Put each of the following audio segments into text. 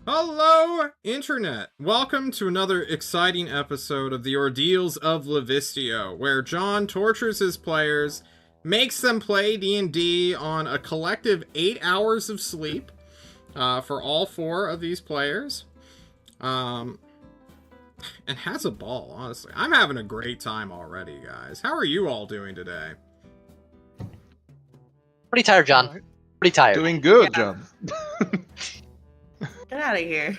Hello, Internet! Welcome to another exciting episode of the Ordeals of Livistio, where John tortures his players, makes them play D&D on a collective 8 hours of sleep for all 4 of these players, and has a ball, honestly. I'm having a great time already, guys. How are you all doing today? Pretty tired, John. Right. Pretty tired. Doing good, Yeah. John. Get out of here,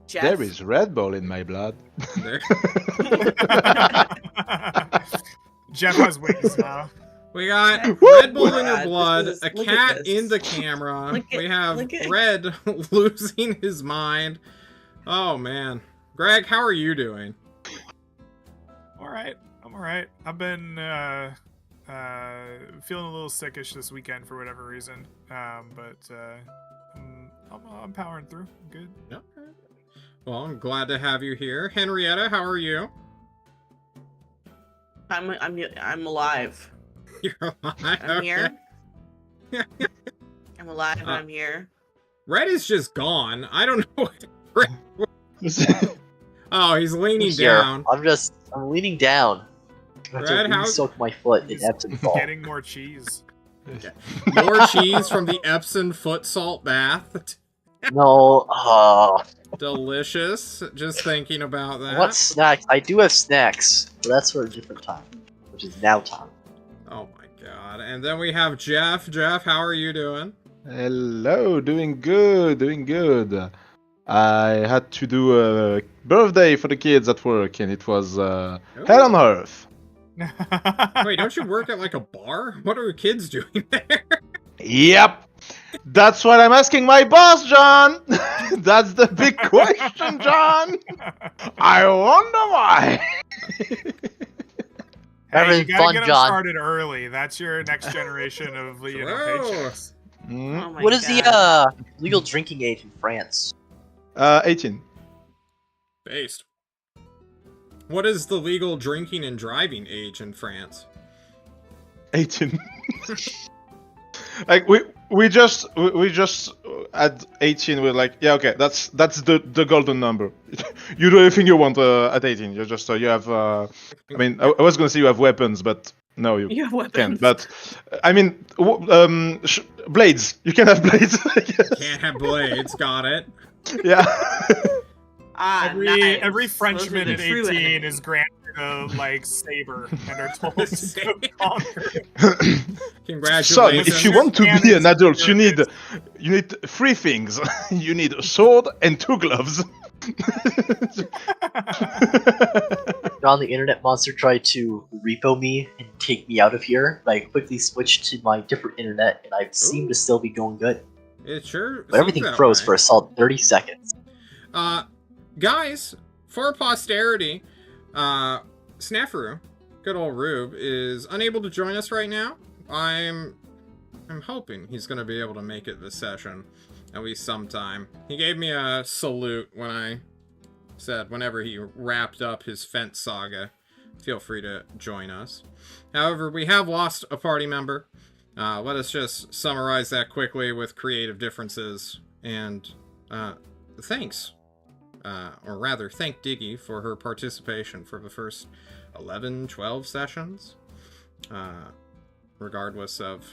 Jeff. There is Red Bull in my blood. There. Jeff has wings now. We got Woo! Red Bull in your God, blood, this is- a look at cat this. in the camera. Look at- We have look at- Red losing his mind. Oh man. Greg, how are you doing? Alright, I'm alright. I've been feeling a little sickish this weekend for whatever reason. But I'm powering through. Good. Yep. Well, I'm glad to have you here. Henrietta, how are you? I'm alive. You're alive. I'm here. Okay. I'm alive. And I'm here. Red is just gone. I don't know what Oh, he's leaning Here. down. I'm leaning down. I have Red, to how- soak my foot in Epsom salt. Getting more cheese. More cheese from the Epsom foot salt bath. No, Delicious. Just thinking about that. what snacks? I do have snacks, but that's for a different time, which is now time. Oh my god. And then we have Jeff. Jeff, how are you doing? Hello, doing good, doing good. I had to do a birthday for the kids at work, and it was hell on earth. Wait, don't you work at like a bar? What are kids doing there? Yep. That's what I'm asking my boss, John. That's the big question, John. I wonder why. Hey, Having you gotta fun, get them John. started early. That's your next generation of True. paychecks. Mm, Oh my What is God. the legal drinking age in France? 18. Based. What is the legal drinking and driving age in France? 18. Like we just at 18 we're like, yeah, okay, that's the golden number. You do everything you want at 18. You're just you have I mean I was gonna say you have weapons, but no, you You have weapons. can't. But I mean blades. You can have blades. Can't have blades, got it. Yeah. Nice. Every Those are Frenchman the at true 18 enemies. is granted a saber and are told to go conquer. Congratulations. Son, if you want to be an adult, you need 3 things. You need a sword and 2 gloves. John, the internet monster tried to repo me and take me out of here, but I quickly switched to my different internet, and I seem to still be going good. It sure But everything seems that froze way. for a solid 30 seconds. Guys, for posterity, Snafu, good old Rube, is unable to join us right now. I'm hoping he's going to be able to make it this session, at least sometime. He gave me a salute when I said whenever he wrapped up his fence saga, feel free to join us. However, we have lost a party member. Let us just summarize that quickly with creative differences, and thanks. Or rather, thank Diggy for her participation for the first 11, 12 sessions. Regardless of,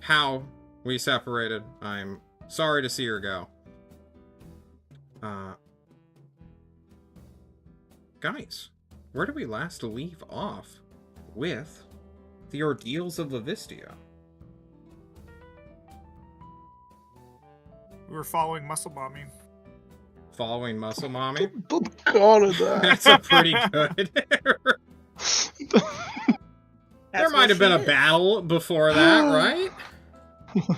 how we separated, I'm sorry to see her go. Guys, where did we last leave off with the Ordeals of Livistio? We were following muscle bombing. Following Muscle Mommy? Don't call it that. That's a pretty good. There That's might what have been she a is. battle before that, right?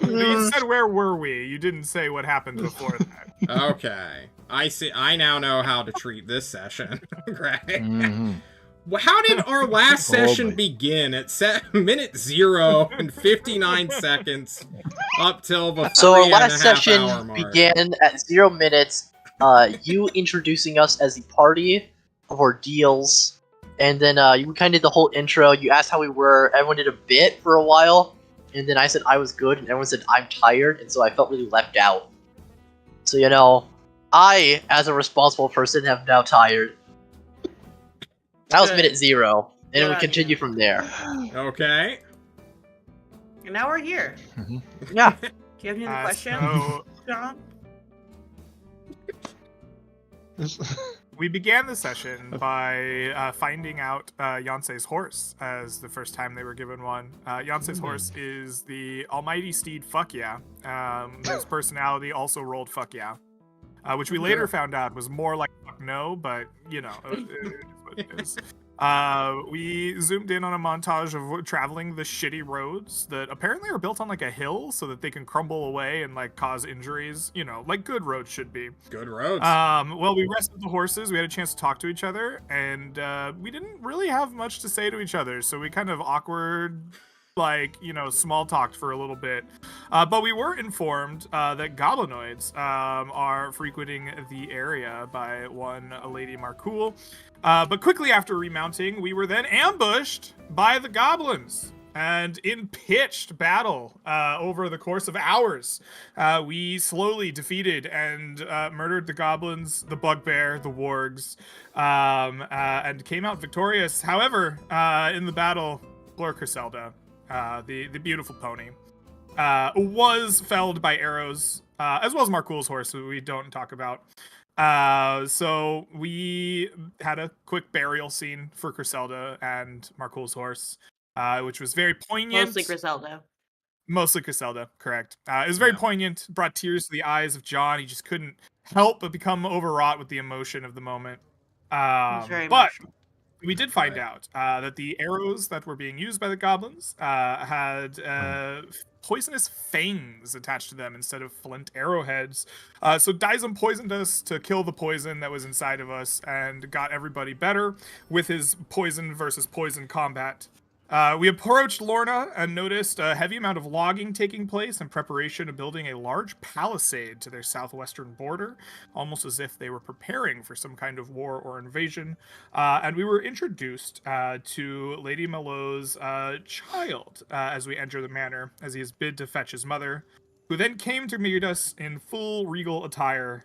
You said where were we? You didn't say what happened before that. Okay. I see. I now know how to treat this session. Right? Mhm. Well, how did our last Oh, session boy. begin at minute 0 and 59 seconds up till the So our 3.5 last session hour mark? began at 0 minutes, you introducing us as the party of Ordeals, and then you kind of did the whole intro, you asked how we were, everyone did a bit for a while, and then I said I was good, and everyone said I'm tired, and so I felt really left out. So, I, as a responsible person, have now tired. That was Good. minute 0, and Good we on continue you. from there. Okay. And now we're here. Yeah. Do you have any other questions, So John? we began the session by finding out Yancey's horse as the first time they were given one. Yancey's horse is the almighty steed Fuck Yeah, whose personality also rolled Fuck Yeah, which we later found out was more like Fuck No, but it is what it is. We zoomed in on a montage of traveling the shitty roads that apparently are built on like a hill so that they can crumble away and like cause injuries, like good roads should be. Good roads. Well, we rested the horses, we had a chance to talk to each other, and we didn't really have much to say to each other, so we kind of awkward, small talked for a little bit. But we were informed that goblinoids are frequenting the area by one Lady Marcoul. But quickly after remounting, we were then ambushed by the goblins. And in pitched battle over the course of hours, we slowly defeated and murdered the goblins, the bugbear, the wargs, and came out victorious. However, in the battle, Flor Criselda, the beautiful pony, was felled by arrows, as well as Marcoul's horse, who we don't talk about. So we had a quick burial scene for Criselda and Marcoul's horse, which was very poignant. Mostly Griselda. Mostly Criselda, correct. It was very poignant, brought tears to the eyes of John. He just couldn't help but become overwrought with the emotion of the moment. It was very But emotional. we did find out that the arrows that were being used by the goblins had poisonous fangs attached to them instead of flint arrowheads. So Dyson poisoned us to kill the poison that was inside of us and got everybody better with his poison versus poison combat. We approached Lorna and noticed a heavy amount of logging taking place in preparation of building a large palisade to their southwestern border, almost as if they were preparing for some kind of war or invasion. And we were introduced to Lady Malot's child as we enter the manor, as he is bid to fetch his mother, who then came to meet us in full regal attire,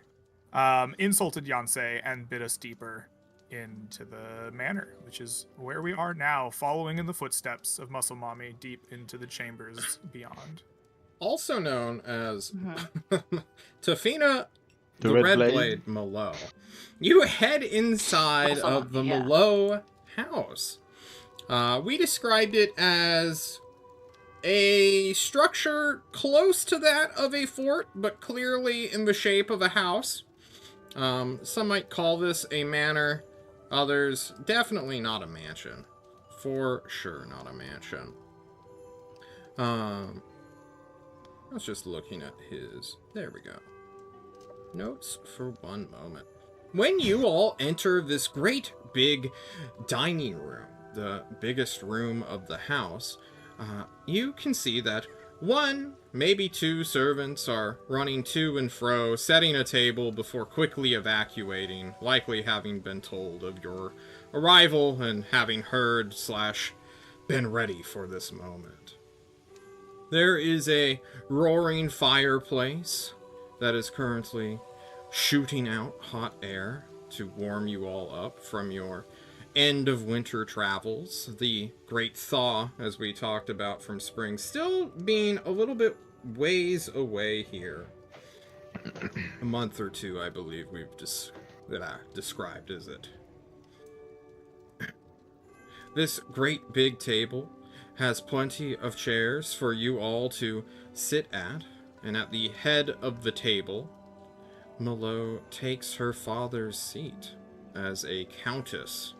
insulted Yancey, and bid us deeper into the manor, which is where we are now, following in the footsteps of Muscle Mommy deep into the chambers beyond. Also known as Tafina The the Redblade. Redblade Malot. You head inside Muscle of the Mommy, yeah. Malot house. We described it as a structure close to that of a fort, but clearly in the shape of a house. Some might call this a manor. Others, definitely not a mansion. For sure, not a mansion. I was just looking at his... There we go. Notes for one moment. When you all enter this great big dining room, the biggest room of the house, you can see that one, maybe two servants are running to and fro, setting a table before quickly evacuating, likely having been told of your arrival and having heard / been ready for this moment. There is a roaring fireplace that is currently shooting out hot air to warm you all up from your end of winter travels. The great thaw, as we talked about from spring, still being a little bit ways away here. A month or two, I believe we've described, is it? This great big table has plenty of chairs for you all to sit at, and at the head of the table, Malot takes her father's seat as a countess.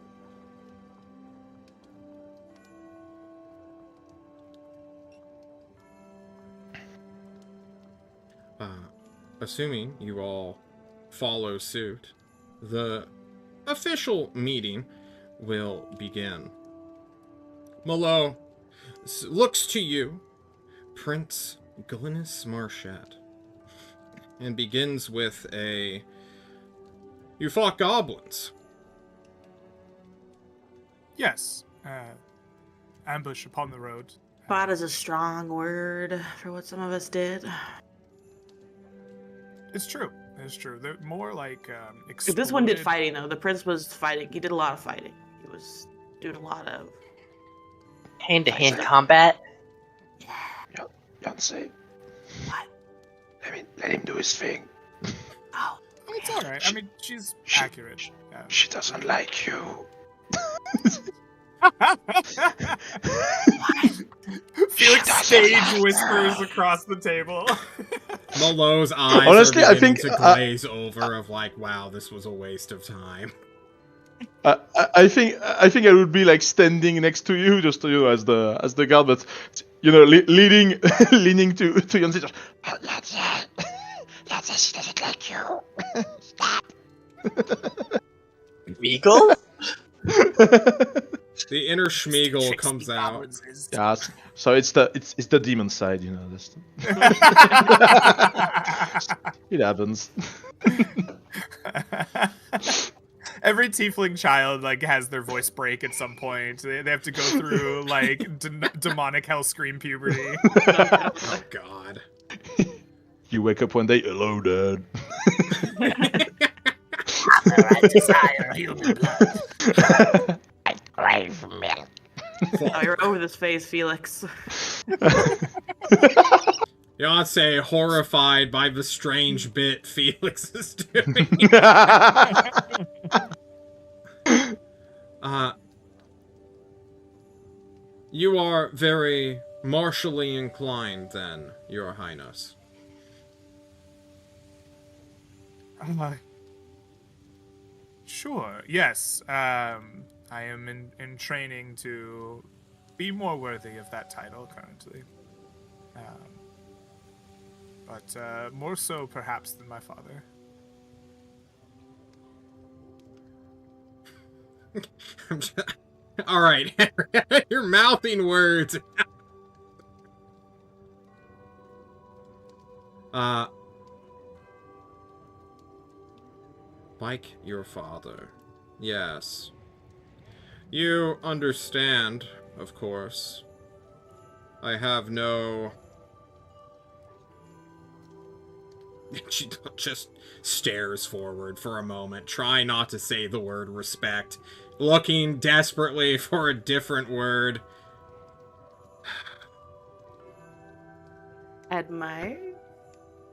Assuming you all follow suit, the official meeting will begin. Malot looks to you, Prince Glynis Marchette, and begins with a... You fought goblins. Yes, ambush upon the road. Fought is a strong word for what some of us did. It's true. That's true. They're more like This one did exploded- fighting though. The prince was fighting. He did a lot of fighting. He was doing a lot of. Hand-to-hand combat. Yancey, What? let him do his thing. Oh. It's all right. I mean, she's accurate. Yeah. She doesn't like you. Felix stage whispers across the table. Malo's eyes Honestly, are I beginning think, to glaze over of like, wow, this was a waste of time. I think I would be like standing next to you, just to you as the guard, but leaning to Yancey. Just, Yancey, she doesn't like you. Stop. Regal? The inner Schmeagol comes out. Yeah, so it's the demon side, This, it happens. Every tiefling child like has their voice break at some point. They have to go through like demonic hell scream puberty. Oh God. You wake up one day, hello, Dad. I desire human blood. I crave milk. Oh, you're over this phase, Felix. Yancey, horrified by the strange bit Felix is doing. You are very martially inclined, then, Your Highness. Sure. Yes. I am in training to be more worthy of that title currently. But more so perhaps than my father. All right, you're mouthing words. Like your father. Yes. You understand, of course. I have no... She just stares forward for a moment, trying not to say the word respect, looking desperately for a different word. Admire?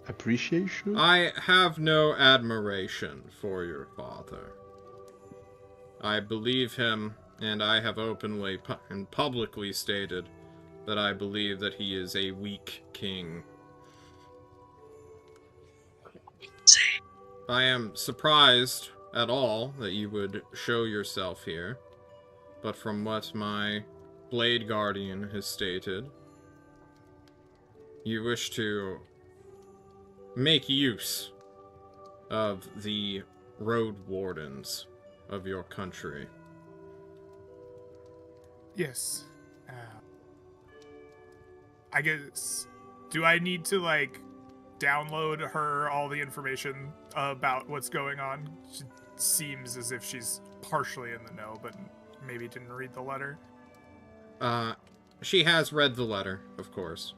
Appreciation? I have no admiration for your father. I believe him, and I have openly and publicly stated that I believe that he is a weak king. I am surprised at all that you would show yourself here, but from what my Blade Guardian has stated, you wish to make use of the road wardens of your country. Yes. I guess... Do I need to, like, download her all the information about what's going on? She seems as if she's partially in the know, but maybe didn't read the letter. She has read the letter, of course.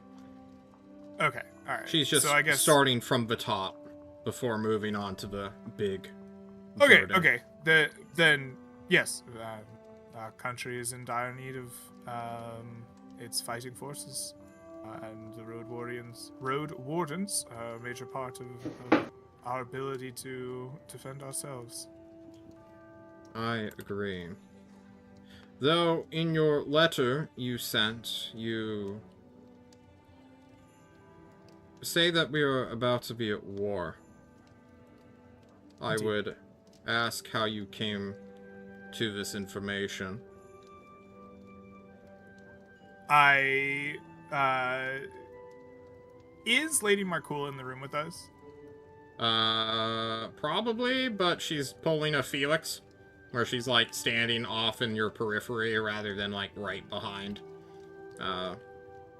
Okay, alright. She's just so I guess... starting from the top before moving on to the big Okay, burden. okay. Then, yes. Our country is in dire need of its fighting forces. And the road wardens are a major part of our ability to defend ourselves. I agree. Though, in your letter you sent, you say that we are about to be at war. I Indeed. would ask how you came to this information. Is Lady Marcool in the room with us? Probably, but she's pulling a Felix, where she's, like, standing off in your periphery rather than, like, right behind, her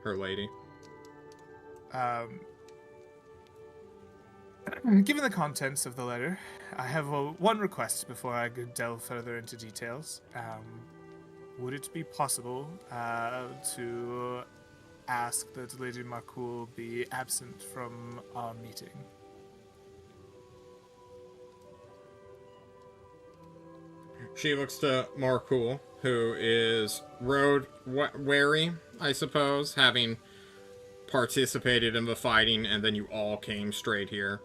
lady. Given the contents of the letter, I have one request before I could delve further into details. Would it be possible to ask that Lady Marcool be absent from our meeting? she looks to Marcool, who is road wary, I suppose, having participated in the fighting, and then you all came straight here.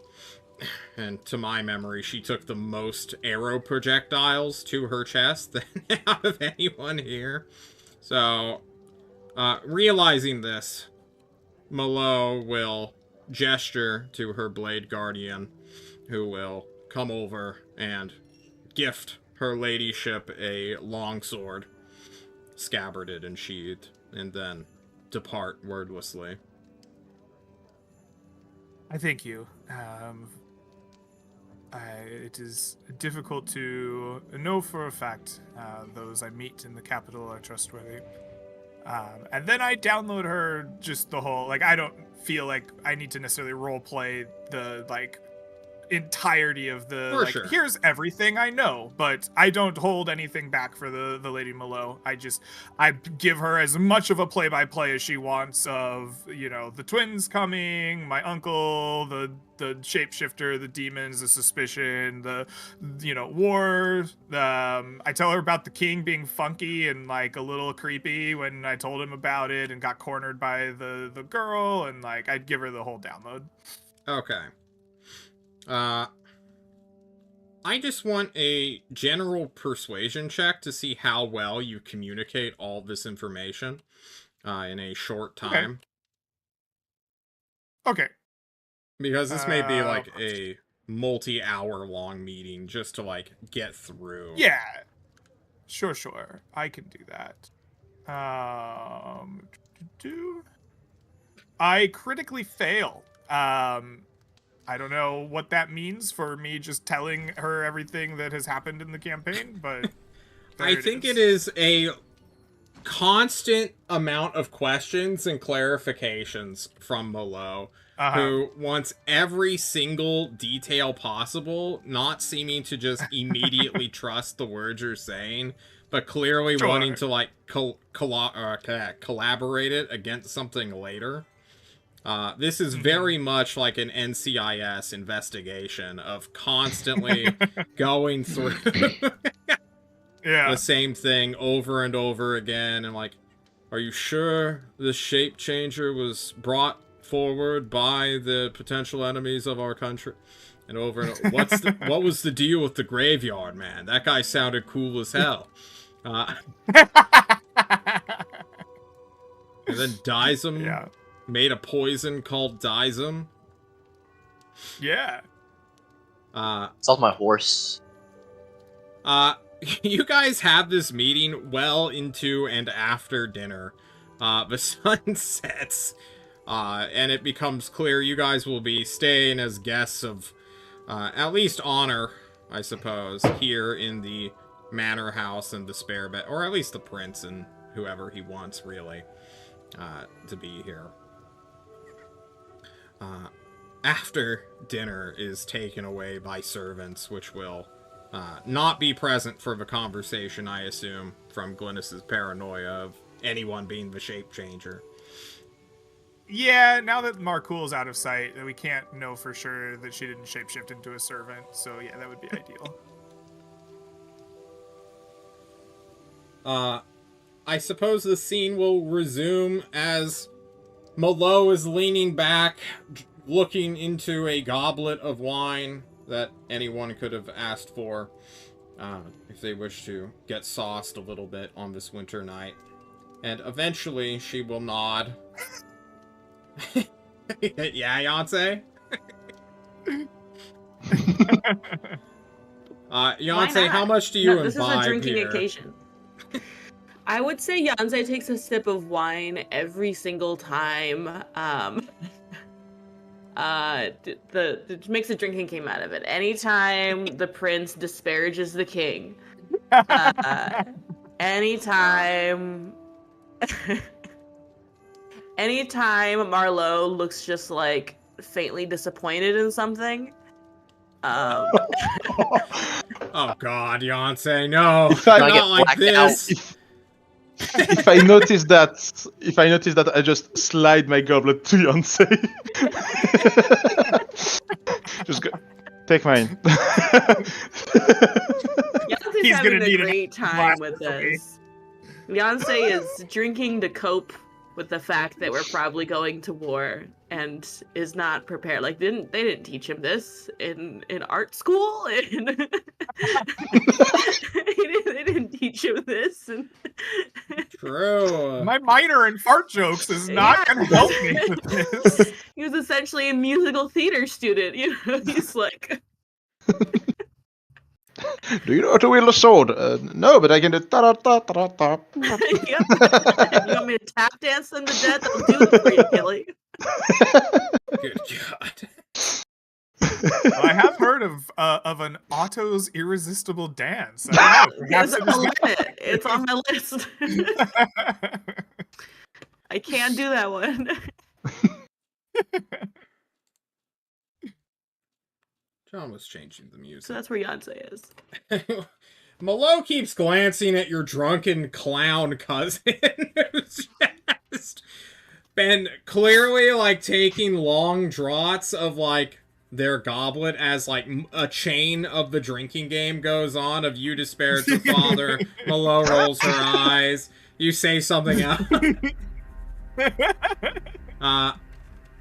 And to my memory, she took the most arrow projectiles to her chest than out of anyone here. So, realizing this, Malo will gesture to her Blade Guardian, who will come over and gift her ladyship a longsword, scabbarded and sheathed, and then depart wordlessly. I thank you. It is difficult to know for a fact those I meet in the capital are trustworthy. And then I download her just the whole, like, I don't feel like I need to necessarily roleplay the, like, entirety of the, For like, sure. Here's everything I know, but I don't hold anything back for the Lady Malo. I give her as much of a play-by-play as she wants of, you know, the twins coming, my uncle, the shapeshifter, the demons, the suspicion, the, you know, war. I tell her about the king being funky and, like, a little creepy when I told him about it and got cornered by the girl, and, like, I'd give her the whole download. Okay. I just want a general persuasion check to see how well you communicate all this information in a short time. Okay. Because this may be like a multi-hour long meeting just to like get through. Yeah. Sure. I can do that. I critically fail. I don't know what that means for me just telling her everything that has happened in the campaign, but I think it is a constant amount of questions and clarifications from Malo, who wants every single detail possible, not seeming to just immediately trust the words you're saying, but clearly wanting to like collaborate it against something later. This is very much like an NCIS investigation of constantly going through the same thing over and over again, and like, are you sure the shape changer was brought forward by the potential enemies of our country? And over and over, what was the deal with the graveyard man? That guy sounded cool as hell. And then Dizem. Yeah. Made a poison called Dizem. Yeah. It's all my horse. You guys have this meeting well into and after dinner. The sun sets, and it becomes clear you guys will be staying as guests of at least honor, I suppose, here in the manor house and the spare bed, or at least the prince and whoever he wants, really, to be here. After dinner is taken away by servants, which will not be present for the conversation, I assume, from Glynis's paranoia of anyone being the shape changer. Yeah, now that Marcool's out of sight, we can't know for sure that she didn't shapeshift into a servant, so yeah, that would be ideal. I suppose the scene will resume as Malo is leaning back, looking into a goblet of wine that anyone could have asked for if they wish to get sauced a little bit on this winter night. And eventually she will nod. Yeah, Yonsei? Yonsei, how much do you imbibe This is a drinking here? occasion. I would say Yonsei takes a sip of wine every single time. Makes a drinking game out of it. Anytime the prince disparages the king. Anytime Marlo looks just like faintly disappointed in something. Oh God, Yonsei, no, I not like this. If I notice that, I just slide my goblet to Yonsei. Just go. Take mine. Beyonce's He's having gonna a need an great time glass with for me. this. Beyonce is drinking to cope with the fact that we're probably going to war and is not prepared. Like they didn't teach him this in art school. And they didn't teach him this. And True. My minor in fart jokes is not Yeah. going to help me with this. He was essentially a musical theater student. You know, he's like, Do you know how to wield a sword? No, but I can do ta-da-ta-ta-ta. yep. You want me to tap dance them to death? I'll do it for you, Kelly. Good God. Well, I have heard of an Otto's irresistible dance. I don't know, perhaps I'll learn it. It's on my list. I can do that one. John was changing the music. So that's where Beyonce is. Malo keeps glancing at your drunken clown cousin who's just been clearly like taking long draughts of like their goblet as like a chain of the drinking game goes on of you disparage your father. Malo rolls her eyes. You say something else.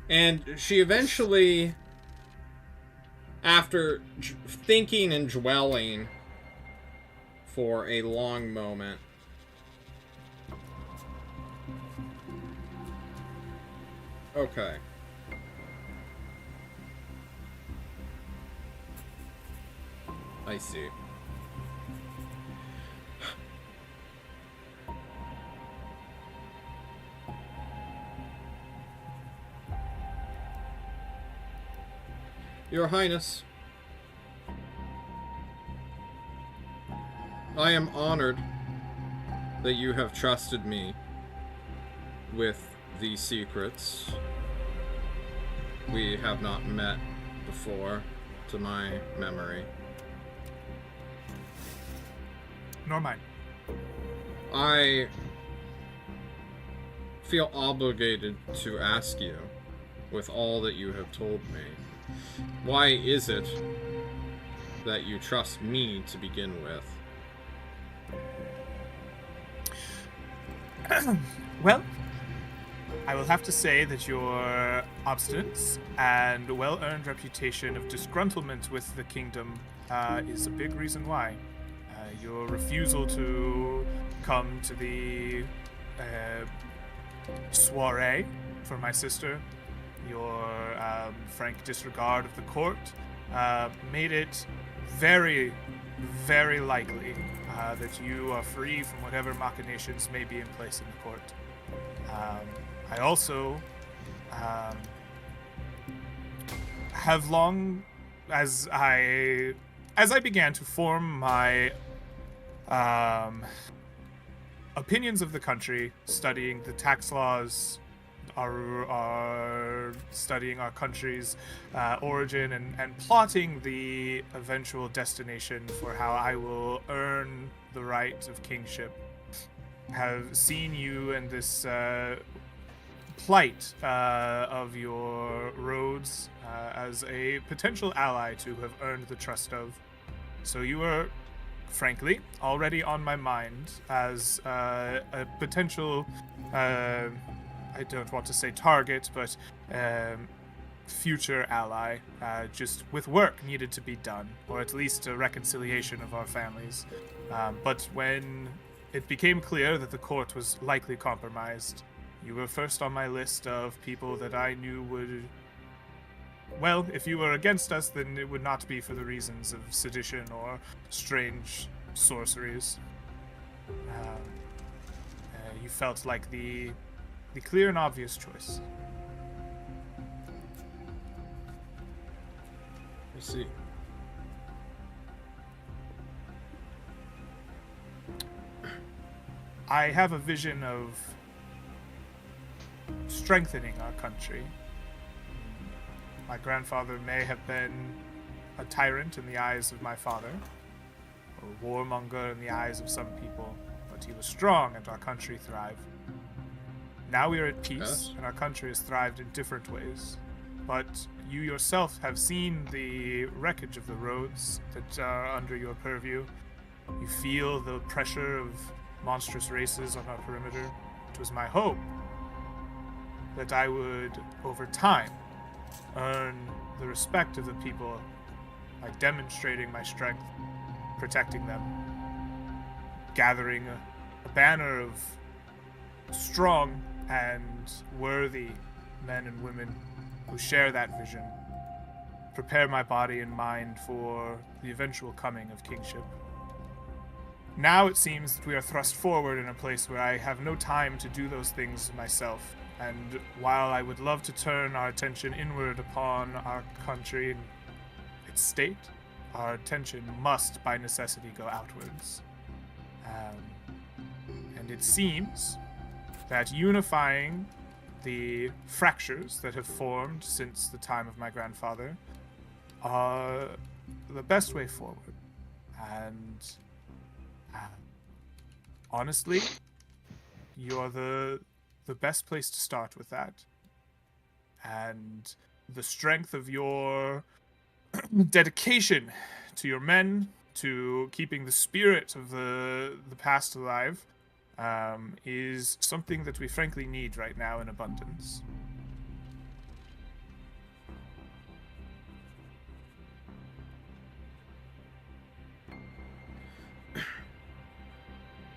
And she eventually, after thinking and dwelling for a long moment, okay. I see. Your Highness, I am honored that you have trusted me with these secrets. We have not met before, to my memory. Nor mine. I feel obligated to ask you, with all that you have told me, why is it that you trust me to begin with? Well, I will have to say that your obstinance and well-earned reputation of disgruntlement with the kingdom is a big reason why. Your refusal to come to the soiree for my sister, your frank disregard of the court, made it very, very likely that you are free from whatever machinations may be in place in the court. I also have long, as I began to form my opinions of the country, studying the tax laws, are studying our country's origin and plotting the eventual destination for how I will earn the right of kingship, have seen you in this plight of your roads as a potential ally to have earned the trust of. So you are, frankly, already on my mind as a potential, I don't want to say target, but future ally, just with work needed to be done, or at least a reconciliation of our families. But when it became clear that the court was likely compromised, you were first on my list of people that I knew would... Well, if you were against us, then it would not be for the reasons of sedition or strange sorceries. You felt like the clear and obvious choice. I see. I have a vision of strengthening our country. My grandfather may have been a tyrant in the eyes of my father, a warmonger in the eyes of some people, but he was strong and our country thrived. Now we are at peace, Yes. and our country has thrived in different ways. but you yourself have seen the wreckage of the roads that are under your purview. You feel the pressure of monstrous races on our perimeter. It was my hope that I would, over time, earn the respect of the people by demonstrating my strength, protecting them, gathering a banner of strong and worthy men and women who share that vision, prepare my body and mind for the eventual coming of kingship. Now it seems that we are thrust forward in a place where I have no time to do those things myself, and while I would love to turn our attention inward upon our country and its state, our attention must by necessity go outwards. And it seems that unifying the fractures that have formed since the time of my grandfather are the best way forward. And honestly, you're the best place to start with that. And the strength of your dedication to your men, to keeping the spirit of the past alive, is something that we frankly need right now in abundance.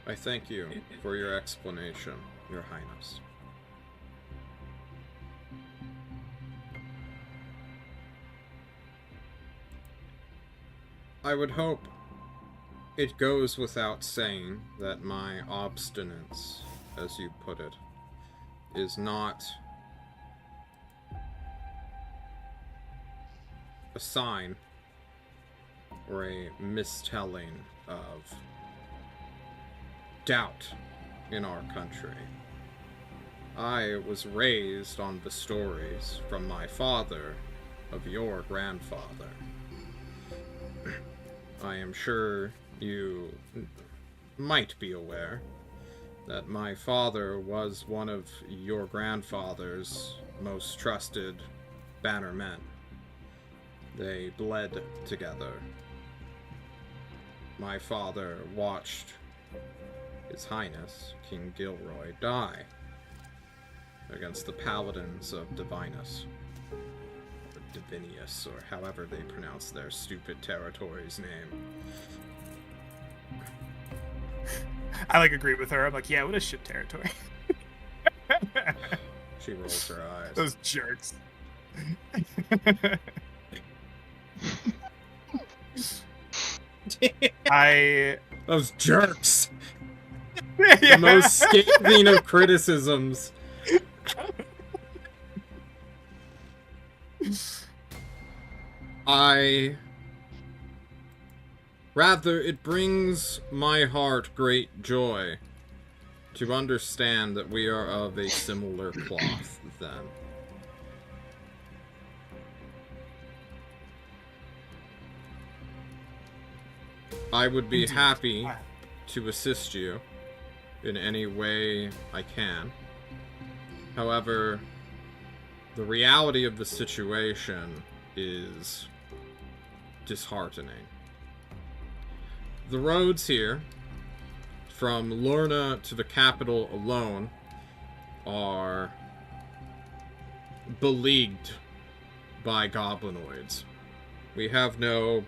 I thank you for your explanation, Your Highness. I would hope it goes without saying that my obstinance, as you put it, is not a sign or a mistelling of doubt in our country. I was raised on the stories from my father of your grandfather. I am sure you might be aware that my father was one of your grandfather's most trusted bannermen. They bled together. My father watched His Highness, King Gilroy, die against the paladins of Divinus, or Divinius, or however they pronounce their stupid territory's name. I agree with her. I'm like, yeah, what a shit territory. She rolls her eyes. Those jerks. Those jerks! The most scathing of criticisms. Rather, it brings my heart great joy to understand that we are of a similar cloth, then. I would be happy to assist you in any way I can. However, the reality of the situation is disheartening. The roads here, from Lorna to the capital alone, are beleaguered by goblinoids. We have no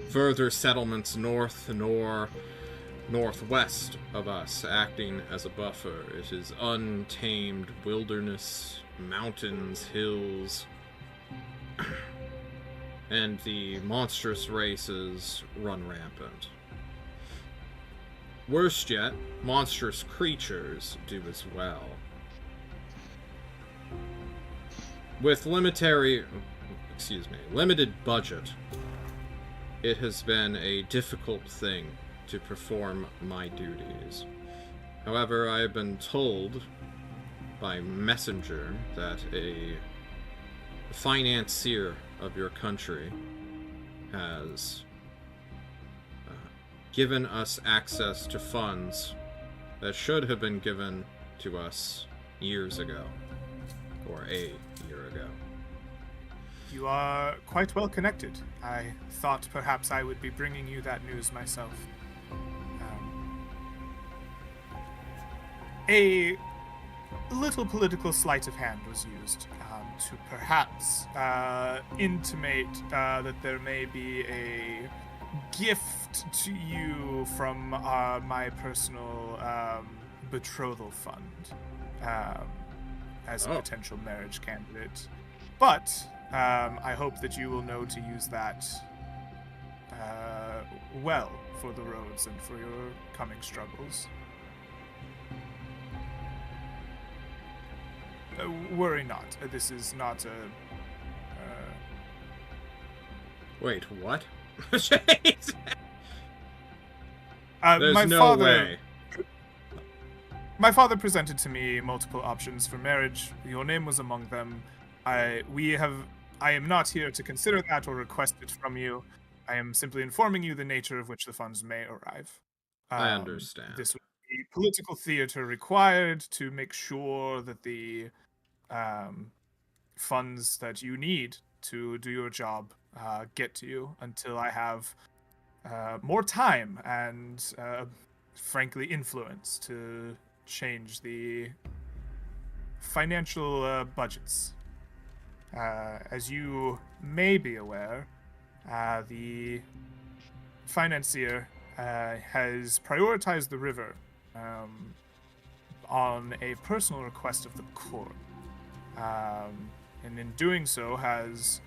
further settlements north nor northwest of us acting as a buffer. It is untamed wilderness, mountains, hills, and the monstrous races run rampant. Worst yet, monstrous creatures do as well. With limited budget, it has been a difficult thing to perform my duties. However, I have been told by messenger that a financier of your country has given us access to funds that should have been given to us years ago, or a year ago. You are quite well connected. I thought perhaps I would be bringing you that news myself. A little political sleight of hand was used to perhaps intimate that there may be a gift to you from my personal betrothal fund as a potential marriage candidate. But I hope that you will know to use that well for the roads and for your coming struggles. Worry not. This is not a... Wait, what? Jeez. There's my no father, way. My father presented to me multiple options for marriage. Your name was among them. I am not here to consider that or request it from you. I am simply informing you the nature of which the funds may arrive. I understand. This would be political theater required to make sure that the funds that you need to do your job get to you until I have more time and, frankly, influence to change the financial budgets. As you may be aware, the financier has prioritized the river on a personal request of the court. And in doing so has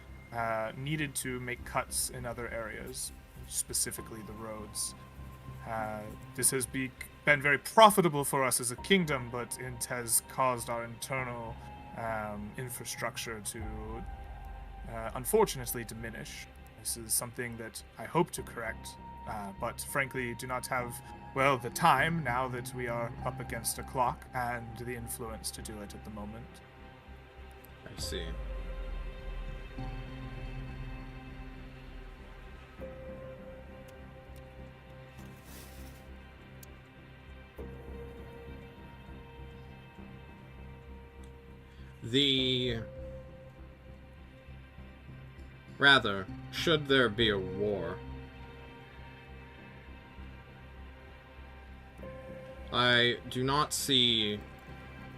needed to make cuts in other areas, specifically the roads. This has been very profitable for us as a kingdom, but it has caused our internal infrastructure to unfortunately diminish. This is something that I hope to correct, but frankly do not have, well, the time now that we are up against a clock and the influence to do it at the moment. I see. Rather, should there be a war, I do not see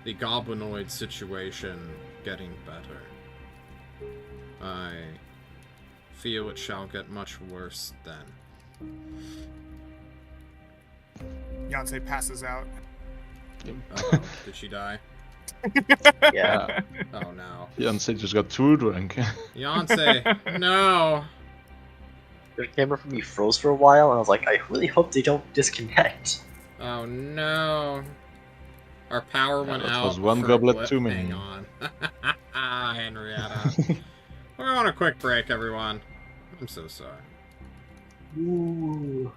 the goblinoid situation getting better. I feel it shall get much worse then. Yonsei passes out. Uh-oh, did she die? Yeah. Oh no. Yonsei just got too drunk. Yonsei, no! The camera for me froze for a while, and I was like, I really hope they don't disconnect. Oh no. Our power went that out. was one for a goblet blip. too many. Hang on. Henrietta. We're on a quick break, everyone. I'm so sorry. Ooh.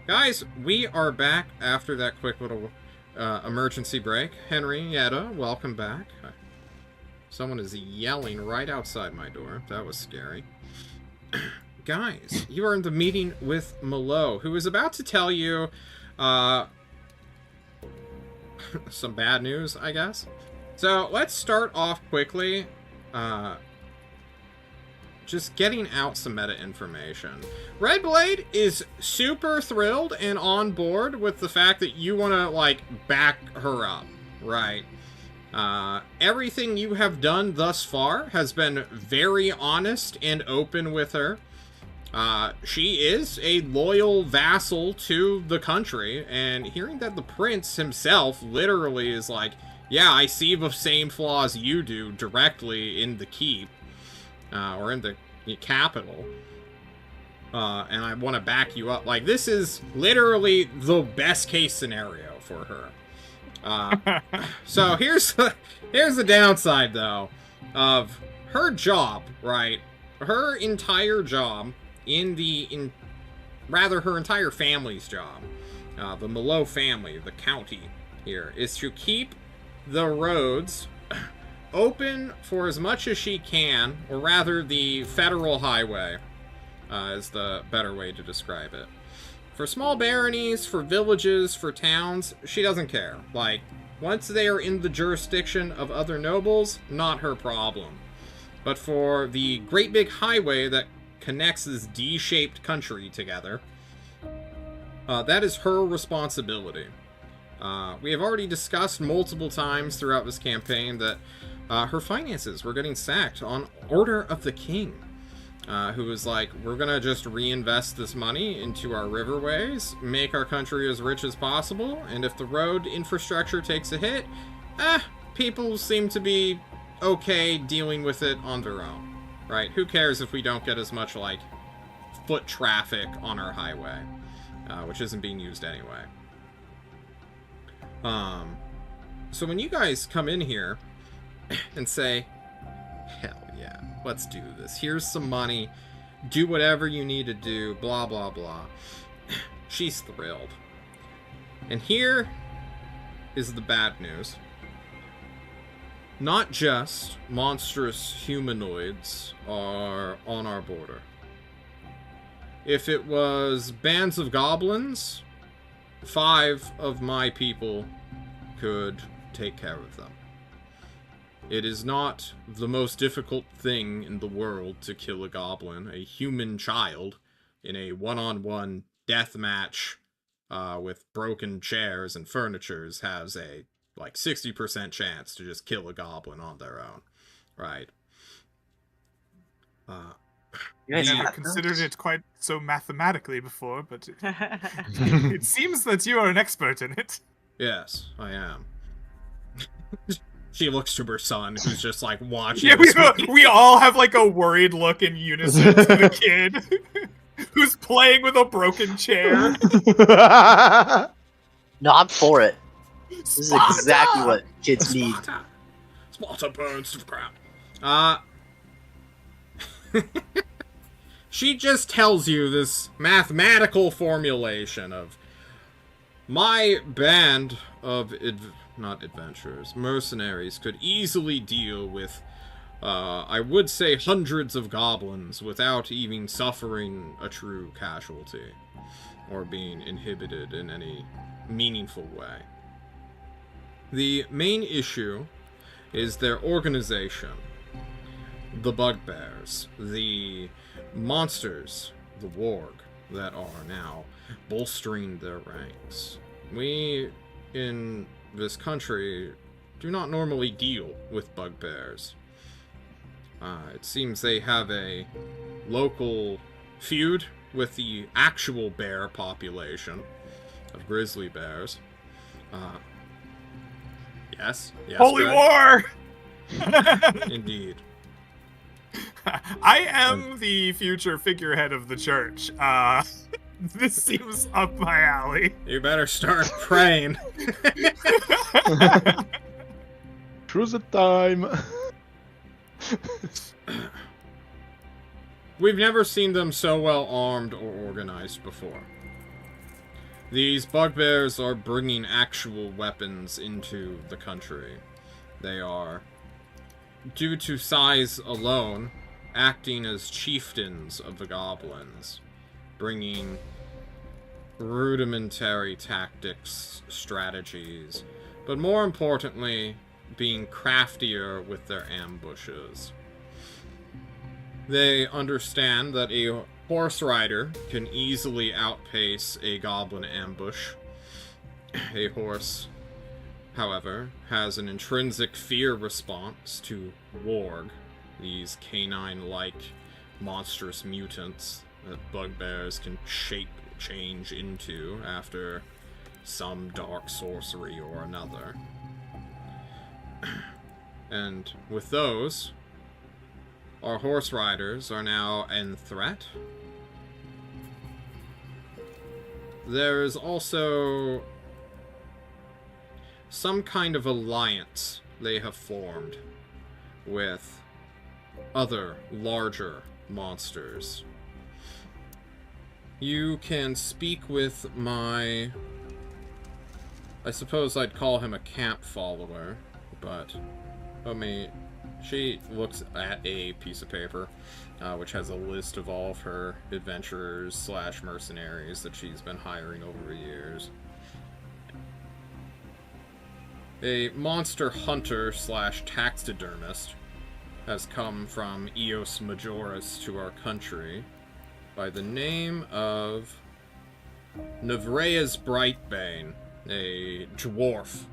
Guys, we are back after that quick little emergency break. Henrietta, welcome back. Someone is yelling right outside my door. That was scary. Guys, you are in the meeting with Malo, who is about to tell you some bad news, I guess. So let's start off quickly. Just getting out some meta information. Redblade is super thrilled and on board with the fact that you want to, like, back her up, right? Everything you have done thus far has been very honest and open with her. She is a loyal vassal to the country, and hearing that the prince himself literally is like, yeah, I see the same flaws you do directly in the keep, or in the capital, and I want to back you up. Like, this is literally the best case scenario for her. So here's the downside, though, of her job, right? Her entire job her entire family's job, the Malo family, the county here, is to keep the roads open for as much as she can, or rather the federal highway is the better way to describe it. For small baronies, for villages, for towns, she doesn't care. Like, once they are in the jurisdiction of other nobles, not her problem. But for the great big highway that connects this D-shaped country together, that is her responsibility. We have already discussed multiple times throughout this campaign that her finances were getting sacked on order of the king, who was like, we're gonna just reinvest this money into our riverways, make our country as rich as possible, and if the road infrastructure takes a hit, people seem to be okay dealing with it on their own. Right? Who cares if we don't get as much, like, foot traffic on our highway, which isn't being used anyway. So when you guys come in here and say, hell yeah, let's do this. Here's some money. Do whatever you need to do, blah, blah, blah. She's thrilled. And here is the bad news. Not just monstrous humanoids are on our border. If it was bands of goblins, 5 of my people could take care of them. It is not the most difficult thing in the world to kill a goblin, a human child, in a one-on-one death match with broken chairs and furnitures has a 60% chance to just kill a goblin on their own, right? I never considered it quite so mathematically before, but it seems that you are an expert in it. Yes, I am. She looks to her son, who's just like watching. Yeah, we all have like a worried look in unison to the kid who's playing with a broken chair. No, I'm for it. This is exactly what kids need. Sparta burns to crap. She just tells you this mathematical formulation of my band of mercenaries could easily deal with, I would say, hundreds of goblins without even suffering a true casualty or being inhibited in any meaningful way. The main issue is their organization. The bugbears, the monsters, the warg that are now bolstering their ranks. We, in this country, do not normally deal with bugbears. It seems they have a local feud with the actual bear population of grizzly bears. Yes. Holy war! Indeed. I am the future figurehead of the church. This seems up my alley. You better start praying. Choose a time. We've never seen them so well armed or organized before. These bugbears are bringing actual weapons into the country. They are, due to size alone, acting as chieftains of the goblins, bringing rudimentary tactics, strategies, but more importantly, being craftier with their ambushes. They understand that a horse rider can easily outpace a goblin ambush. A horse, however, has an intrinsic fear response to warg, these canine-like monstrous mutants that bugbears can change into after some dark sorcery or another. And with those, our horse riders are now in threat. There is also some kind of alliance they have formed with other larger monsters. You can speak with my... I suppose I'd call him a camp follower, but... She looks at a piece of paper, which has a list of all of her adventurers / mercenaries that she's been hiring over the years. A monster hunter / taxidermist has come from Eos Majoris to our country by the name of Nevrea's Brightbane, a dwarf,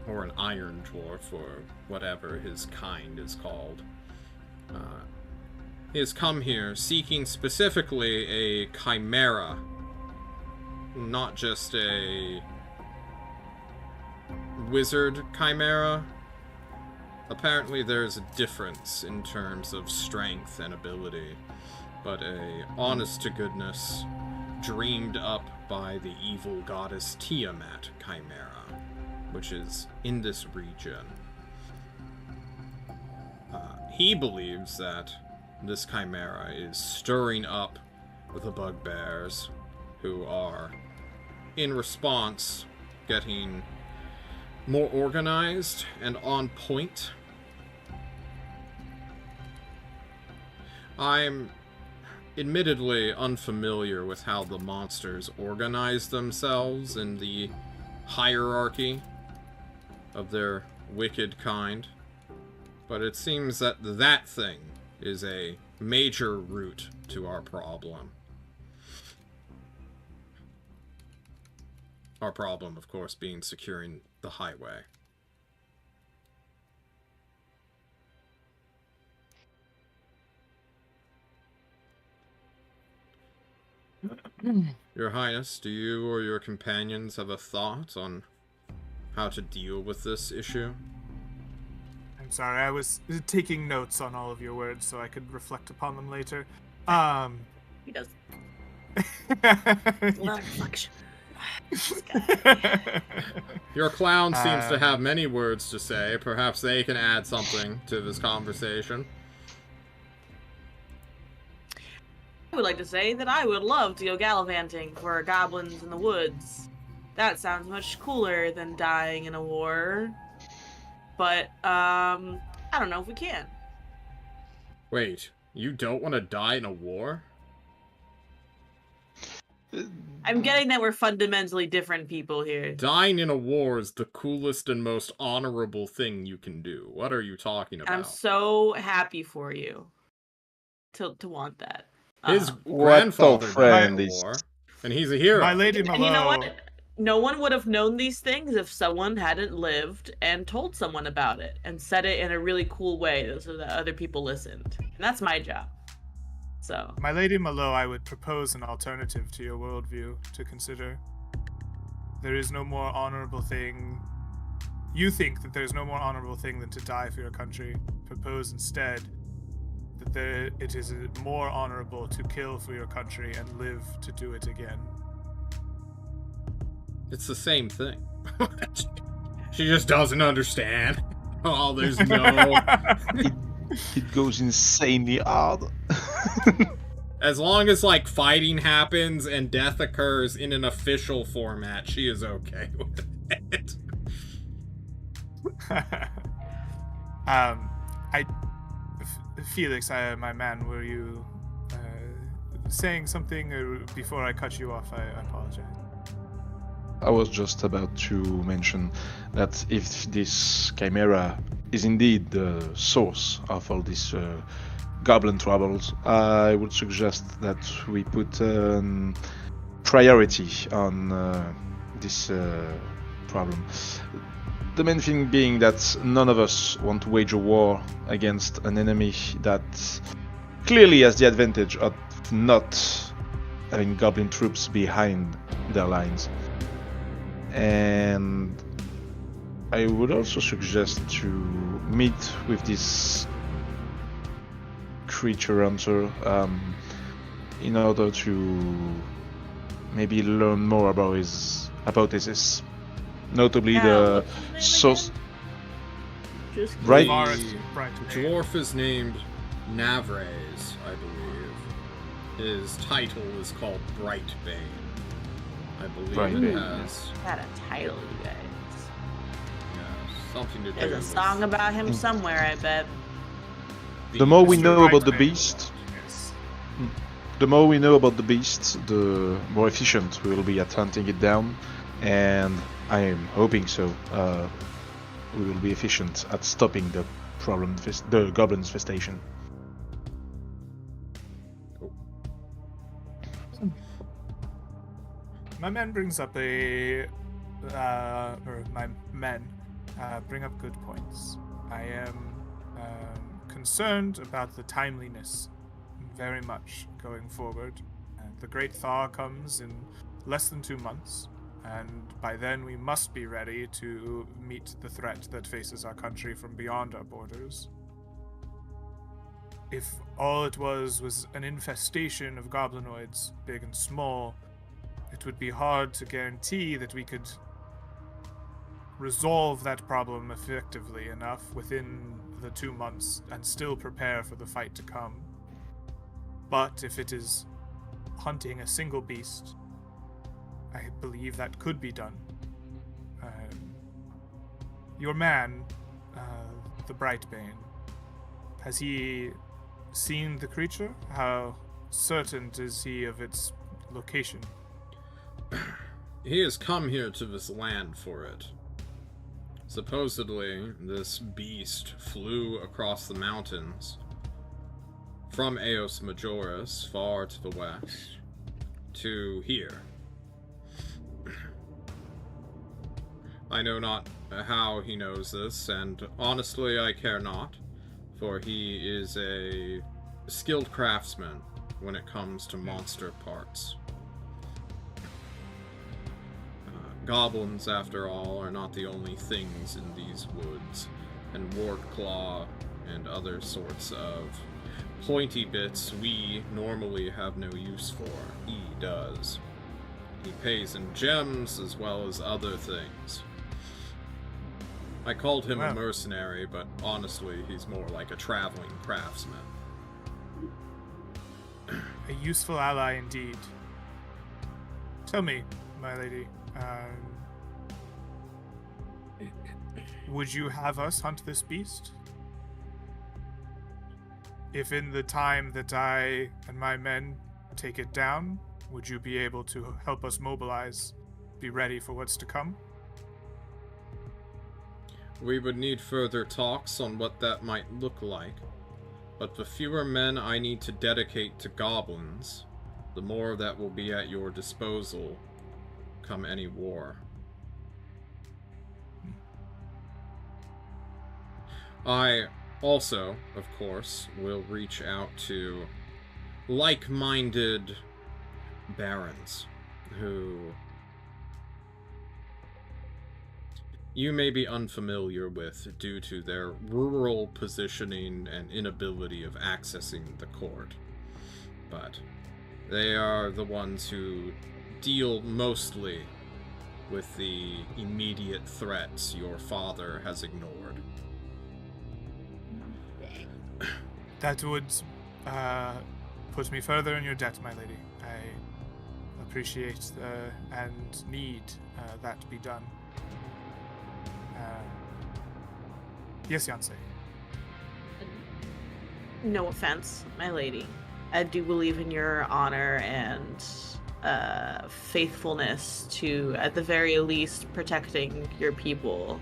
or an iron dwarf, or whatever his kind is called. He has come here seeking specifically a chimera, not just a wizard chimera. Apparently there's a difference in terms of strength and ability, but a honest-to-goodness, dreamed up by the evil goddess Tiamat chimera, which is in this region. He believes that this chimera is stirring up the bugbears, who are, in response, getting more organized and on point. I'm admittedly unfamiliar with how the monsters organize themselves in the hierarchy of their wicked kind, but it seems that that thing is a major root to our problem. Our problem, of course, being securing the highway. Your Highness, do you or your companions have a thought on how to deal with this issue? I'm sorry, I was taking notes on all of your words so I could reflect upon them later. He does. Love reflection. Your clown seems to have many words to say. Perhaps they can add something to this conversation. I would like to say that I would love to go gallivanting for goblins in the woods. That sounds much cooler than dying in a war. But, I don't know if we can. Wait, you don't want to die in a war? I'm getting that we're fundamentally different people here. Dying in a war is the coolest and most honorable thing you can do. What are you talking about? I'm so happy for you to want that. His What grandfather the died in friend a is- war, and he's a hero. My Lady Malo. And you know what? No one would have known these things if someone hadn't lived and told someone about it and said it in a really cool way so that other people listened. And that's my job. So. My Lady Malo, I would propose an alternative to your worldview to consider. There is no more honorable thing. You think that there's no more honorable thing than to die for your country. Propose instead that it is more honorable to kill for your country and live to do it again. It's the same thing. She just doesn't understand. Oh, there's no... It goes insanely hard. As long as, like, fighting happens and death occurs in an official format, she is okay with it. Felix, my man, were you saying something before I cut you off? I apologize. I was just about to mention that if this chimera is indeed the source of all these goblin troubles, I would suggest that we put priority on this problem. The main thing being that none of us want to wage a war against an enemy that clearly has the advantage of not having goblin troops behind their lines. And I would also suggest to meet with this creature hunter in order to maybe learn more about his notably the source. Just Right. Dwarf is named Navres, I believe. His title is called Brightbane. I believe it Brightbane, has got a title, you guys. something to do There's a with song about him somewhere, I bet. The more we Mr. know about the Brightbane. beast, Yes. the more we know about the beast, the more efficient we will be at hunting it down, and I am hoping so. We will be efficient at stopping the the goblin infestation. My man brings up or my men bring up good points. I am concerned about the timeliness very much going forward. The Great Thaw comes in less than 2 months, and by then we must be ready to meet the threat that faces our country from beyond our borders. If all it was an infestation of goblinoids, big and small, it would be hard to guarantee that we could resolve that problem effectively enough within the 2 months and still prepare for the fight to come. But if it is hunting a single beast, I believe that could be done. Your man, the Brightbane, has he seen the creature? How certain is he of its location? He has come here to this land for it. Supposedly, this beast flew across the mountains from Eos Majoris, far to the west, to here. I know not how he knows this, and honestly I care not, for he is a skilled craftsman when it comes to monster parts. Goblins, after all, are not the only things in these woods, and Wardclaw and other sorts of pointy bits we normally have no use for. He does. He pays in gems as well as other things. I called him a mercenary, but honestly, he's more like a traveling craftsman. A useful ally indeed. Tell me, my lady, would you have us hunt this beast? If in the time that I and my men take it down, would you be able to help us mobilize, be ready for what's to come? We would need further talks on what that might look like, but the fewer men I need to dedicate to goblins, the more that will be at your disposal come any war. I also, of course, will reach out to like-minded barons who you may be unfamiliar with due to their rural positioning and inability of accessing the court. But they are the ones who deal mostly with the immediate threats your father has ignored. That would put me further in your debt, my lady. I appreciate and need that to be done. Yes, Yancey. No offense, my lady. I do believe in your honor and faithfulness to, at the very least, protecting your people.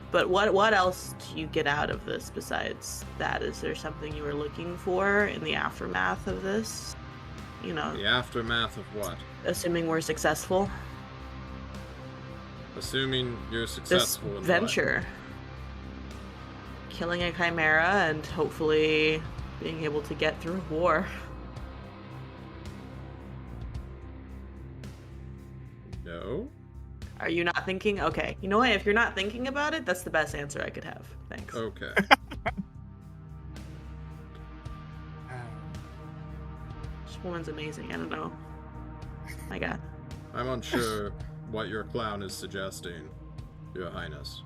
But what else do you get out of this besides that? Is there something you were looking for in the aftermath of this? You know, The aftermath of what? assuming we're successful. Assuming you're This successful in what? venture. Killing a chimera and hopefully being able to get through war. No? Are you not thinking? Okay. You know what? If you're not thinking about it, that's the best answer I could have. Thanks. Okay. This woman's amazing. I don't know. My God. I'm unsure what your clown is suggesting, Your Highness.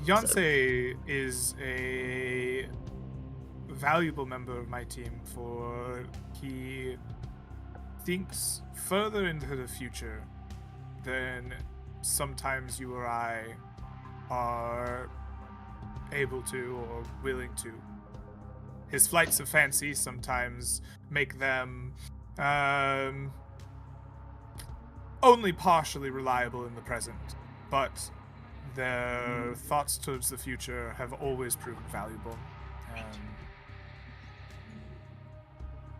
Yancey is a valuable member of my team, for he thinks further into the future than sometimes you or I are able to or willing to. His flights of fancy sometimes make them only partially reliable in the present, but their thoughts towards the future have always proven valuable.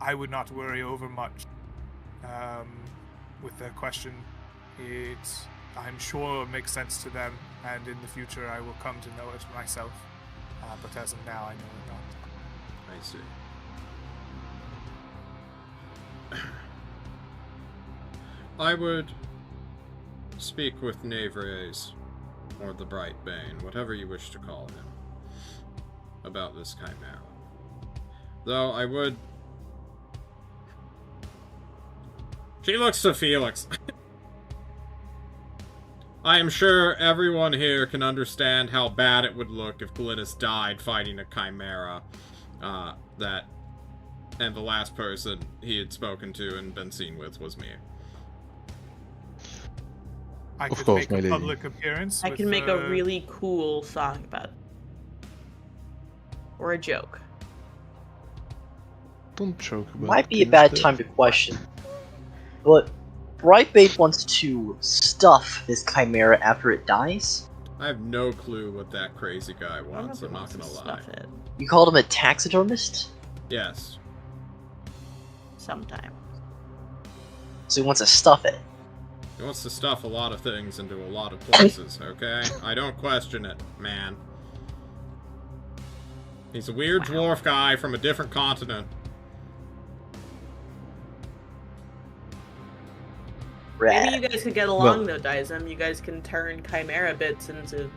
I would not worry over much with their question. It, I'm sure, makes sense to them, and in the future I will come to know it myself. But as of now, I know it not. I see. I would speak with Navraes, or the Bright Bane, whatever you wish to call him, about this chimera. Though I would... She looks to Felix. I am sure everyone here can understand how bad it would look if Glynis died fighting a chimera. And the last person he had spoken to and been seen with was me. I Of could course, make my a lady. public appearance. I with, can make a really cool song about it. Or a joke. Don't joke about Might be a Guinness bad death. time to question, but Brightbait wants to stuff this chimera after it dies. I have no clue what that crazy guy I don't know wants, if I'm he not wants gonna to lie. stuff it You called him a taxidermist, Yes. sometime. so he wants to stuff it. He wants to stuff a lot of things into a lot of places, okay? I don't question it, man. He's a weird dwarf guy from a different continent. Rad. Maybe you guys could get along though, Dizem. You guys can turn chimera bits into.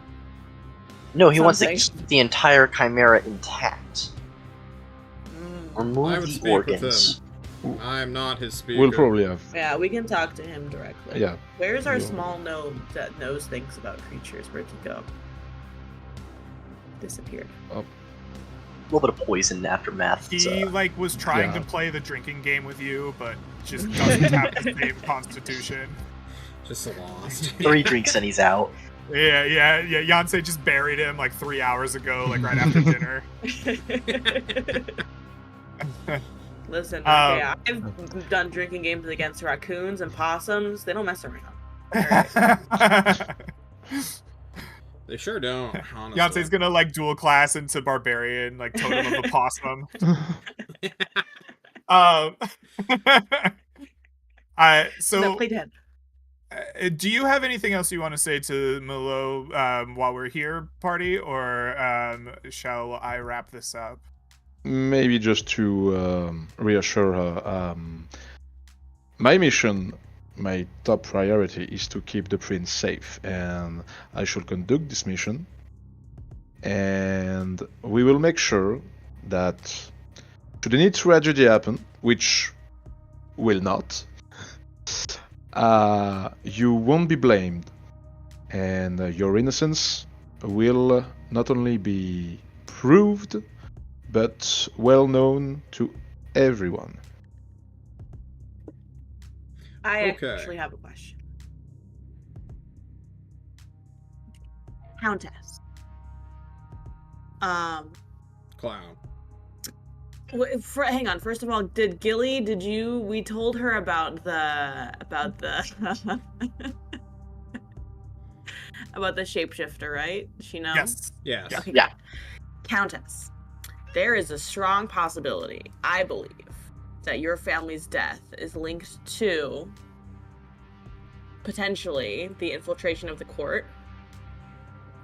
No, he wants to something. keep the entire chimera intact. Mm. I Remove would the speak with organs. I'm not his speaker. We'll probably have. Yeah, we can talk to him directly. Yeah. Where's our We'll- small gnome that knows things about creatures? Where'd he go? Disappeared. A little bit of poison aftermath. He was trying Yeah. to play the drinking game with you, but just doesn't have the same constitution. Just lost. 3 drinks and he's out. Yeah. Yancey just buried him like 3 hours ago, like right after dinner. Listen, okay, I've done drinking games against raccoons and possums. They don't mess around. They sure don't, honestly. Yancey's gonna dual class into barbarian, totem of a possum. So No, play dead. do you have anything else you want to say to Milo while we're here, party, or shall I wrap this up? Maybe just to reassure her, my mission, my top priority is to keep the prince safe, and I shall conduct this mission, and we will make sure that should any tragedy happen, which will not, you won't be blamed, and your innocence will not only be proved, but well known to everyone. I Okay. actually have a question. Countess. Clown. Hang on. First of all, we told her about the about the shapeshifter, right? Does she know? Yes. Yes. Yeah. Okay, Yeah. Countess, there is a strong possibility, I believe, that your family's death is linked to potentially the infiltration of the court,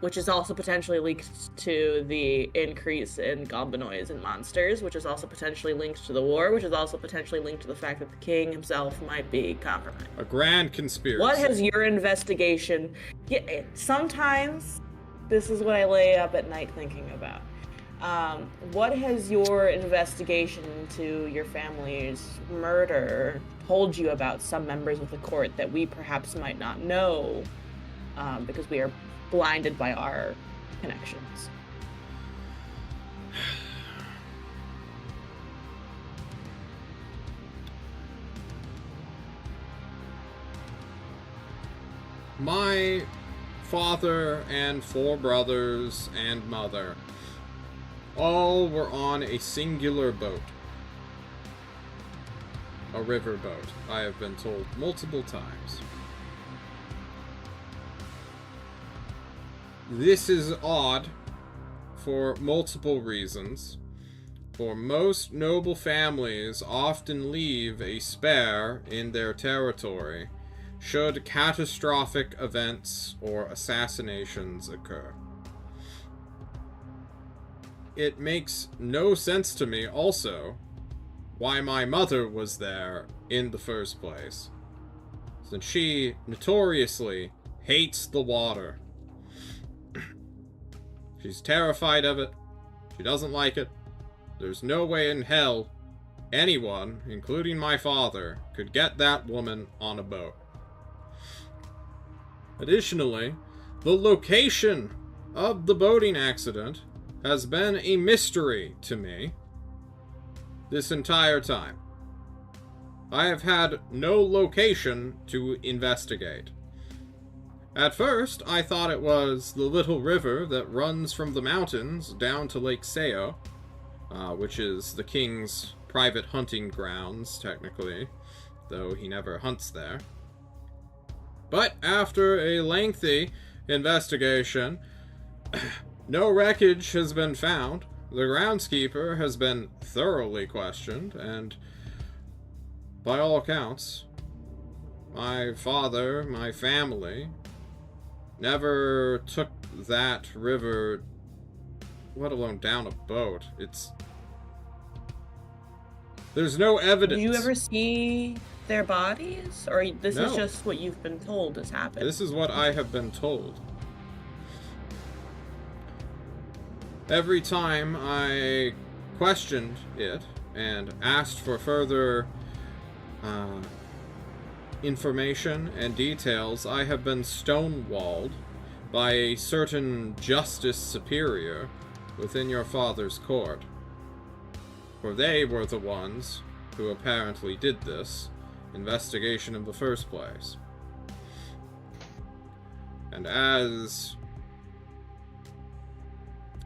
which is also potentially linked to the increase in goblinoids and monsters, which is also potentially linked to the war, which is also potentially linked to the fact that the king himself might be compromised. A grand conspiracy. What has your investigation... Yeah, sometimes this is what I lay up at night thinking about. What has your investigation into your family's murder told you about some members of the court that we perhaps might not know, because we are blinded by our connections? My father and 4 brothers and mother all were on a singular boat. A river boat, I have been told multiple times. This is odd for multiple reasons. For most noble families often leave a spare in their territory should catastrophic events or assassinations occur. It makes no sense to me also why my mother was there in the first place, since she notoriously hates the water. She's terrified of it. She doesn't like it. There's no way in hell anyone, including my father, could get that woman on a boat. Additionally, the location of the boating accident has been a mystery to me this entire time. I have had no location to investigate. At first, I thought it was the little river that runs from the mountains down to Lake Seo, which is the king's private hunting grounds, technically, though he never hunts there. But after a lengthy investigation, no wreckage has been found. The groundskeeper has been thoroughly questioned, and by all accounts, my father, my family, never took that river, let alone down a boat. There's no evidence. Did you ever see their bodies? Or this is No. just what you've been told has happened? This is what I have been told. Every time I questioned it and asked for further information and details, I have been stonewalled by a certain justice superior within your father's court. For they were the ones who apparently did this investigation in the first place. And as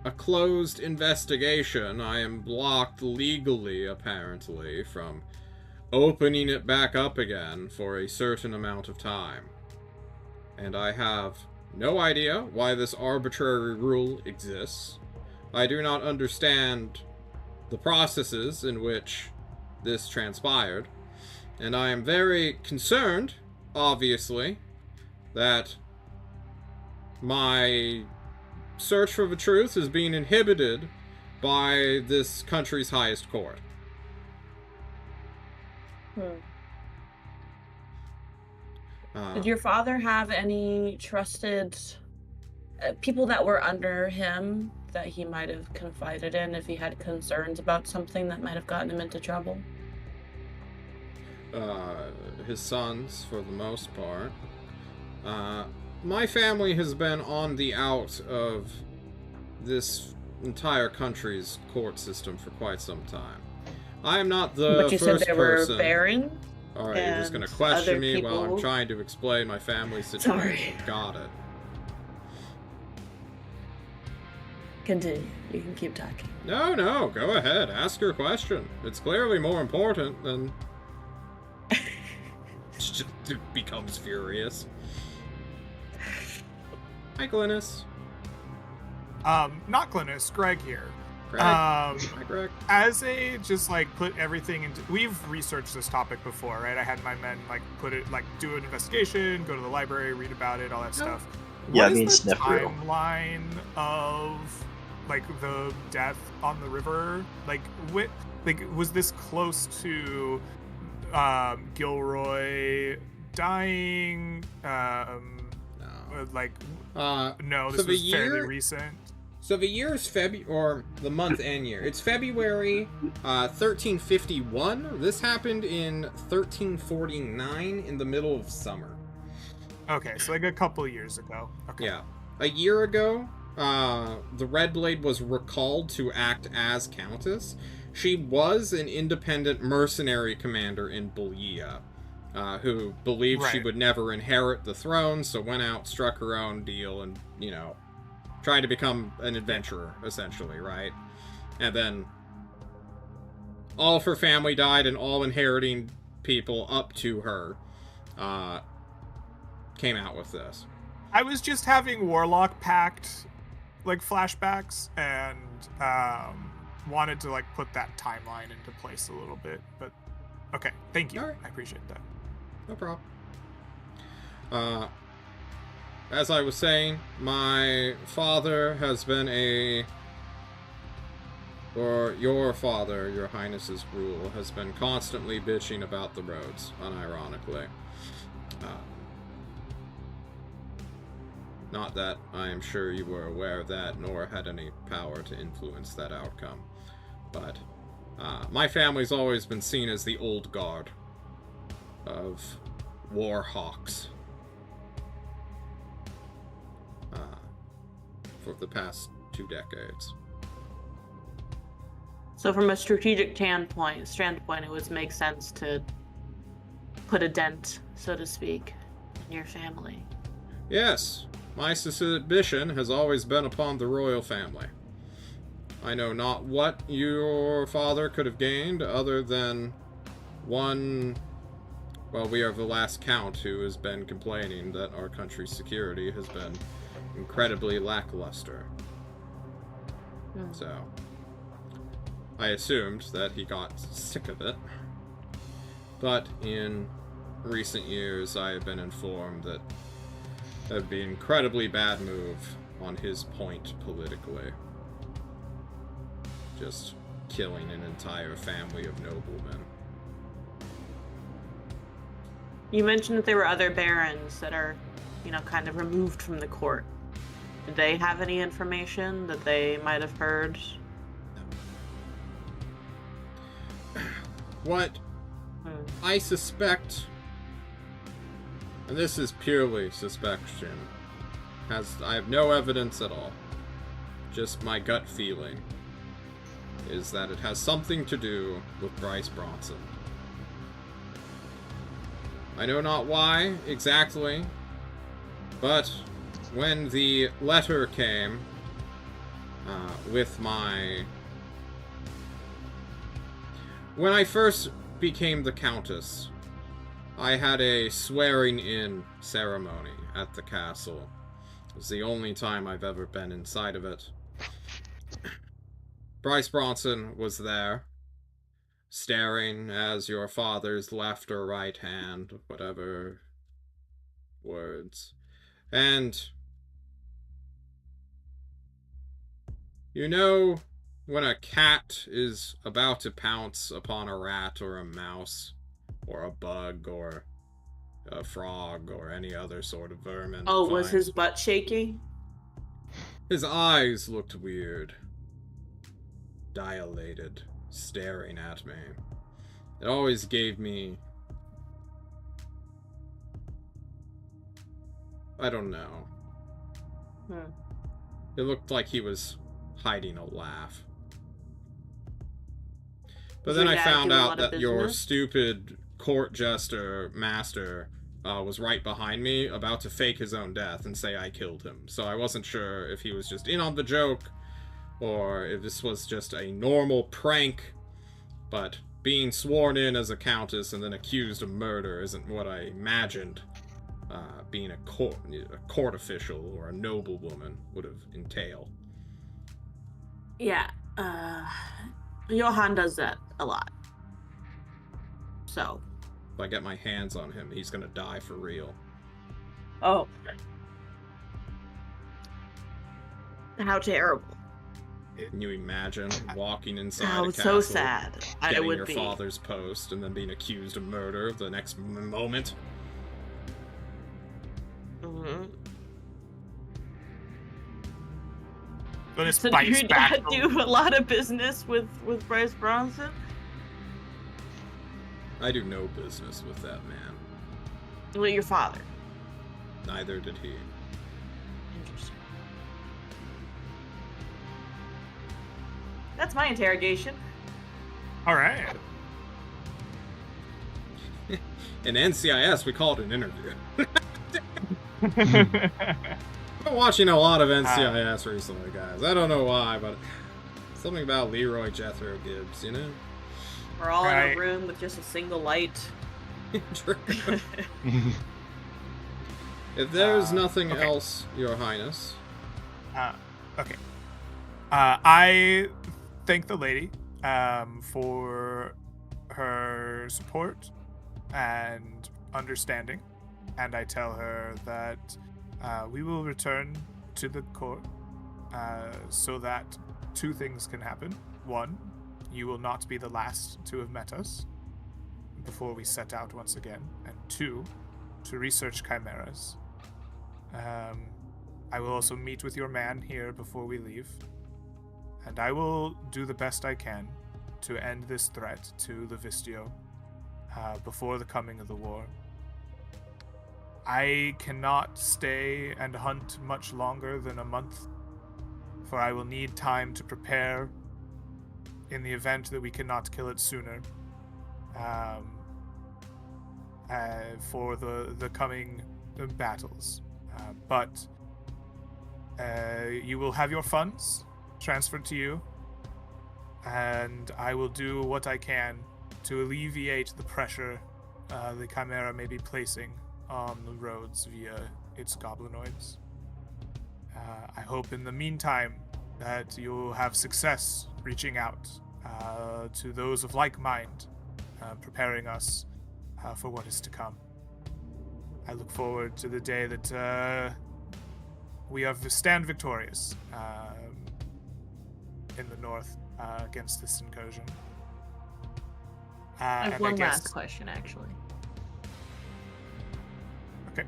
a closed investigation, I am blocked legally, apparently, from opening it back up again for a certain amount of time. And I have no idea why this arbitrary rule exists. I do not understand the processes in which this transpired. And I am very concerned, obviously, that my search for the truth is being inhibited by this country's highest court. Did your father have any trusted people that were under him that he might have confided in if he had concerns about something that might have gotten him into trouble? His sons, for the most part. My family has been on the out of this entire country's court system for quite some time. I am not the But you said first there were person. Baron. Alright, you're just gonna and question other me while I'm people. trying to explain my family situation. Sorry. Got it. Continue. You can keep talking. No, go ahead. Ask your question. It's clearly more important than... Just becomes furious. Hi, Glynis. Not Glynis, Greg here. Greg. Hi, Greg. As a just like put everything into, we've researched this topic before, right? I had my men like put it, like do an investigation, go to the library, read about it, all that stuff. Yeah, What me and is the Sniff Brew. timeline of like the death on the river? Like was this close to Gilroy dying? No. Like no, so this the was fairly year- recent. So the year is or the month and year. It's February 1351. This happened in 1349 in the middle of summer. Okay, so like a couple of years ago. Okay. Yeah. A year ago, the Redblade was recalled to act as Countess. She was an independent mercenary commander in Bulgaria, who believed she Right. would never inherit the throne, so went out, struck her own deal, and, tried to become an adventurer, essentially, right? And then all of her family died, and all inheriting people up to her came out with this. I was just having Warlock Pact like flashbacks and wanted to like put that timeline into place a little bit, but okay, thank you. All right. I appreciate that. No problem. As I was saying, my father has been or your father, your highness's rule, has been constantly bitching about the roads, unironically. Not that I am sure you were aware of that, nor had any power to influence that outcome. But my family's always been seen as the old guard of war hawks for the past 2 decades. So from a strategic standpoint, it would make sense to put a dent, so to speak, in your family. Yes, my suspicion has always been upon the royal family. I know not what your father could have gained other than one... Well, we are the last count who has been complaining that our country's security has been incredibly lackluster. So, I assumed that he got sick of it. But in recent years, I have been informed that it would be an incredibly bad move on his point politically. Just killing an entire family of noblemen. You mentioned that there were other barons that are, kind of removed from the court. Did they have any information that they might have heard? What I suspect, and this is purely suspicion, I have no evidence at all, just my gut feeling, is that it has something to do with Bryce Bronson. I know not why exactly, but when the letter came with my... When I first became the Countess, I had a swearing-in ceremony at the castle. It was the only time I've ever been inside of it. Bryce Bronson was there, staring as your father's left or right hand, whatever words. And when a cat is about to pounce upon a rat or a mouse or a bug or a frog or any other sort of vermin. Oh, was his butt shaking? His eyes looked weird. Dilated, staring at me. It always gave me... I don't know. It looked like he was hiding a laugh. But Does then your I dad found do a out lot of that your business? stupid court jester master was right behind me, about to fake his own death and say I killed him. So I wasn't sure if he was just in on the joke, or if this was just a normal prank. But being sworn in as a countess and then accused of murder isn't what I imagined being a court official or a noblewoman would have entailed. Yeah. Johan does that a lot. So. If I get my hands on him, he's gonna die for real. Oh. How terrible. Can you imagine walking inside Oh, a it's castle, so sad. I getting would your be. father's post, and then being accused of murder the next moment? Mm-hmm. But it's So did bites your back dad from- do a lot of business with Bryce Bronson? I do no business with that man. Well, your father. Neither did he. Interesting. That's my interrogation. All right. In NCIS, we call it an interview. I've been watching a lot of NCIS recently, guys. I don't know why, but something about Leroy Jethro Gibbs, you know? We're all in Right. a room with just a single light. True. If there's nothing okay. else, Your Highness. Okay. I thank the lady for her support and understanding, and I tell her that we will return to the court so that two things can happen. One, you will not be the last to have met us before we set out once again, and two, to research chimeras. I will also meet with your man here before we leave, and I will do the best I can to end this threat to Livistio before the coming of the war. I cannot stay and hunt much longer than a month, for I will need time to prepare in the event that we cannot kill it sooner for the coming battles. But you will have your funds transferred to you, and I will do what I can to alleviate the pressure the Chimera may be placing on the roads via its goblinoids. I hope in the meantime that you'll have success reaching out to those of like mind, preparing us for what is to come. I look forward to the day that we stand victorious in the north against this incursion. I have and one I guess, last question, actually. Okay.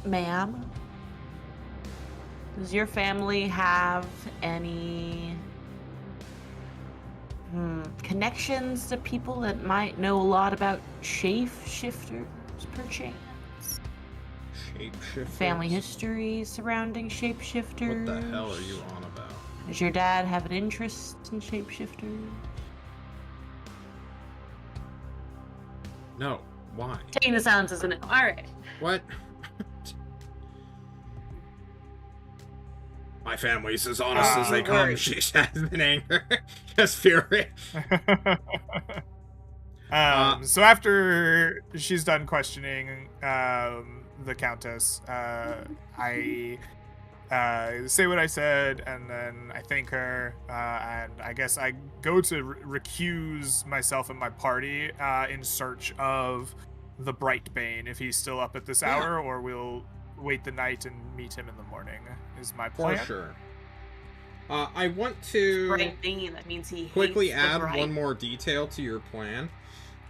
Ma'am, does your family have any connections to people that might know a lot about shapeshifters, perchance? Shapeshifters? Family history surrounding shapeshifters? What the hell are you on about? Does your dad have an interest in shapeshifters? No. Why? Taking the silence as a no. Alright. What? My family's as honest as they come. Alright. She has been angry. Just fury. So after she's done questioning the Countess, I say what I said, and then I thank her, and I guess I go to recuse myself and my party in search of the Brightbane, if he's still up at this hour, or we'll wait the night and meet him in the morning, is my For plan. sure. I want to Bright thingy, that means he quickly hates the add bright. one more detail to your plan.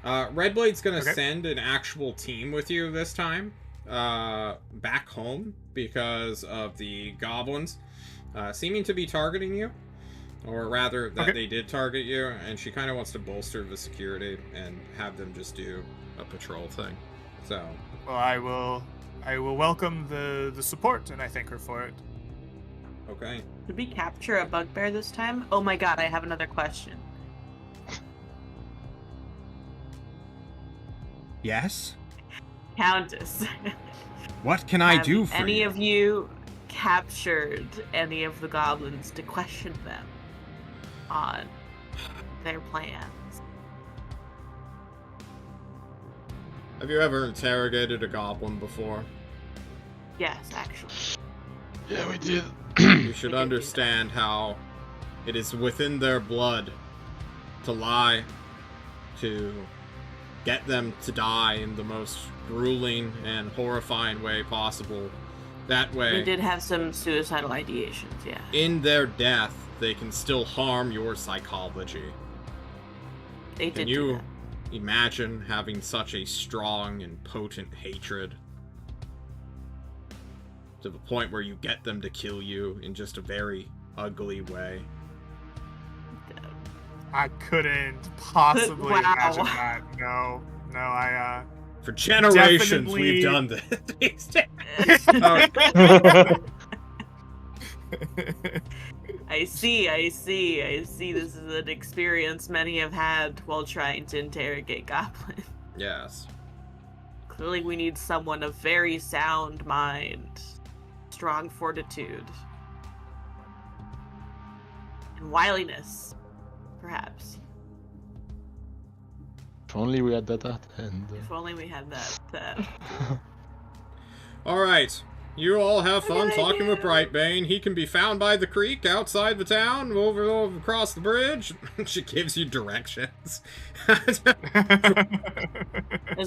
Redblade's gonna Okay. send an actual team with you this time, back home, because of the goblins seeming to be targeting you, or rather that they did target you, and she kind of wants to bolster the security and have them just do a patrol thing. So Well, I will welcome the support, and I thank her for it. Okay. Did we capture a bugbear this time? Oh my god, I have another question. Yes? Countess. What can I do for any you? of you captured any of the goblins to question them on their plans? Have you ever interrogated a goblin before? Yes, actually. Yeah, we did. You should understand how it is within their blood to lie, to get them to die in the most grueling and horrifying way possible. That way, We did have some suicidal ideations, yeah. in their death, they can still harm your psychology. They Can did do you that. imagine having such a strong and potent hatred to the point where you get them to kill you in just a very ugly way? I couldn't possibly Wow. imagine that. No, I For generations, Definitely- we've done this. I see. This is an experience many have had while trying to interrogate goblins. Yes. Clearly we need someone of very sound mind, strong fortitude, and wiliness, perhaps. If only we had that at hand. If only we had that. Alright. You all have fun Okay, talking with yeah. Brightbane. He can be found by the creek outside the town, over across the bridge. She gives you directions. It's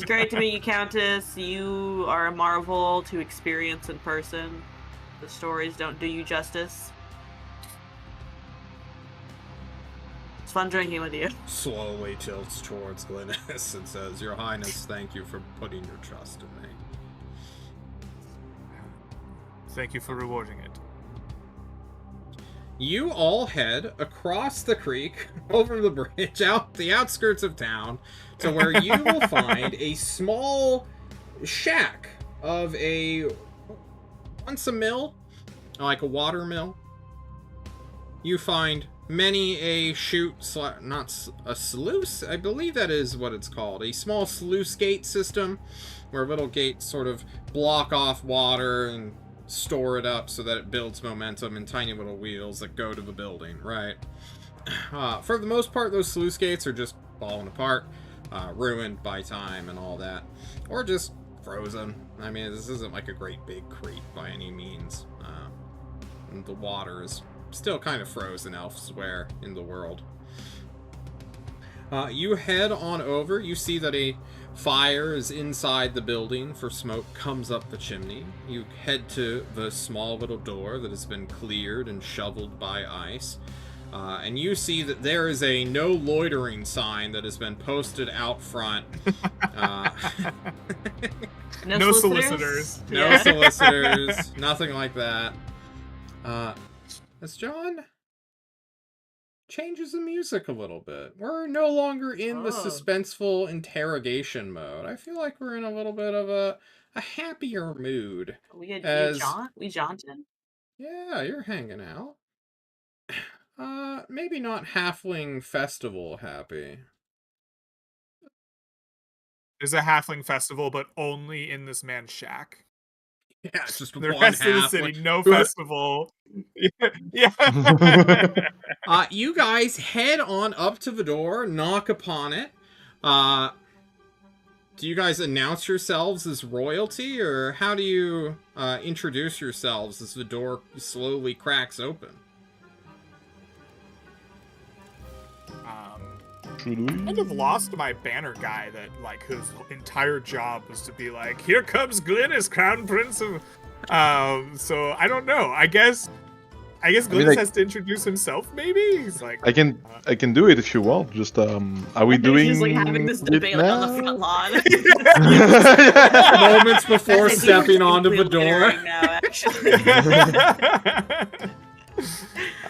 great to meet you, Countess. You are a marvel to experience in person. The stories don't do you justice. It's fun drinking with you. Slowly tilts towards Glynis and says, Your Highness, thank you for putting your trust in me. thank you for rewarding it. You all head across the creek, over the bridge, out the outskirts of town, to where you will find a small shack of once a mill, like a water mill. You find many a not a sluice, I believe that is what it's called, a small sluice gate system, where little gates sort of block off water and store it up so that it builds momentum in tiny little wheels that go to the building, right? For the most part, those sluice gates are just falling apart, ruined by time and all that, or just frozen. I mean, this isn't like a great big creek by any means. And the water is still kind of frozen elsewhere in the world. You head on over. You see that a fire is inside the building, for smoke comes up the chimney. You head to the small little door that has been cleared and shoveled by ice. And you see that there is a no loitering sign that has been posted out front. No solicitors. No Yeah. solicitors, nothing like that. As John changes the music a little bit. We're no longer in the Oh. suspenseful interrogation mode. I feel like we're in a little bit of a happier mood. We As- jaunted. Yeah, you're hanging out. Maybe not Halfling Festival happy. There's a halfling festival, but only in this man's shack. Yeah, it's just The one rest of the halfling. city, no festival. Yeah. You guys head on up to the door, knock upon it. Do you guys announce yourselves as royalty, or how do you introduce yourselves as the door slowly cracks open? Should we? Kind of lost my banner guy that, like, whose entire job was to be like, here comes Glynis, Crown Prince of... so, I don't know. I guess Glynis like- has to introduce himself, maybe? He's like... I can do it if you want. Just are we doing? He's like having this it debate like, on the now? front lawn. Moments before I think stepping we're onto the technically door. loitering now, actually.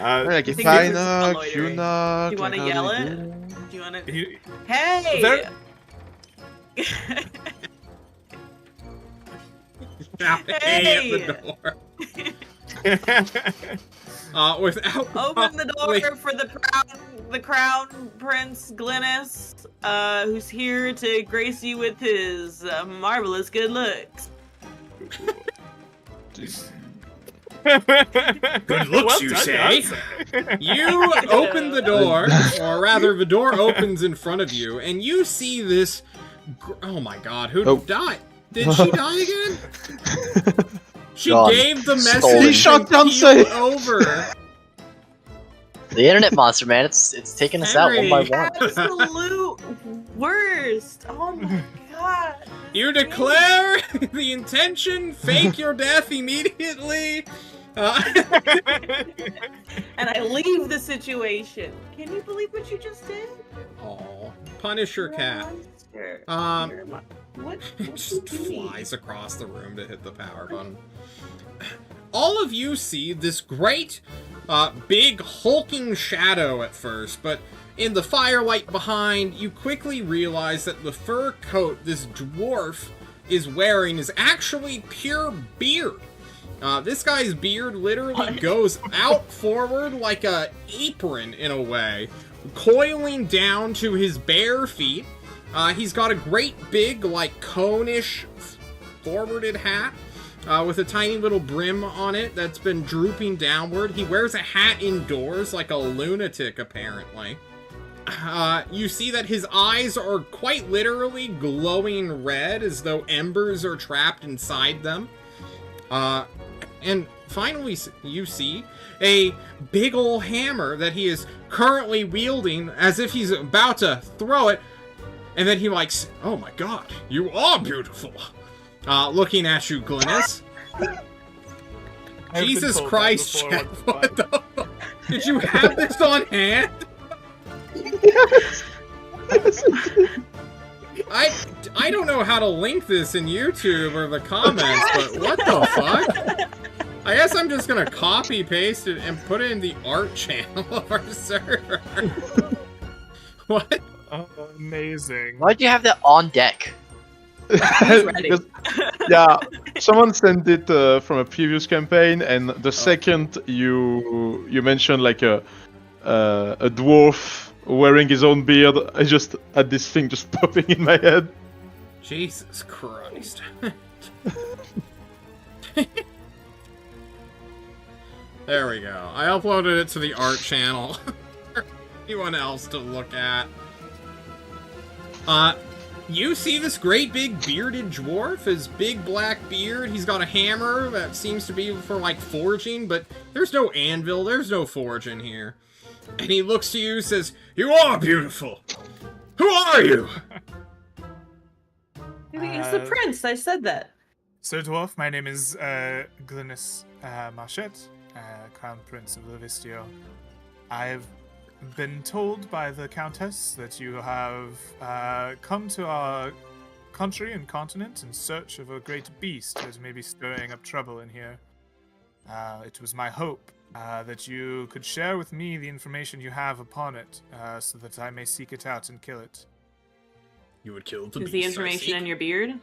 Like I if think I this is knock, loitering. you knock. Do you wanna like, how yell do we it? do? Do you want to? He- Hey! There- Hey, at the door. without Open the door Wait. for the crown prince Glynis, who's here to grace you with his marvelous good looks. Good looks, Well you done, say? Beyonce. You open the door, or rather, the door opens in front of you, and you see this. Oh my God! Who died? Did she die again? She Gone. gave the Stolen. message He shot and peeled Beyonce. over. The internet monster, man, it's taking us out one by Henry. one. Absolute worst. Oh my god. You declare the intention, fake your death immediately. And I leave the situation. Can you believe what you just did? Oh, punish your cat. Monster. Um, You're a what? It just flies across the room to hit the power button. All of you see this great, big hulking shadow at first, but in the firelight behind, you quickly realize that the fur coat this dwarf is wearing is actually pure beard. This guy's beard literally goes out forward like a apron in a way, coiling down to his bare feet. He's got a great big, like, cone-ish forwarded hat with a tiny little brim on it that's been drooping downward. He wears a hat indoors like a lunatic, apparently. You see that his eyes are quite literally glowing red as though embers are trapped inside them. And finally, you see a big ol' hammer that he is currently wielding as if he's about to throw it. And then he likes, oh my God, you are beautiful. Looking at you, Glynis. I've been Jesus told that Christ, before, Jeff, what's what the fuck? Did you have this on hand? I don't know how to link this in YouTube or the comments, but what the fuck? I guess I'm just gonna copy paste it and put it in the art channel of our server. What? Oh, amazing. Why'd you have that on deck? ready. Because- yeah, someone sent it from a previous campaign, and the second you mentioned like a dwarf wearing his own beard, I just had this thing just popping in my head. Jesus Christ. There we go. I uploaded it to the art channel for anyone else to look at. You see this great big bearded dwarf, his big black beard. He's got a hammer that seems to be for like forging, but there's no anvil, there's no forge in here. And he looks to you and says, "You are beautiful. Who are you?" It's the prince. I said that. Sir Dwarf, my name is Glynis Marchette, Crown Prince of Livistio. I've been told by the Countess that you have come to our country and continent in search of a great beast that may be stirring up trouble in here. It was my hope that you could share with me the information you have upon it, so that I may seek it out and kill it. You would kill the Is beast. the I information seek. in your beard?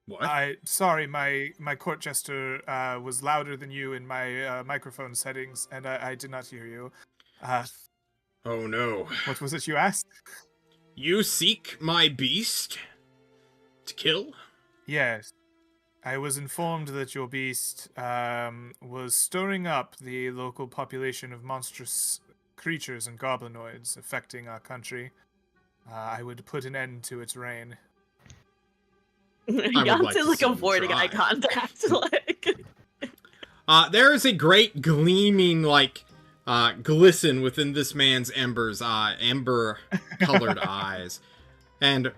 What? Sorry, my court jester was louder than you in my microphone settings, and I did not hear you. Oh no. What was it you asked? You seek my beast? To kill? Yes. I was informed that your beast was stirring up the local population of monstrous creatures and goblinoids affecting our country. I would put an end to its reign. like Beyonce's to like see you avoiding try. eye contact. Like, There is a great gleaming, like, glisten within this man's ember-colored eyes. And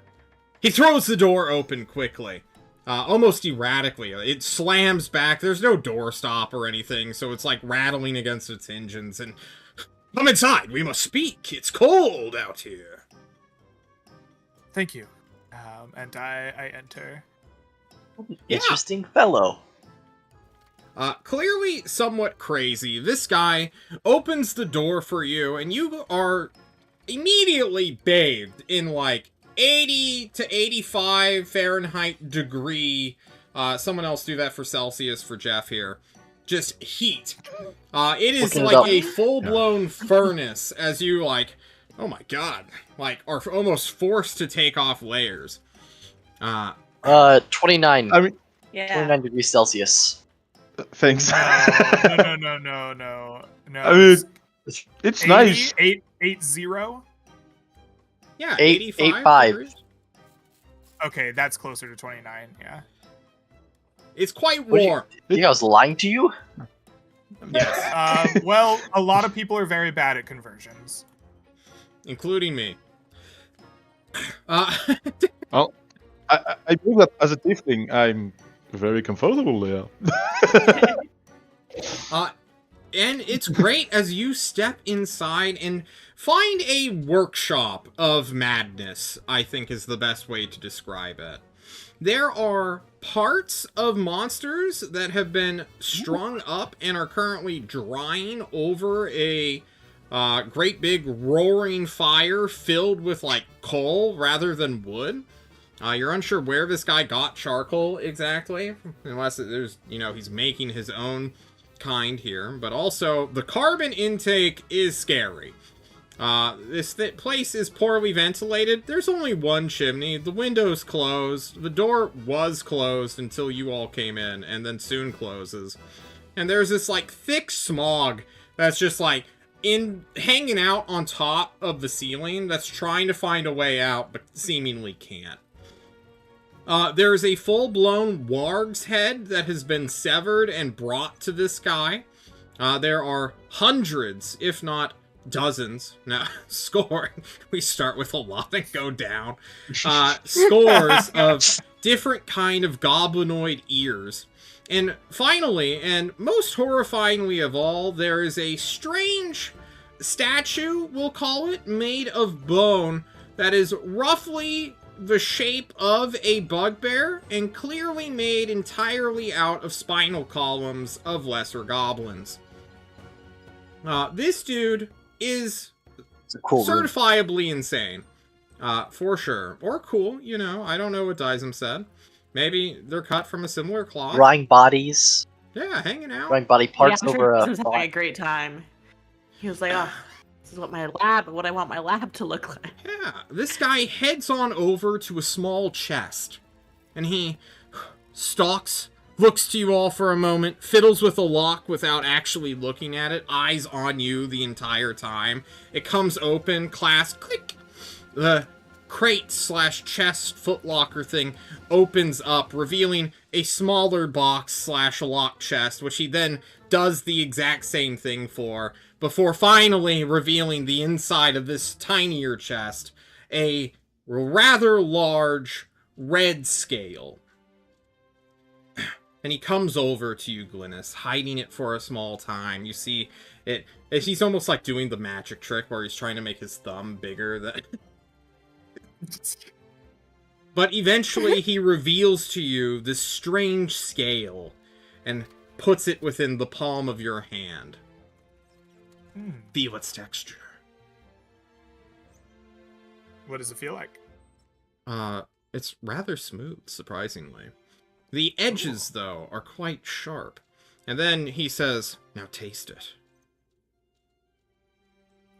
he throws the door open quickly, almost erratically. It slams back. There's no doorstop or anything, so it's like rattling against its hinges. And, come inside, we must speak. It's cold out here. Thank you. And I enter. Yeah. Interesting fellow. Clearly somewhat crazy. This guy opens the door for you, and you are immediately bathed in, like, 80 to 85 Fahrenheit degree. Someone else do that for Celsius for Jeff here. just heat. It is Looking it like up. a full-blown furnace as you, like, oh my god, like, are almost forced to take off layers. 29. I mean, Yeah. 29 degrees Celsius. thanks. No. I mean, it's 80, nice. 80. Yeah, 85 85 degrees. Okay, that's closer to 29. Yeah. It's quite What do you- warm. You think I was lying to you? Yes, Well, a lot of people are very bad at conversions. including me. Well, I believe that as a tiefling, I'm very comfortable there. And it's great as you step inside and find a workshop of madness, I think is the best way to describe it. There are parts of monsters that have been strung up and are currently drying over a great big roaring fire filled with, like, coal rather than wood. You're unsure where this guy got charcoal exactly, unless there's, you know, he's making his own kind here. But also, the carbon intake is scary. This place is poorly ventilated. There's only one chimney. The window's closed. The door was closed until you all came in, and then soon closes. And there's this, like, thick smog that's just, like, hanging out on top of the ceiling that's trying to find a way out, but seemingly can't. There's a full-blown warg's head that has been severed and brought to this guy. There are hundreds, if not dozens, now scoring. We start with a lot and go down. Scores of different kind of goblinoid ears. And finally, and most horrifyingly of all, there is a strange statue, we'll call it, made of bone that is roughly the shape of a bugbear and clearly made entirely out of spinal columns of lesser goblins. This dude is It's a cool room. certifiably insane. For sure. Or cool, you know. I don't know what Dizem said. Maybe they're cut from a similar cloth. Drying bodies. Yeah, hanging out. Drying body parts yeah, I'm over sure a Jason's having a great time. He was like, "Oh, this is what I want my lab to look like." Yeah, this guy heads on over to a small chest. And he stalks, looks to you all for a moment, fiddles with a lock without actually looking at it, eyes on you the entire time. It comes open, clasp, click. The crate/chest footlocker thing opens up, revealing a smaller box/lock chest, which he then does the exact same thing for, before finally revealing the inside of this tinier chest, a rather large red scale. And he comes over to you, Glynis, hiding it for a small time. You see it, he's almost like doing the magic trick where he's trying to make his thumb bigger than... But eventually he reveals to you this strange scale and puts it within the palm of your hand. Feel its texture. What does it feel like? It's rather smooth, surprisingly. The edges, though, are quite sharp. And then he says, "Now taste it."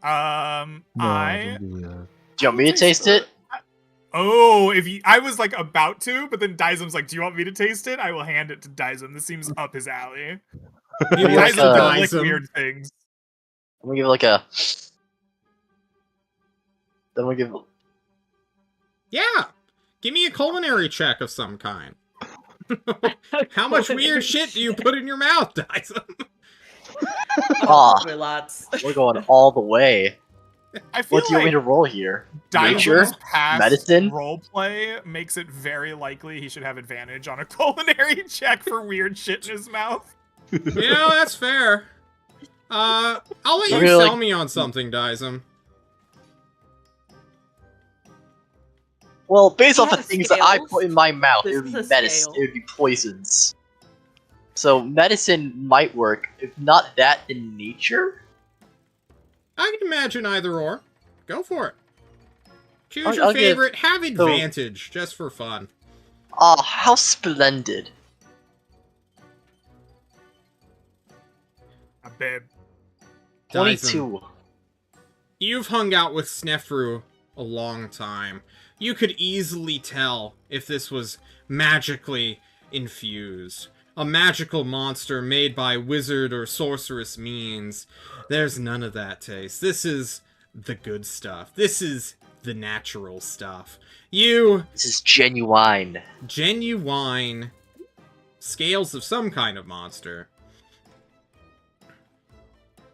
I. Do you want me to taste it? Oh, I was like about to, but then Dizem's like, "Do you want me to taste it?" I will hand it to Dizem. This seems up his alley. You like Dizem can lick Dizem. weird things. I'm gonna give it like a. Then we give. Yeah! Give me a culinary check of some kind. How much weird shit do you put in your mouth, Dyson? Ah, Lots. we're going all the way. I feel What do you want me like to roll here? Dizem's past Medicine? roleplay makes it very likely he should have advantage on a culinary check for weird shit in his mouth. You know, that's fair. I'll let you Really, sell like- me on something, Dizem. Well, based off Yeah, of things that I scales. put in my mouth, This it would be is a medicine. scale. It would be poisons. So medicine might work. If not that, then nature. I can imagine either or. Go for it. Choose I'll your give- favorite. Have advantage, just for fun. Ah, how splendid. babe. 22. You've hung out with Snefru a long time. You could easily tell if this was magically infused. A magical monster made by wizard or sorceress means. There's none of that taste. This is the good stuff. This is the natural stuff. This is genuine. Genuine scales of some kind of monster.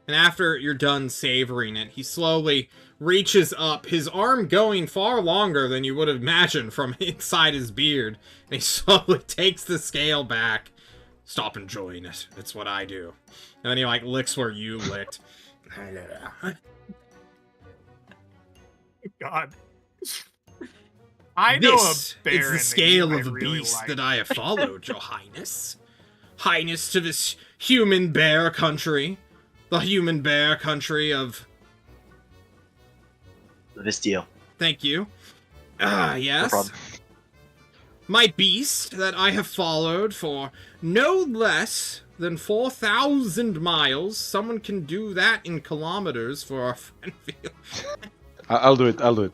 And after you're done savoring it, he slowly reaches up, his arm going far longer than you would have imagined from inside his beard. And he slowly takes the scale back. Stop enjoying it. It's what I do. And then he, like, licks where you licked. God. I know This a is baron the scale that of I a really beast like. that I have followed, your highness. Highness to this human bear country. The human bear country of... Livistio. Thank you. Ah, yes. No problem. My beast that I have followed for no less than 4,000 miles. Someone can do that in kilometers for our friend Felix. I'll do it. Okay.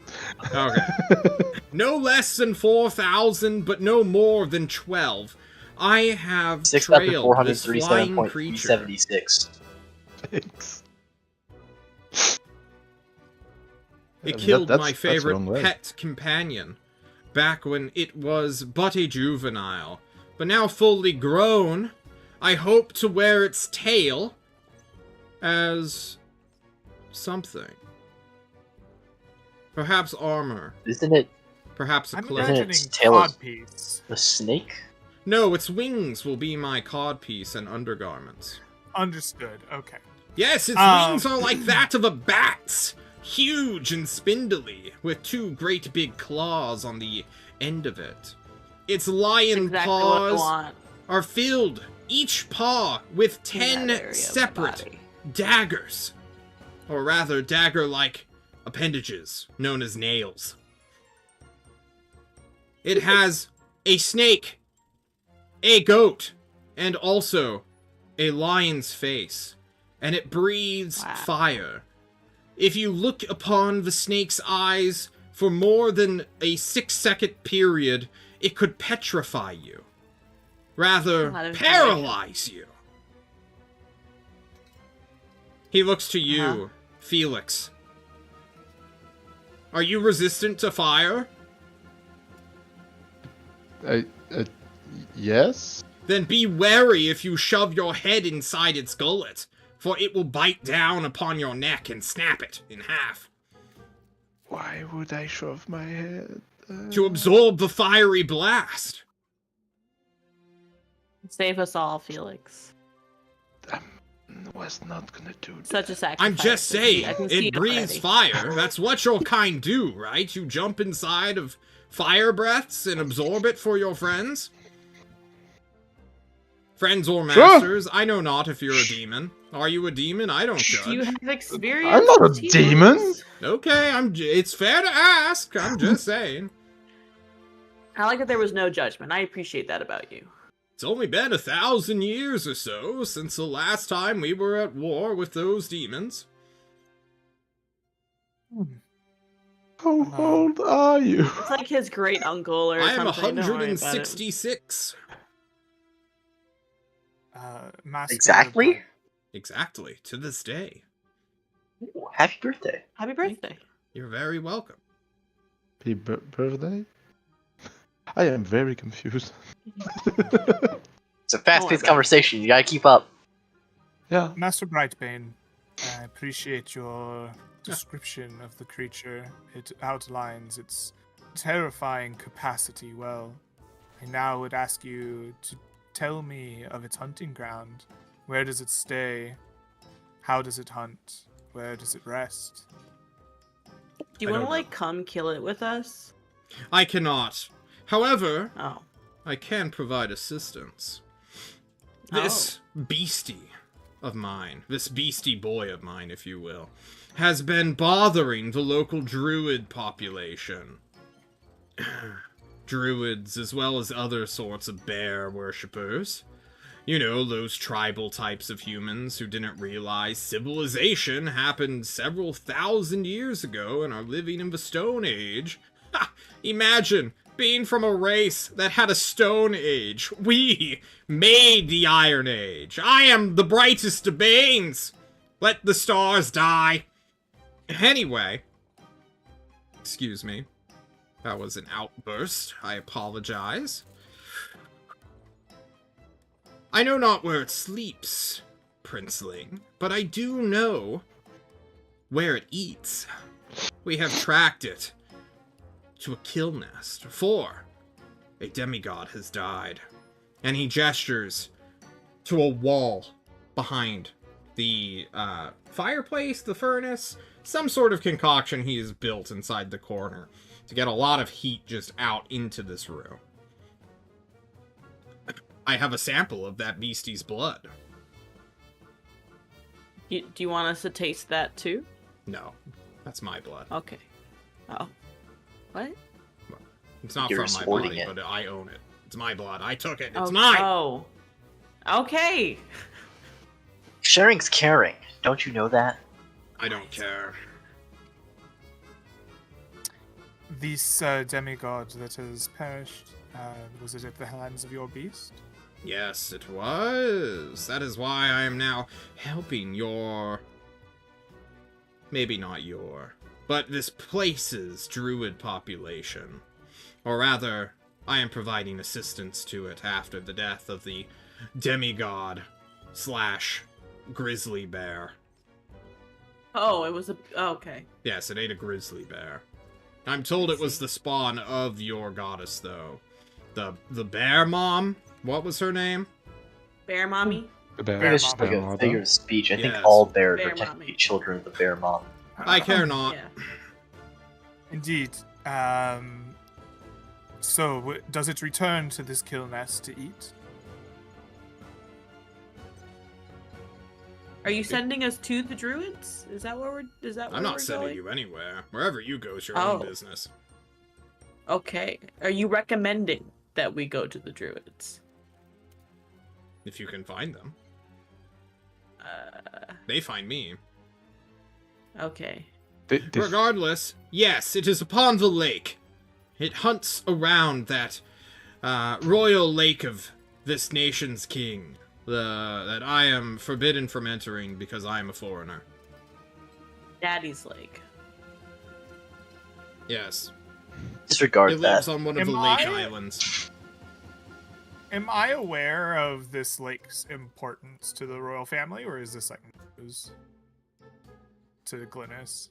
No less than 4,000, but no more than 12. I have trailed this flying creature. 6,437.376. Thanks. It killed my that's favorite wrong way. pet companion back when it was but a juvenile. But now fully grown, I hope to wear its tail as something. Perhaps armor. Isn't it Perhaps a I'm cloak. Isn't it imagining tail is- codpiece. the snake? No, its wings will be my codpiece and undergarments. Understood. Okay. Yes, its wings are like that of a bat's. Huge and spindly, with two great big claws on the end of it. Its lion Exactly what I paws want are filled, each paw, with in that 10 area of my separate body. daggers. Or rather, dagger-like appendages, known as nails. It has a snake, a goat, and also a lion's face. And it breathes Wow. fire. If you look upon the snake's eyes for more than a 6-second period, it could petrify you. A Rather, lot of paralyze you. He looks to you, Uh-huh. Felix. Are you resistant to fire? Yes? Then be wary if you shove your head inside its gullet, for it will bite down upon your neck and snap it in half. Why would I shove my head? To absorb the fiery blast. Save us all, Felix. Was not gonna do that. Such a sacrifice. I'm just saying, I can see it breathes already. fire. That's what your kind do, right? You jump inside of fire breaths and absorb it for your friends? Friends or Sure. masters, I know not if you're a demon. Are you a demon? I don't Do you judge. have experience? I'm not a with demon. humans? Okay, it's fair to ask. I'm just saying. I like that there was no judgment. I appreciate that about you. It's only been 1,000 years or so since the last time we were at war with those demons. How old are you? It's like his great uncle or I am something. Don't worry about it. 166. Master Exactly? Exactly, to this day. Happy birthday. Happy birthday. You're very welcome. Happy birthday? I am very confused. It's a fast-paced about it. conversation. You gotta keep up. Yeah. Master Brightbane, I appreciate your description of the creature. It outlines its terrifying capacity well. I now would ask you to tell me of its hunting ground. Where does it stay? How does it hunt? Where does it rest? Do you I want to don't like come kill it with us? I cannot. However, Oh. I can provide assistance. This beastie of mine, this beastie boy of mine, if you will, has been bothering the local druid population. Druids, as well as other sorts of bear worshippers. You know, those tribal types of humans who didn't realize civilization happened several thousand years ago and are living in the Stone Age. Ha! Imagine being from a race that had a Stone Age. We made the Iron Age. I am the brightest of beings. Let the stars die. Anyway. Excuse me. That was an outburst. I apologize. I know not where it sleeps, Princeling, but I do know where it eats. We have tracked it to a kill nest, for a demigod has died. And he gestures to a wall behind the fireplace, the furnace, some sort of concoction he has built inside the corner to get a lot of heat just out into this room. I have a sample of that beastie's blood. Do you want us to taste that too? No, that's my blood. Okay. Oh. What? It's not You're from my sporting body, it. but I own it. It's my blood. I took it. It's Oh, mine! Oh. Okay. Sharing's caring. Don't you know that? I don't care. This demigod that has perished, was it at the hands of your beast? Yes, it was. That is why I am now helping your... Maybe not your... But this place's druid population. Or rather, I am providing assistance to it after the death of the demigod / grizzly bear. Oh, it was a... okay. Yes, it ate a grizzly bear. I'm told it was the spawn of your goddess, though. The bear mom? What was her name? Bear mommy? The Bear I think bear, it's just like bear a mother. figure of speech. I think Yes. all bears Bear are technically mommy. children of the bear mom. I care not. Yeah. Indeed. So, does it return to this kill nest to eat? Are you sending us to the druids? Is that where we're? Is that where I'm not we're sending going? you anywhere. Wherever you go is your Oh. own business. Okay. Are you recommending that we go to the druids? If you can find them. Uh. They find me. Okay. Regardless, yes, it is upon the lake. It hunts around that royal lake of this nation's king. That I am forbidden from entering because I am a foreigner. Daddy's Lake. Yes. Disregard It lives that. on one of the Am lake I- islands. Am I aware of this lake's importance to the royal family, or is this like news to Glynis?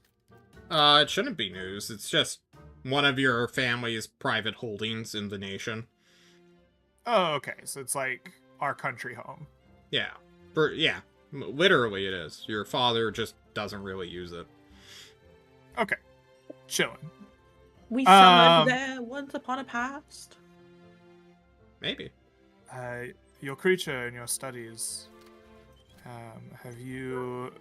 It shouldn't be news. It's just one of your family's private holdings in the nation. Oh, okay. So it's like our country home. Yeah. Yeah. Literally it is. Your father just doesn't really use it. Okay. Chilling. We Um, summoned there once upon a past. Maybe. Your creature in your studies, have you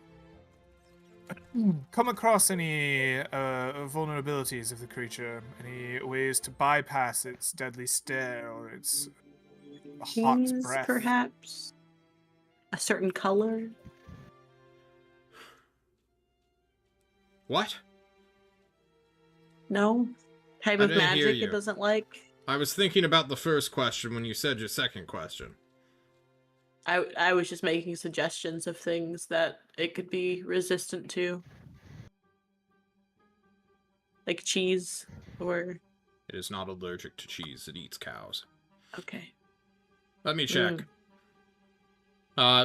come across any vulnerabilities of the creature? Any ways to bypass its deadly stare or its hot Keys, breath? perhaps. A certain color. What? No. Type I of didn't hear magic you. it doesn't like. I was thinking about the first question when you said your second question. I was just making suggestions of things that it could be resistant to. Like cheese or It is not allergic to cheese. It eats cows. okay. Let me check.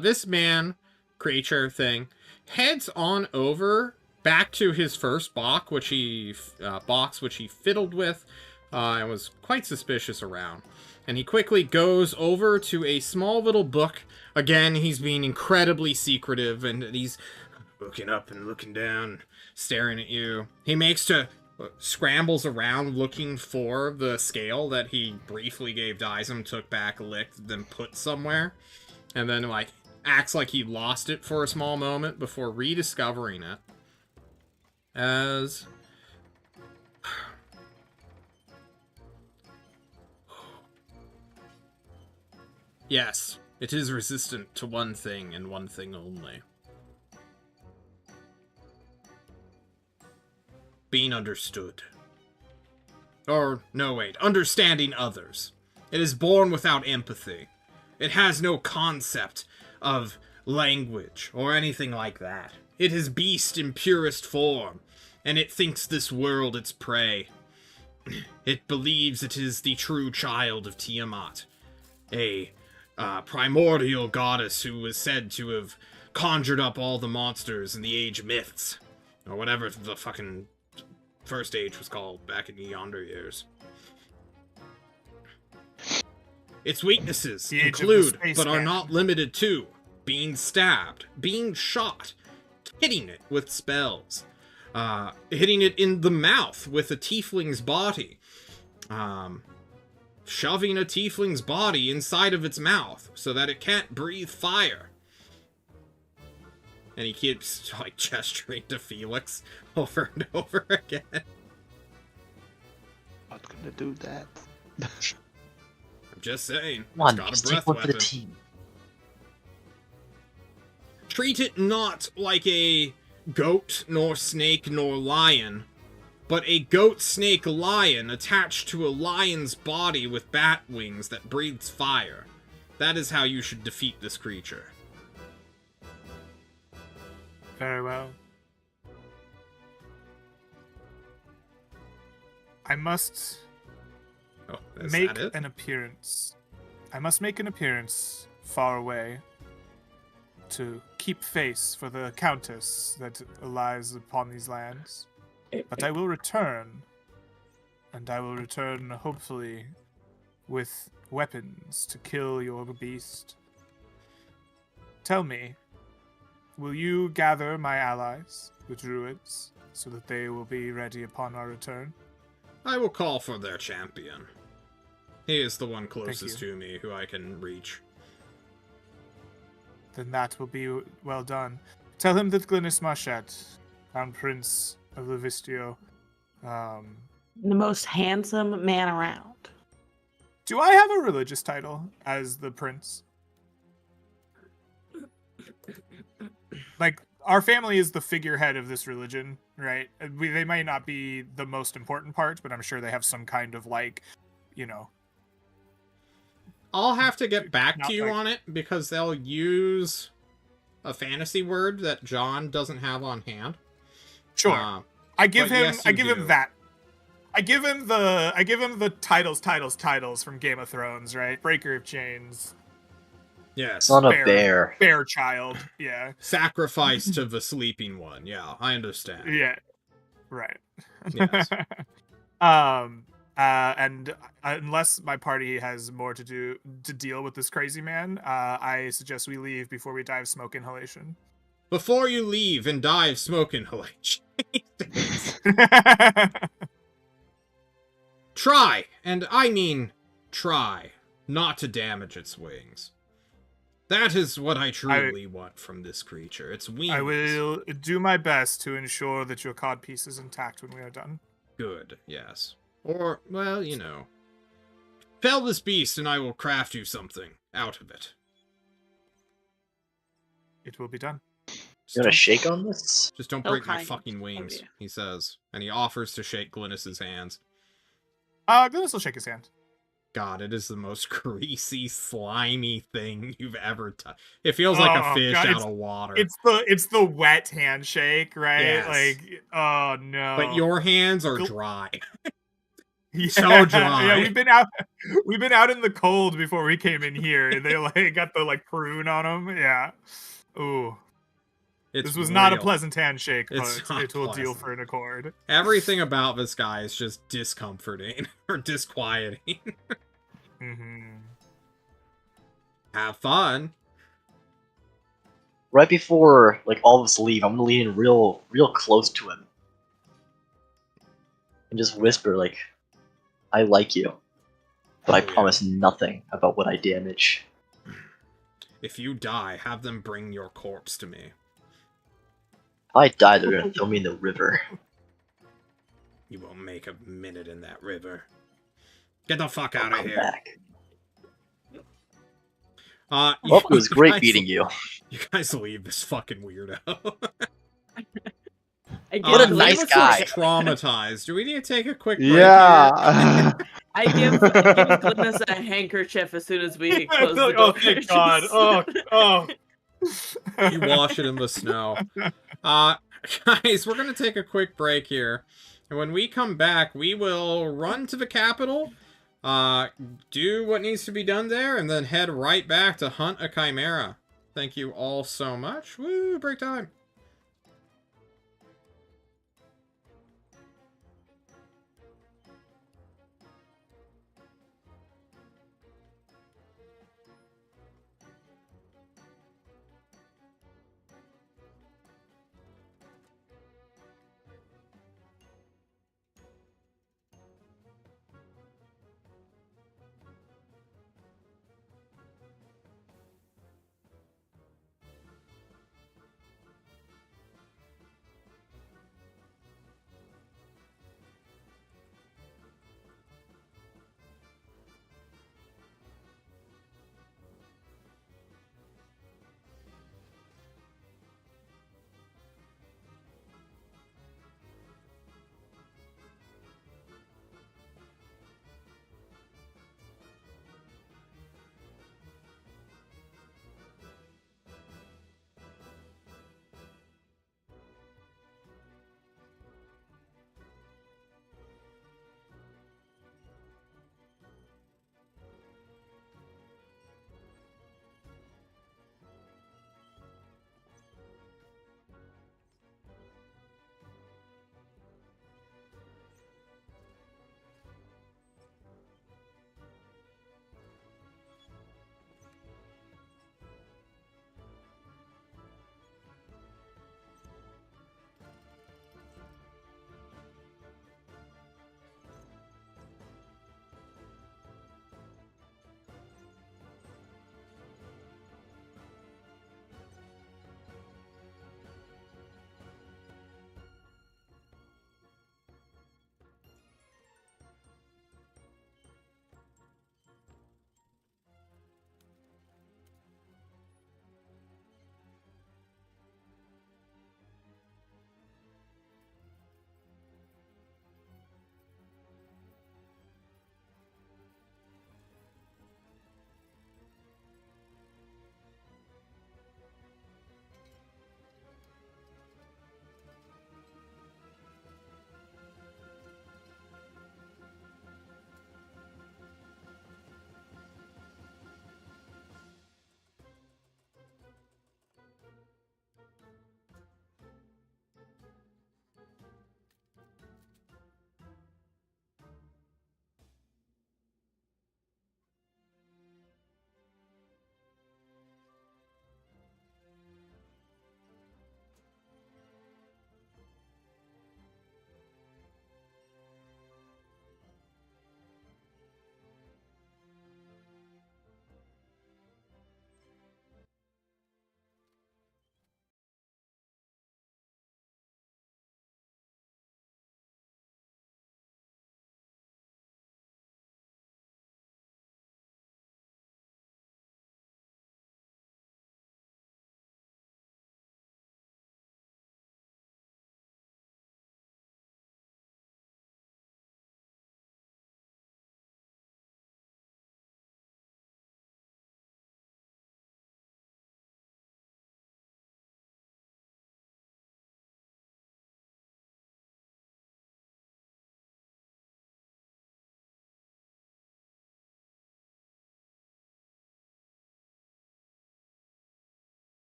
This man, creature thing, heads on over back to his first box, which he fiddled with, and was quite suspicious around. And he quickly goes over to a small little book. Again, he's being incredibly secretive, and he's looking up and looking down, staring at you. He scrambles around looking for the scale that he briefly gave Dizem, took back, licked, then put somewhere. And then, acts like he lost it for a small moment before rediscovering it. As... Yes, It is resistant to one thing and one thing only. Being understood. Or, no wait, understanding others. It is born without empathy. It has no concept of language or anything like that. It is beast in purest form, and it thinks this world its prey. It believes it is the true child of Tiamat, a primordial goddess who was said to have conjured up all the monsters in the Age myths, or whatever the fucking first age was called back in the yonder years. Its weaknesses include, but are not limited to, being stabbed, being shot, hitting it with spells, hitting it in the mouth with a tiefling's body, shoving a tiefling's body inside of its mouth so that it can't breathe fire. And he keeps, like, gesturing to Felix over and over again. Not gonna do that. I'm just saying. Come on, it's got a just breath take one for the weapon. team. Treat it not like a goat, nor snake, nor lion, but a goat, snake, lion attached to a lion's body with bat wings that breathes fire. That is how you should defeat this creature. Very well. I must Oh, is make that it? an appearance. I must make an appearance far away to keep face for the countess that lies upon these lands. But I will return, and I will return hopefully with weapons to kill your beast. Tell me, will you gather my allies, the druids, so that they will be ready upon our return? I will call for their champion. He is the one closest you. to me who I can reach. Then that will be well done. Tell him that Glynis Marchette, Crown Prince of Livistio, The most handsome man around. do I have a religious title as the prince? Like, our family is the figurehead of this religion, right? They may not be the most important part, but I'm sure they have some kind of, like, you know. I'll have to get back Not to you like- on it because they'll use a fantasy word that John doesn't have on hand. Sure. I give but him yes, I you give do. him that. I give him the titles from Game of Thrones, right? Breaker of Chains, Yes. Son of bear. Bear Child, yeah. Sacrifice to the sleeping one. Yeah, I understand. Yeah. Right. Yes. And unless my party has more to deal with this crazy man, I suggest we leave before we die of smoke inhalation. Before you leave and die of smoke inhalation, try, and I mean try, not to damage its wings. That is what I truly want from this creature. Its wings. I will do my best to ensure that your cod piece is intact when we are done. Good, yes. Or, well, you know. Fell this beast and I will craft you something out of it. It will be done. You want to shake on this? Just don't So break my kind fucking of wings, you. he says. And he offers to shake Glynis's hands. Glynis will shake his hand. God, it is the most greasy, slimy thing you've ever touched. It feels like a Oh, fish God, out of water. It's the wet handshake, right? Yes. Like, oh no. But your hands are Gl- dry. Yeah, so dry. Yeah, we've been out in the cold before we came in here. And they like got the like prune on them. Yeah. Ooh. It's This was not a real. pleasant handshake, It's but not it will deal pleasant. for an accord. Everything about this guy is just discomforting or disquieting. Mm-hmm. Have fun. Right before like all of us leave, I'm gonna lean in real close to him and just whisper like, "I like you, but I Oh, yeah. promise nothing about what I damage." If you die, have them bring your corpse to me. If I die, they're gonna throw me in the river. You won't make a minute in that river. Get the fuck I'll out of come here. back. Well, it was great guys- beating you. You guys leave this fucking weirdo. I give What a Glennis nice Looks guy. traumatized. Do we need to take a quick break Yeah. I give Glennis a handkerchief as soon as we close the door. Oh, thank God. Oh. here? You wash it in the snow. Guys, we're gonna take a quick break here. And when we come back, we will run to the capital, do what needs to be done there, and then head right back to hunt a chimera. Thank you all so much. Woo, break time.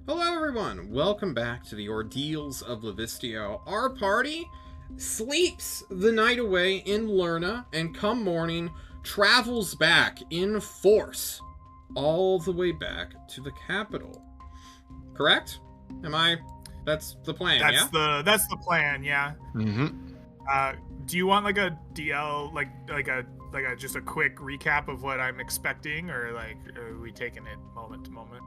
Hello everyone, welcome back to the Ordeals of Livistio. Our party sleeps the night away in Lerna and come morning travels back in force all the way back to the capital. Correct? That's the plan, That's yeah? that's the plan, yeah. Mm-hmm. Do you want like a DL, like a just a quick recap of what I'm expecting, or like are we taking it moment to moment?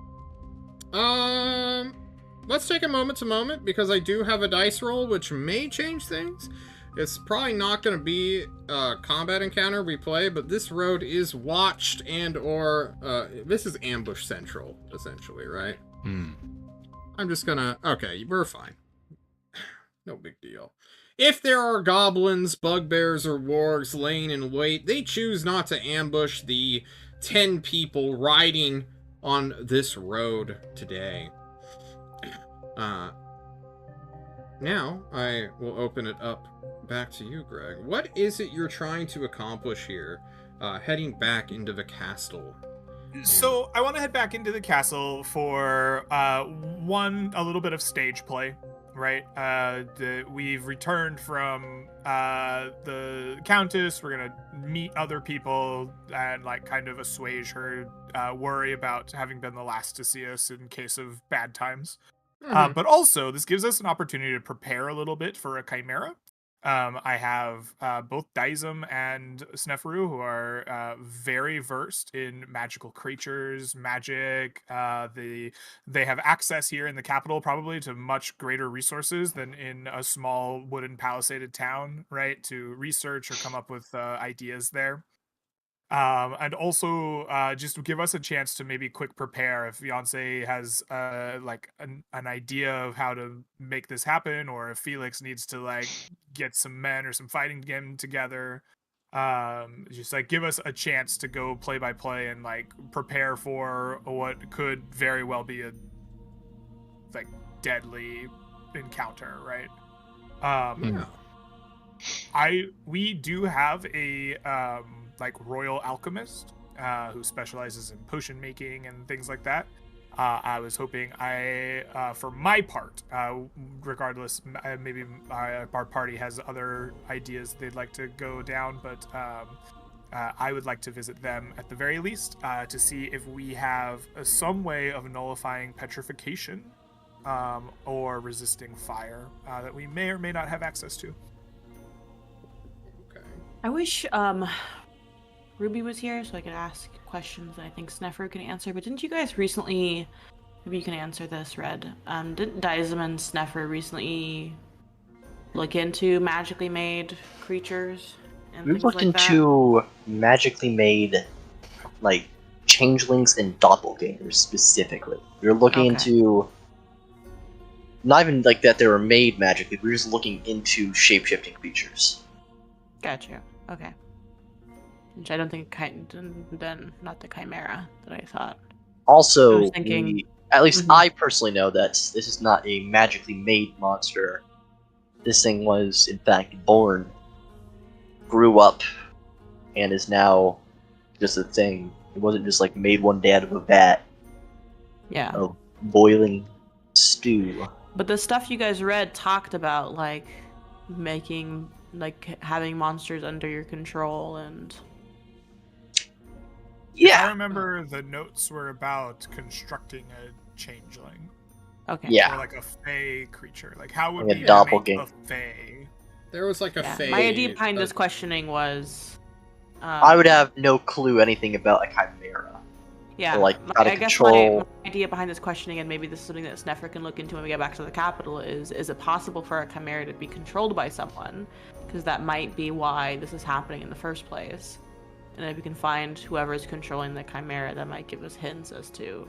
Let's take a moment to moment because I do have a dice roll which may change things. It's probably not going to be a combat encounter we play, but this road is watched this is ambush central, essentially, right? I'm just gonna... Okay, we're fine. No big deal. If there are goblins, bugbears, or wargs laying in wait, they choose not to ambush the 10 people riding on this road today. Now, I will open it up back to you, Greg. What is it you're trying to accomplish here, heading back into the castle? So I want to head back into the castle for a little bit of stage play, right? We've returned from the Countess. We're gonna meet other people and like kind of assuage her worry about having been the last to see us in case of bad times. But also, this gives us an opportunity to prepare a little bit for a chimera. I have both Daizum and Sneferu, who are very versed in magical creatures, magic. They have access here in the capital probably to much greater resources than in a small wooden palisaded town, right? To research or come up with ideas there. And also just give us a chance to maybe quick prepare if Beyonce has like an idea of how to make this happen, or if Felix needs to like get some men or some fighting again together. Just like give us a chance to go play by play and like prepare for what could very well be a like deadly encounter, right? Yeah. We do have a like royal alchemist who specializes in potion making and things like that. I was hoping for my part, regardless, maybe our party has other ideas they'd like to go down, but I would like to visit them at the very least to see if we have some way of nullifying petrification or resisting fire that we may or may not have access to. Okay. I wish Ruby was here so I could ask questions that I think Sneffer can answer. But didn't you guys recently, maybe you can answer this, Red, didn't Daizum and Sneffer recently look into magically made creatures and We've things looked like that? into magically made, like, changelings and doppelgangers specifically. We were looking into not even like that they were made magically. We were just looking into shape-shifting creatures. Gotcha. Okay. Which I don't think then not the chimera that I thought. Also, I was thinking- at least Mhm. I personally know that this is not a magically made monster. This thing was, in fact, born, grew up, and is now just a thing. It wasn't just like made one day out of a vat Yeah. of boiling stew. But the stuff you guys read talked about like making like having monsters under your control and I Yeah. remember the notes were about constructing a changeling. okay. Yeah. Or like a fey creature. Like how would Like a we doppelganger. make a fey? There was like a Yeah. fey... My idea behind this questioning was I would have no clue anything about a chimera. yeah. or, like, how to I guess control- my idea behind this questioning, and maybe this is something that Sneffer can look into when we get back to the capital, is it possible for a chimera to be controlled by someone? Because that might be why this is happening in the first place. And if we can find whoever is controlling the chimera, that might give us hints as to,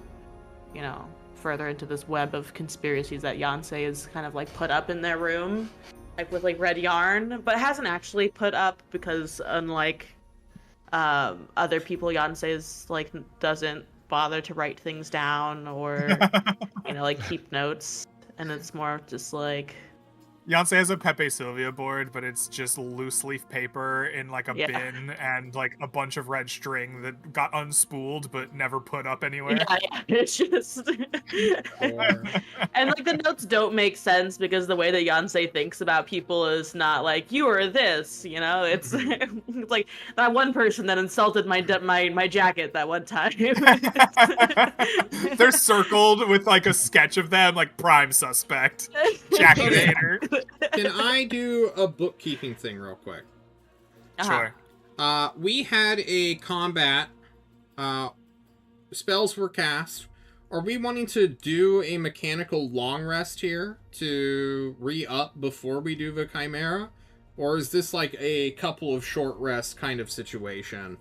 you know, further into this web of conspiracies that Yancey is kind of like put up in their room, like with like red yarn, but hasn't actually put up because unlike other people, Yancey is like doesn't bother to write things down or you know like keep notes, and it's more just like Yonsei has a Pepe Sylvia board, but it's just loose leaf paper in like a Yeah. bin and like a bunch of red string that got unspooled but never put up anywhere. Yeah, it's just Or and like the notes don't make sense because the way that Yonsei thinks about people is not like you are this, you know. It's it's like that one person that insulted my jacket that one time. They're circled with like a sketch of them, like prime suspect, Jackie Okay. Hater. can I do a bookkeeping thing real quick? Sure. We had a combat. Spells were cast. Are we wanting to do a mechanical long rest here to re-up before we do the Chimera? Or is this like a couple of short rests kind of situation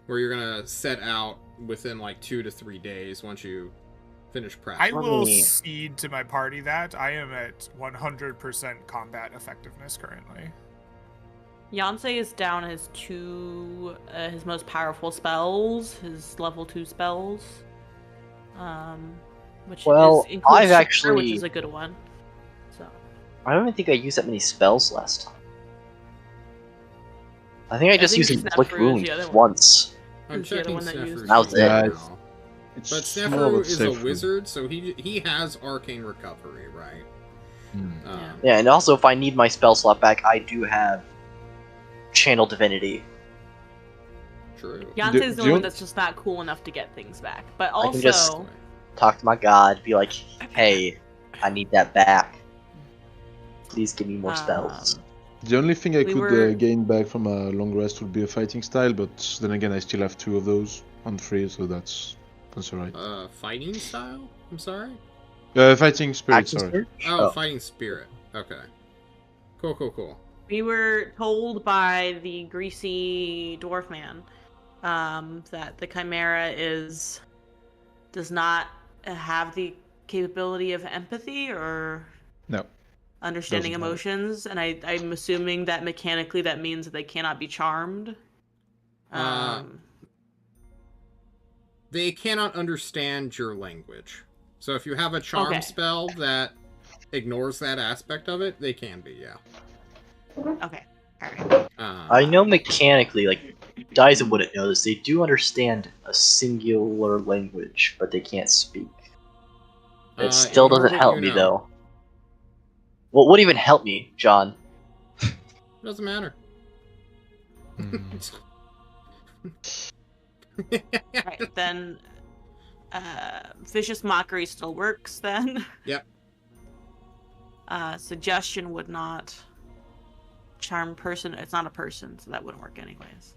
where you're going to set out within like 2 to 3 days once you finish prep? I will me. cede to my party that I am at 100% combat effectiveness currently. Yonsei is down his his most powerful spells, his level 2 spells. Which Well, includes I've Shatter, actually- which is a good one. So I don't even think I used that many spells last time. I think I just think used Snafu Inflict is Wound the other one. once. I'm Who's the other checking one that used- Snefru's That was sheet it. now. It's But small, Snefru but is safe. a wizard, so he has arcane recovery, right? Hmm. Yeah, and also if I need my spell slot back, I do have Channel Divinity. True. Yonsei is the do you- one that's just not cool enough to get things back. But I can also, just- Talk to my god, be like, hey, I need that back. Please give me more spells. The only thing I We could were- gain back from a long rest would be a fighting style, but then again, I still have 2 of those on 3, so that's alright. Fighting style? I'm sorry? Fighting spirit, Action sorry. Spirit? Oh, fighting spirit. Okay. Cool. we were told by the greasy dwarf man that the Chimera does not have the capability of empathy or No. understanding Doesn't have it. emotions, and I'm assuming that mechanically that means that they cannot be charmed. They cannot understand your language. So if you have a charm Okay. spell that ignores that aspect of it, they can be, yeah. Okay, all right. I know mechanically, like, Dyson wouldn't know this, they do understand a singular language, but they can't speak. It still ignore doesn't what help you me, know. though. What would even help me, John? Doesn't matter. Hmm. Right, then vicious mockery still works then. Yep. Suggestion would not charm person. It's not a person, so that wouldn't work anyways.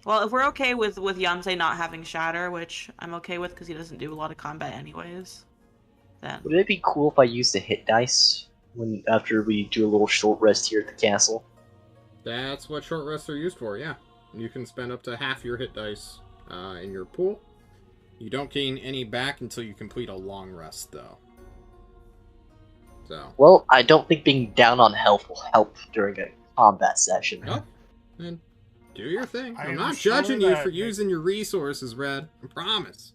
Well, if we're okay with Yonsei not having shatter, which I'm okay with because he doesn't do a lot of combat anyways, then Would it be cool if I used the hit dice after we do a little short rest here at the castle? That's what short rests are used for, yeah. You can spend up to half your hit dice in your pool. You don't gain any back until you complete a long rest, though. So, Well, I don't think being down on health will help during a combat session. oh, then do your thing. I I'm am not sure judging you that for may- using your resources, Red. I promise.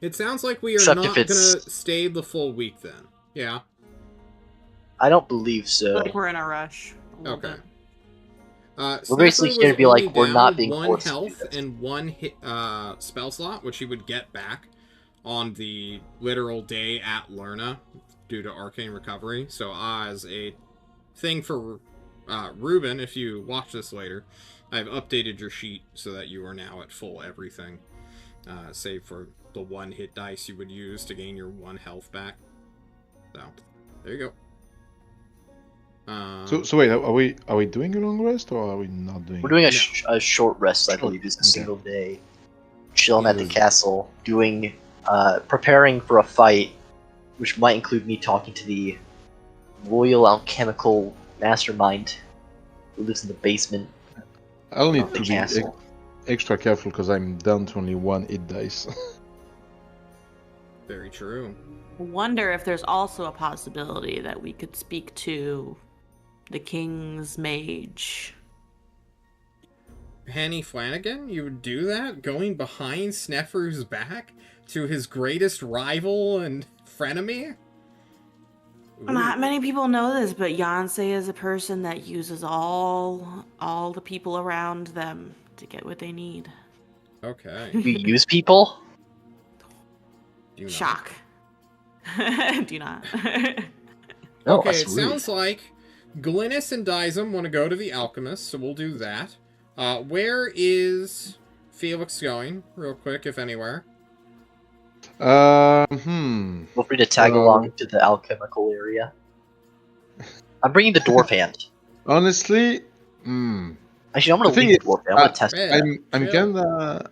It sounds like we are Except not if it's- gonna stay the full week then. Yeah. I don't believe I so. feel like we're in a rush. A little Okay. bit. We're basically Snefru gonna was be like, only we're not down being one forced to do health this. and one hit, spell slot, which he would get back on the literal day at Lerna due to arcane recovery. So as a thing for Ruben, if you watch this later, I've updated your sheet so that you are now at full everything, save for the one hit dice you would use to gain your one health back. So there you go. So wait, are we doing a long rest or are we not doing? We're doing a, No. a short rest, I Short, believe, is a okay. single day. Chilling at the Good. castle, doing, preparing for a fight, which might include me talking to the royal alchemical mastermind who lives in the basement I'll need of the to be castle. extra careful because I'm down to only 1 hit dice. Very true. Wonder if there's also a possibility that we could speak to the king's mage. Penny Flanagan, you would do that? Going behind Snefru's back to his greatest rival and frenemy? Not many people know this, but Yancey is a person that uses all the people around them to get what they need. Okay. You use people? Do you not? Shock. Do not. No, Okay, that's it rude. sounds like Glynis and Dizem want to go to the Alchemist, so we'll do that. Where is Felix going, real quick, if anywhere? Feel free to tag along to the alchemical area. I'm bringing the dwarf hand. Honestly, Actually, I'm gonna The thing leave the is, dwarf hand. I'm gonna test man, it.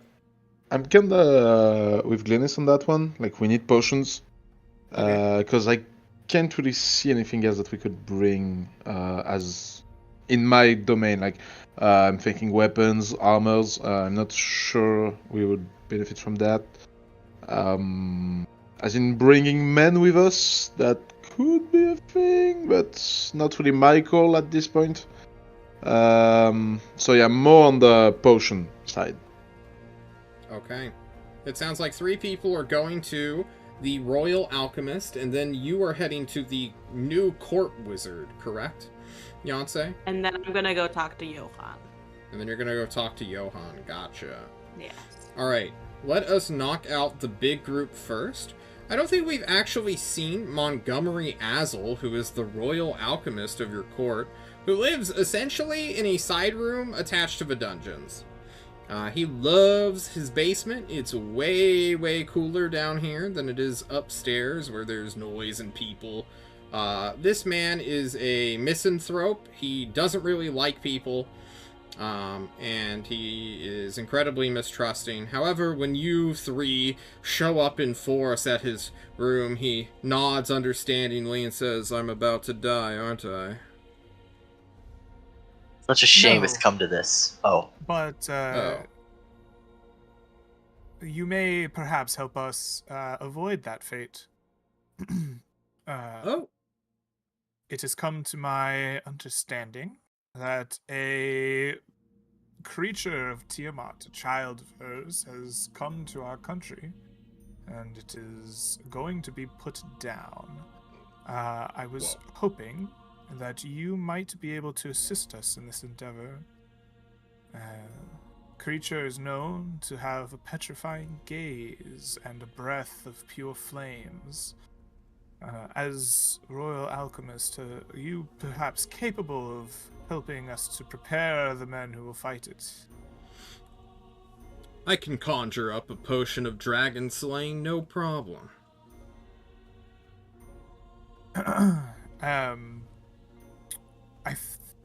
I'm kinda with Glennis on that one. Like, we need potions, Okay. because I can't really see anything else that we could bring as in my domain. Like, I'm thinking weapons, armors. I'm not sure we would benefit from that. As in bringing men with us, that could be a thing, but not really my call at this point. So yeah, more on the potion side. Okay. It sounds like 3 people are going to the Royal Alchemist, and then you are heading to the new court wizard, correct, Yancey? And then I'm gonna go talk to Johan. And then you're gonna go talk to Johan. Gotcha. Yes. Alright, let us knock out the big group first. I don't think we've actually seen Montgomery Azel, who is the Royal Alchemist of your court, who lives essentially in a side room attached to the dungeons. He loves his basement. It's way, way cooler down here than it is upstairs where there's noise and people. This man is a misanthrope. He doesn't really like people. And he is incredibly mistrusting. However, when you 3 show up in force at his room, he nods understandingly and says, "I'm about to die, aren't I?" Such a shame No. it's come to this. Oh. But Oh. you may perhaps help us avoid that fate. Oh. It has come to my understanding that a creature of Tiamat, a child of hers, has come to our country, and it is going to be put down. I was hoping that you might be able to assist us in this endeavor. Creature is known to have a petrifying gaze and a breath of pure flames. As Royal Alchemist, are you perhaps capable of helping us to prepare the men who will fight it? I can conjure up a potion of dragon slaying, no problem.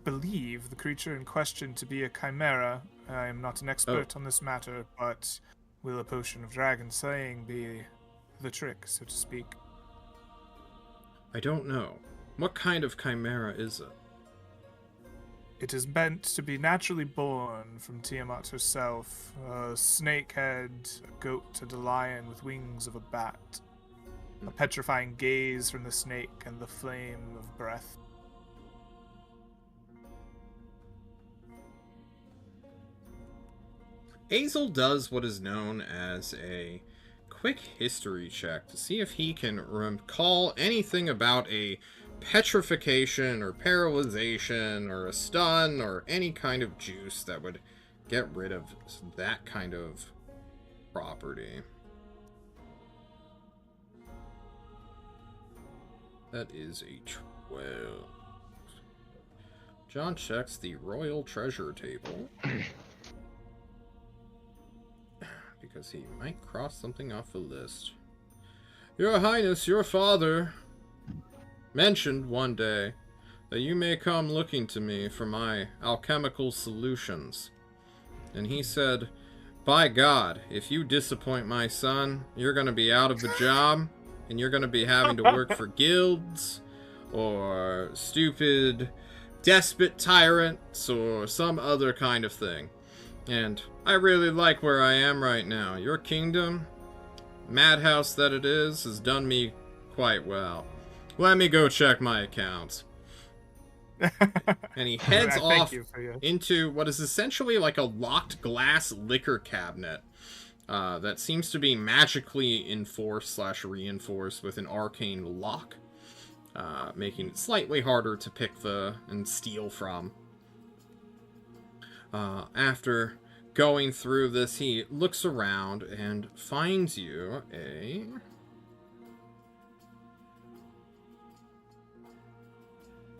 Believe the creature in question to be a chimera. I am not an expert on this matter, but will a potion of dragon slaying be the trick, so to speak? I don't know. What kind of chimera is it? It is meant to be naturally born from Tiamat herself. A snake head, a goat, and a lion with wings of a bat. A petrifying gaze from the snake and the flame of breath. Azel does what is known as a quick history check to see if he can recall anything about a petrification or paralyzation or a stun or any kind of juice that would get rid of that kind of property. That is a 12. John checks the royal treasure table. Because he might cross something off the list. Your Highness, your father mentioned one day that you may come looking to me for my alchemical solutions. And he said, by God, if you disappoint my son, you're going to be out of the job, and you're going to be having to work for guilds, or stupid despot tyrants, or some other kind of thing. And I really like where I am right now. Your kingdom, madhouse that it is, has done me quite well. Let me go check my accounts. And he heads off into what is essentially like a locked glass liquor cabinet that seems to be magically enforced / reinforced with an arcane lock. making it slightly harder to pick and steal from. After going through this, he looks around and finds you a...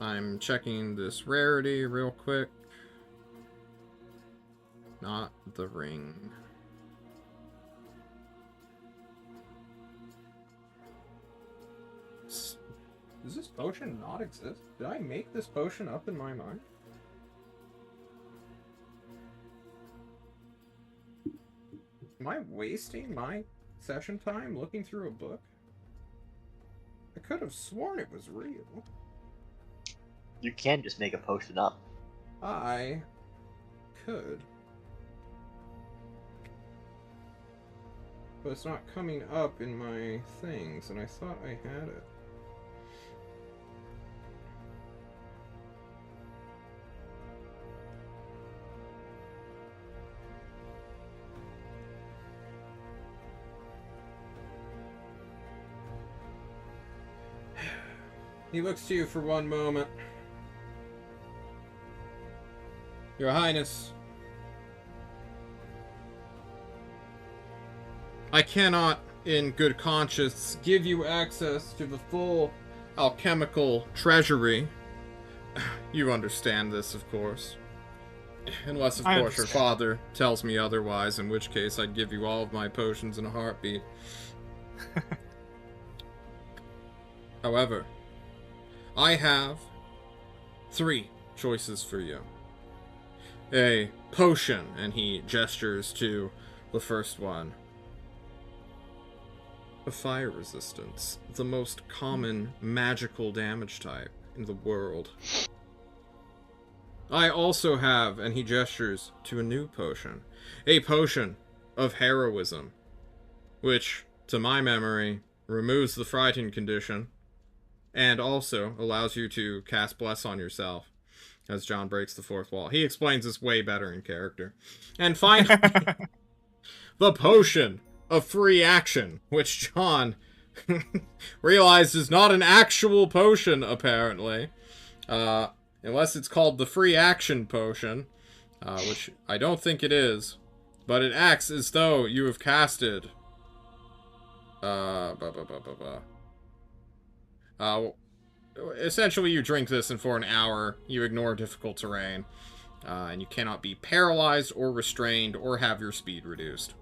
I'm checking this rarity real quick. Not the ring. Does this potion not exist? Did I make this potion up in my mind? Am I wasting my session time looking through a book? I could have sworn it was real. You can just make a potion up. I could. But it's not coming up in my things, and I thought I had it. He looks to you for one moment. Your Highness, I cannot, in good conscience, give you access to the full alchemical treasury. You understand this, of course. Unless, of course, your father tells me otherwise, in which case I'd give you all of my potions in a heartbeat. However, I have 3 choices for you. A potion, and he gestures to the first one. A fire resistance, the most common magical damage type in the world. I also have, and he gestures to a new potion, a potion of heroism, which, to my memory, removes the frightened condition, and also allows you to cast Bless on yourself, as John breaks the 4th wall. He explains this way better in character. And finally, the potion of free action, which John realized is not an actual potion, apparently. Unless it's called the free action potion, which I don't think it is. But it acts as though you have casted... essentially, you drink this, and for an hour, you ignore difficult terrain, and you cannot be paralyzed or restrained or have your speed reduced.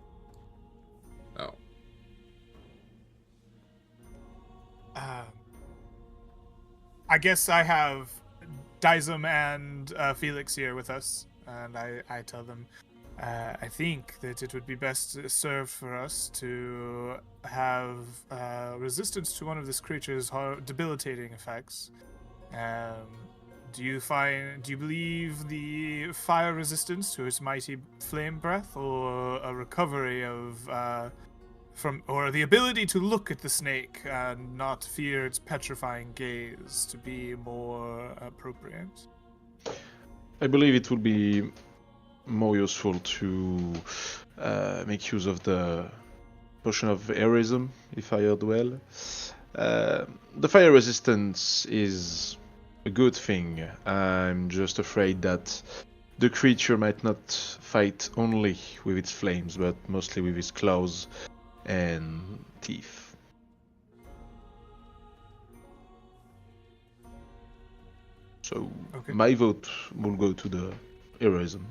Oh. I guess I have Dizem and Felix here with us, and I tell them I think that it would be best served for us to have resistance to one of this creature's debilitating effects. Do you believe the fire resistance to its mighty flame breath, or a recovery of or the ability to look at the snake and not fear its petrifying gaze to be more appropriate? I believe it would be more useful to make use of the potion of heroism, if I heard well. The fire resistance is a good thing. I'm just afraid that the creature might not fight only with its flames, but mostly with its claws and teeth. So Okay. my vote will go to the heroism.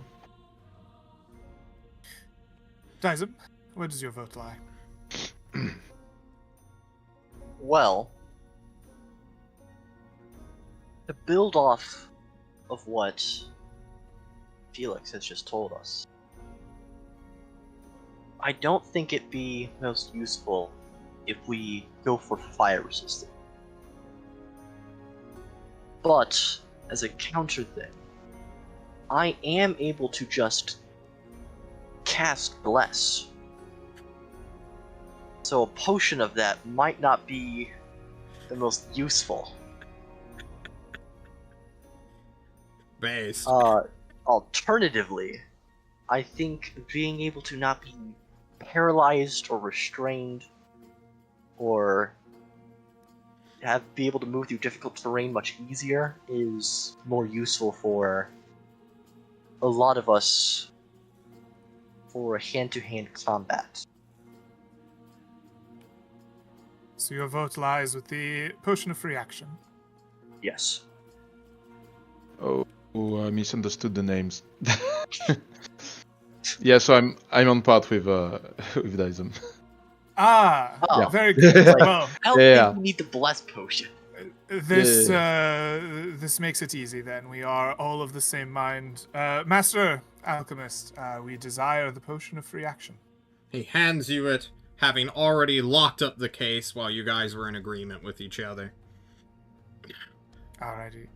Dizem, where does your vote lie? Well, to build off of what Felix has just told us, I don't think it'd be most useful if we go for fire resistance. But, as a counter thing, I am able to just cast Bless. So a potion of that might not be the most useful. Base. Alternatively, I think being able to not be paralyzed or restrained or be able to move through difficult terrain much easier is more useful for a lot of us for hand-to-hand combat. So your vote lies with the potion of free action. Yes. Oh, I misunderstood the names. Yeah, so I'm on part with Dyson. Ah, Oh. very good. Like- Well, I don't Yeah. think we need the blessed potion. this this makes it easy then. We are all of the same mind. Master Alchemist, we desire the potion of free action. He hands you it, having already locked up the case while you guys were in agreement with each other. Alrighty.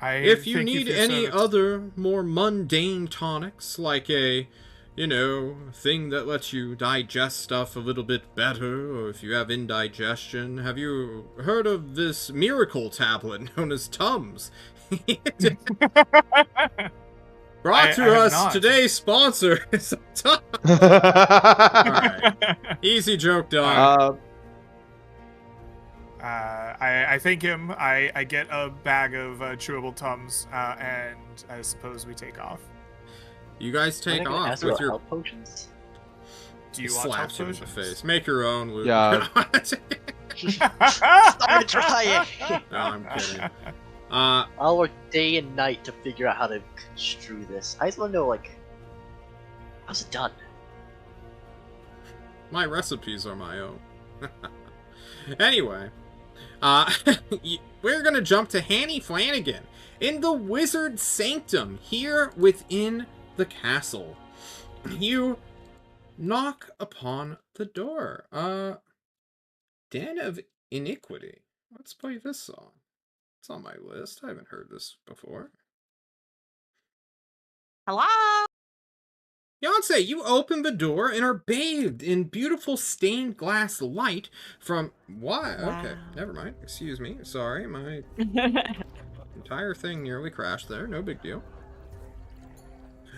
If you thank need for your any service. other more mundane tonics, like a, thing that lets you digest stuff a little bit better, or if you have indigestion, have you heard of this miracle tablet known as Tums? Brought to I have us, not. today's sponsor is Tums. Alright, easy joke done. I thank him. I get a bag of chewable Tums, and I suppose we take off. You guys take Am I gonna off ask with about your... health potions? Do you He want slaps health him in the potions? face. Make your own, Luke. Yeah. Stop it, try it! No, I'm kidding. I'll work day and night to figure out how to construe this. I just want to know, how's it done? My recipes are my own. Anyway, we're gonna jump to Hanny Flanagan in the Wizard Sanctum here within the castle. You knock upon the door. Den of Iniquity. Let's play this song. It's on my list. I haven't heard this before. Hello? Beyonce, you open the door and are bathed in beautiful stained glass light from... What? Okay, Wow. never mind. Excuse me. Sorry, my entire thing nearly crashed there. No big deal.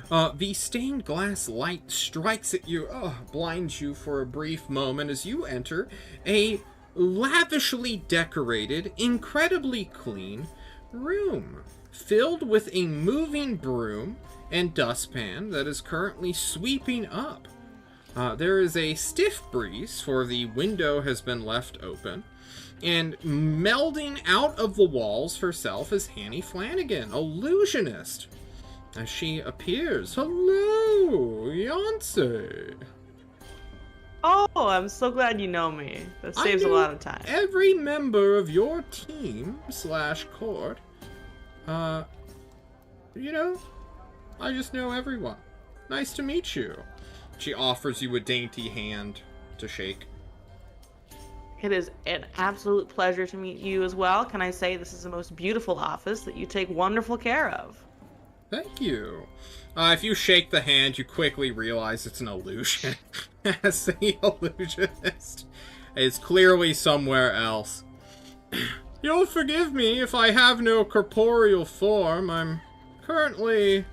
The stained glass light strikes at you, blinds you for a brief moment as you enter a lavishly decorated, incredibly clean room filled with a moving broom and dustpan that is currently sweeping up. There is a stiff breeze, for the window has been left open, and melding out of the walls herself is Hanny Flanagan, illusionist. As she appears, hello, Beyonce. Oh, I'm so glad you know me. That saves a knew lot of time. Every member of your team / court, I just know everyone. Nice to meet you. She offers you a dainty hand to shake. It is an absolute pleasure to meet you as well. Can I say this is the most beautiful office that you take wonderful care of? Thank you. If you shake the hand, you quickly realize it's an illusion. As the illusionist is clearly somewhere else. You'll forgive me if I have no corporeal form. I'm currently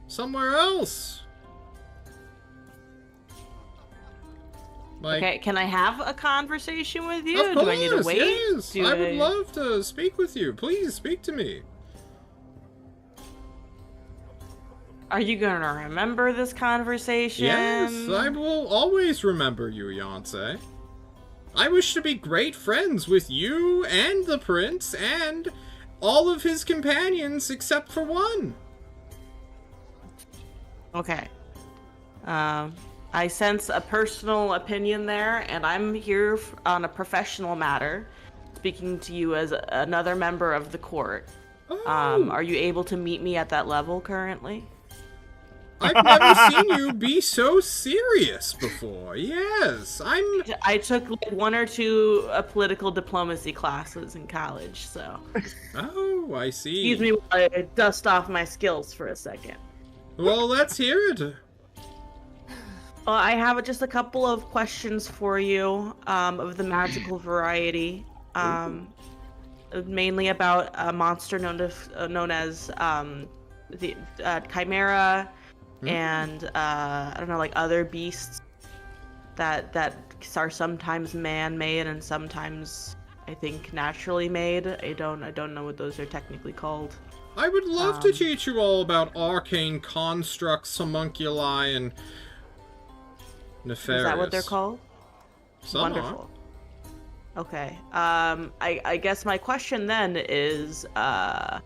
somewhere else. Okay, can I have a conversation with you? Of course, Do I need to wait? yes. Do I would love to speak with you. Please speak to me. Are you gonna remember this conversation? Yes, I will always remember you, Beyonce. I wish to be great friends with you and the prince and all of his companions except for one. Okay. I sense a personal opinion there, and I'm here on a professional matter, speaking to you as another member of the court. Oh. Are you able to meet me at that level currently? I've never seen you be so serious before. Yes, I took like 1 or 2 political diplomacy classes in college, so. Oh, I see. Excuse me while I dust off my skills for a second. Well, let's hear it. Well, I have just a couple of questions for you, of the magical variety, mainly about a monster known as the Chimera, and I don't know, like other beasts that are sometimes man-made and sometimes I think naturally made. I don't know what those are technically called. I would love to teach you all about arcane constructs, homunculi, and nefarious. Is that what they're called? Some Wonderful. Okay. I guess my question then is a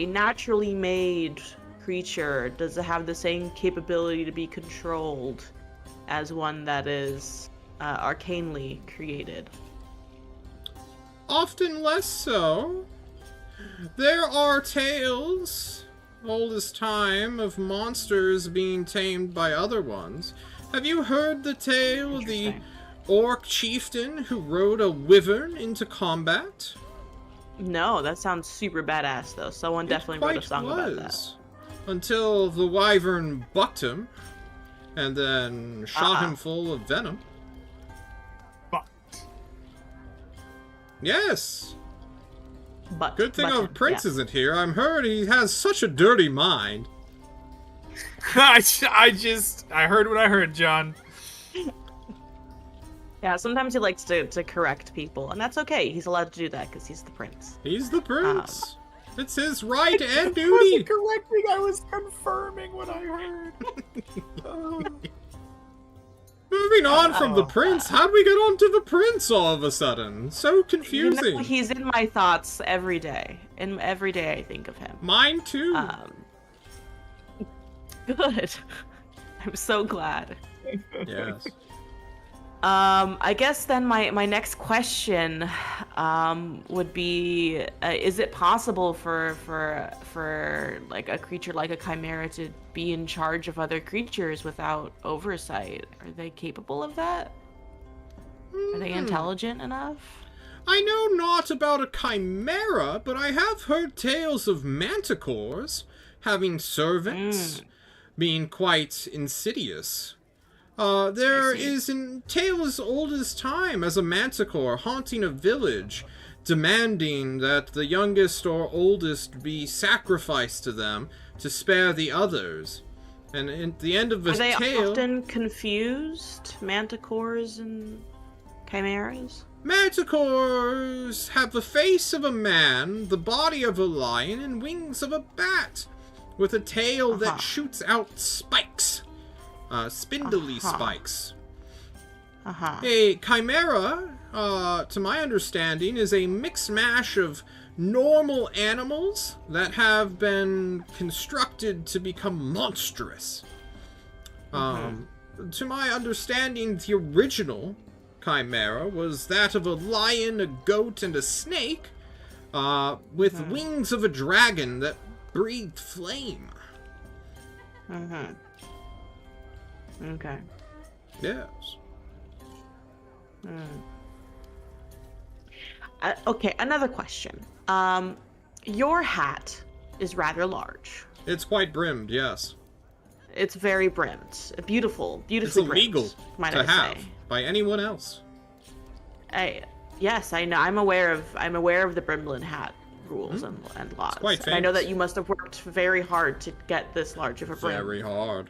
naturally made creature, does it have the same capability to be controlled as one that is arcanely created? Often less so. There are tales, old as time, of monsters being tamed by other ones. Have you heard the tale of the orc chieftain who rode a wyvern into combat? No, that sounds super badass though. Someone definitely wrote a song about that. Until the wyvern bucked him, and then shot him full of venom. Bucked. Yes. But Good thing our prince isn't here. I'm heard he has such a dirty mind. I heard what I heard, John. Yeah, sometimes he likes to correct people, and that's okay. He's allowed to do that because he's the prince. He's the prince. It's his right and I wasn't duty. correcting, I was confirming what I heard. Moving on from the prince, how'd we get on to the prince all of a sudden? So confusing. You know, he's in my thoughts every day. And every day I think of him. Mine too. Good. I'm so glad. Yes. I guess then my next question would be, is it possible for like a creature like a chimera to be in charge of other creatures without oversight? Are they capable of that? Are they intelligent enough? I know not about a chimera, but I have heard tales of manticores having servants, being quite insidious. There is a tale as old as time as a manticore haunting a village, demanding that the youngest or oldest be sacrificed to them to spare the others. And at the end of the tale... Are they often confused, manticores and chimeras? Manticores have the face of a man, the body of a lion, and wings of a bat, with a tail that shoots out spikes. Spindly spikes. A chimera, to my understanding, is a mixed mash of normal animals that have been constructed to become monstrous. To my understanding, the original chimera was that of a lion, a goat, and a snake, with wings of a dragon that breathed flame. Okay. Yes. Okay, another question. Your hat is rather large. It's quite brimmed, yes. It's very brimmed. Beautiful, It's beautifully illegal brimmed, to have by anyone else. Yes, I know. I'm aware of the Brimblin hat rules and laws. It's quite And I know famous. that you must have worked very hard to get this large of a brim. Very hard.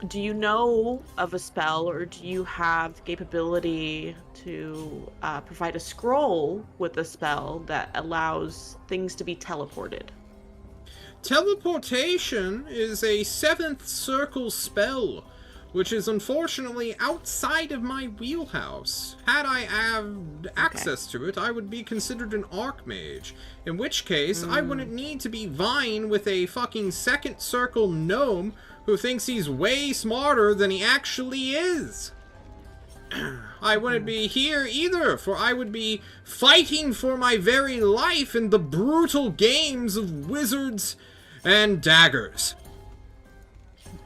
Do you know of a spell, or do you have the capability to provide a scroll with a spell that allows things to be teleported? Teleportation is a 7th circle spell, which is unfortunately outside of my wheelhouse. Had I had access to it, I would be considered an archmage, in which case I wouldn't need to be vying with a fucking 2nd circle gnome who thinks he's way smarter than he actually is. I wouldn't be here either, for I would be fighting for my very life in the brutal games of wizards and daggers.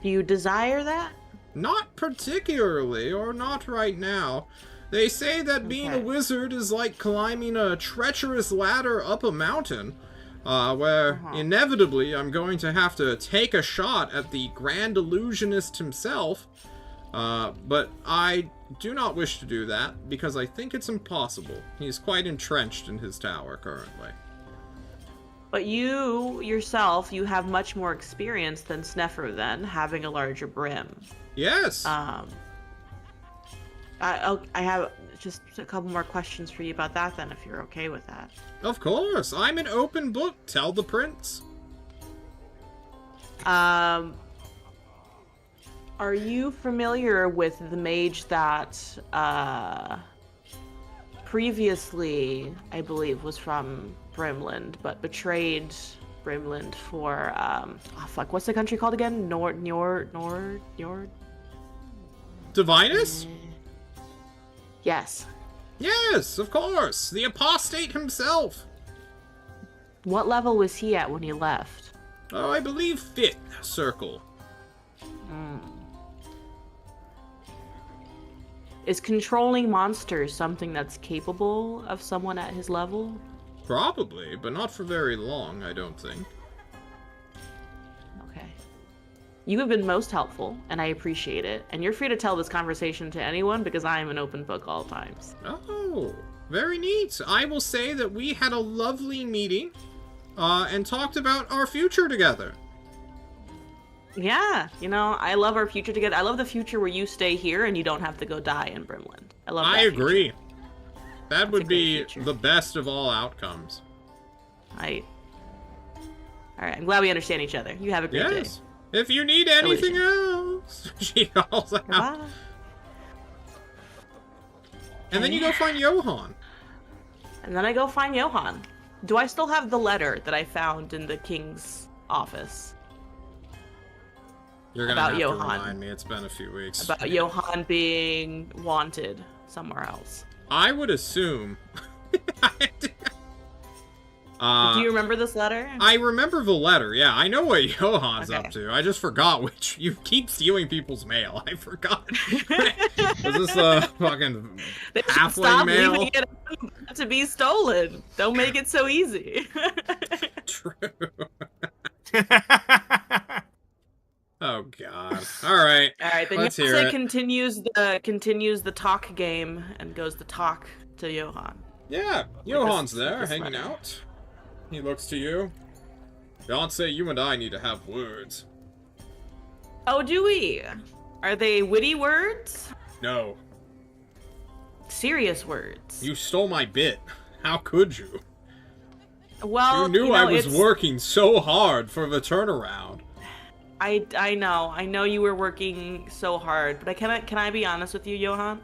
Do you desire that? Not particularly, or not right now. They say that being a wizard is like climbing a treacherous ladder up a mountain, where inevitably I'm going to have to take a shot at the Grand Illusionist himself, but I do not wish to do that, because I think it's impossible. He's quite entrenched in his tower currently. But you, yourself, you have much more experience than Snefru then, having a larger brim. Yes! I have just a couple more questions for you about that then, if you're okay with that. Of course, I'm an open book. Tell the prince. Are you familiar with the mage that previously, I believe, was from Brimland, but betrayed Brimland for what's the country called again? Divinus? Yes. Yes, of course. The apostate himself. What level was he at when he left? Oh, I believe 5th circle. Is controlling monsters something that's capable of someone at his level? Probably, but not for very long, I don't think. Okay. You have been most helpful, and I appreciate it. And you're free to tell this conversation to anyone, because I am an open book all times. Oh, very neat. I will say that we had a lovely meeting, and talked about our future together. Yeah, you know, I love our future together. I love the future where you stay here and you don't have to go die in Brimland. I love that I agree. future. That would be the best of all outcomes. Alright, I'm glad we understand each other. You have a great day. Yes. If you need anything else, she calls out. Bye. And then you go find Johan. And then I go find Johan. Do I still have the letter that I found in the king's office? You're gonna About have Johan. to remind me. It's been a few weeks. About Johan being wanted somewhere else. I would assume. Do you remember this letter? I remember the letter. Yeah, I know what Johan's Okay. up to. I just forgot which. You keep stealing people's mail. I forgot. Is this a fucking They should halfway stop mail? leaving it to be stolen. Don't make it so easy. True. Oh god. All right. All right, then Let's hear Yonsei it. continues the talk game and goes to talk to Johan. Yeah, Johan's this- there, this hanging letter. out. He looks to you. Beyonce, you and I need to have words. Oh, do we? Are they witty words? No, Serious words? you stole my bit. How could you? Well, You knew know, I was it's- working so hard for the turnaround. I know you were working so hard, but can I be honest with you, Johan?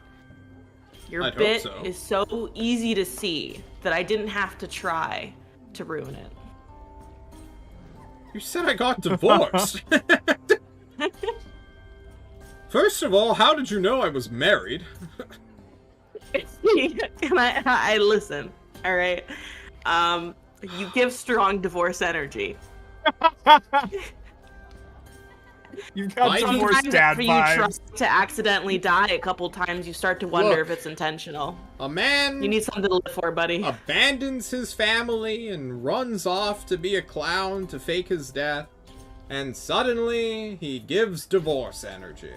Your I'd hope bit so. is so easy to see that I didn't have to try to ruin it. You said I got divorced. First of all, how did you know I was married? And I listen, all right? You give strong divorce energy. You've got Why do you- divorce Sometimes dad after you try vibes. to accidentally die a couple times, you start to wonder Look. if it's intentional. A man You need something to live for, buddy. abandons his family and runs off to be a clown to fake his death, and suddenly he gives divorce energy.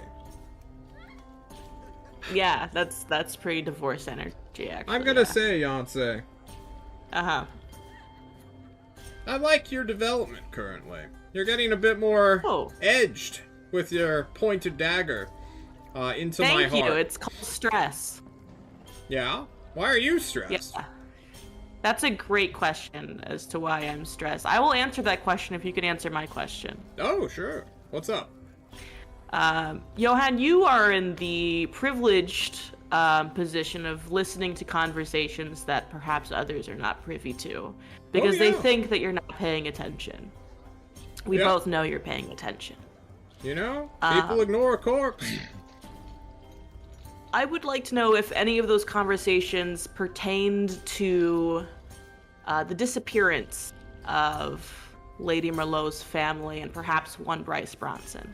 Yeah, that's pretty divorce energy, actually. I'm gonna say, Yonsei, Uh-huh. I like your development currently. You're getting a bit more Oh. edged with your pointed dagger into my Thank you. heart. It's called stress. Yeah? Why are you stressed? Yeah. That's a great question as to why I'm stressed. I will answer that question if you can answer my question. Oh, sure. What's up? Johan, you are in the privileged position of listening to conversations that perhaps others are not privy to, because they yeah. think that you're not paying attention. We Yeah. both know you're paying attention. You know, people ignore a corpse. I would like to know if any of those conversations pertained to the disappearance of Lady Merlot's family and perhaps one Bryce Bronson.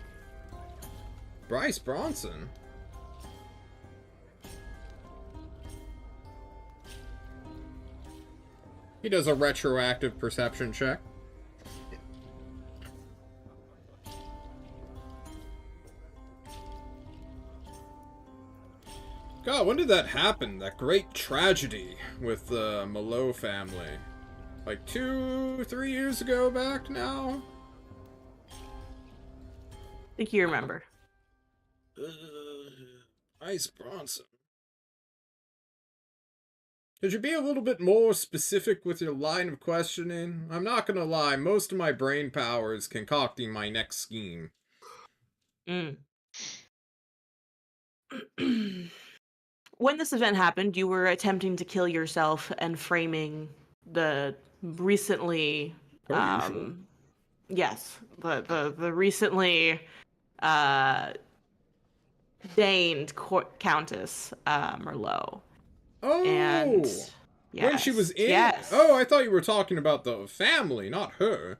Bryce Bronson? He does a retroactive perception check. God, when did that happen? That great tragedy with the Merlot family. Like 2-3 years ago back now? I think you remember. Bryce Bronson. Could you be a little bit more specific with your line of questioning? I'm not gonna lie, most of my brain power is concocting my next scheme. Mm. When this event happened, you were attempting to kill yourself and framing the recently, Per usual. yes, the recently deigned Countess Merlot. Oh! And When she was in? yes. Oh, I thought you were talking about the family, not her.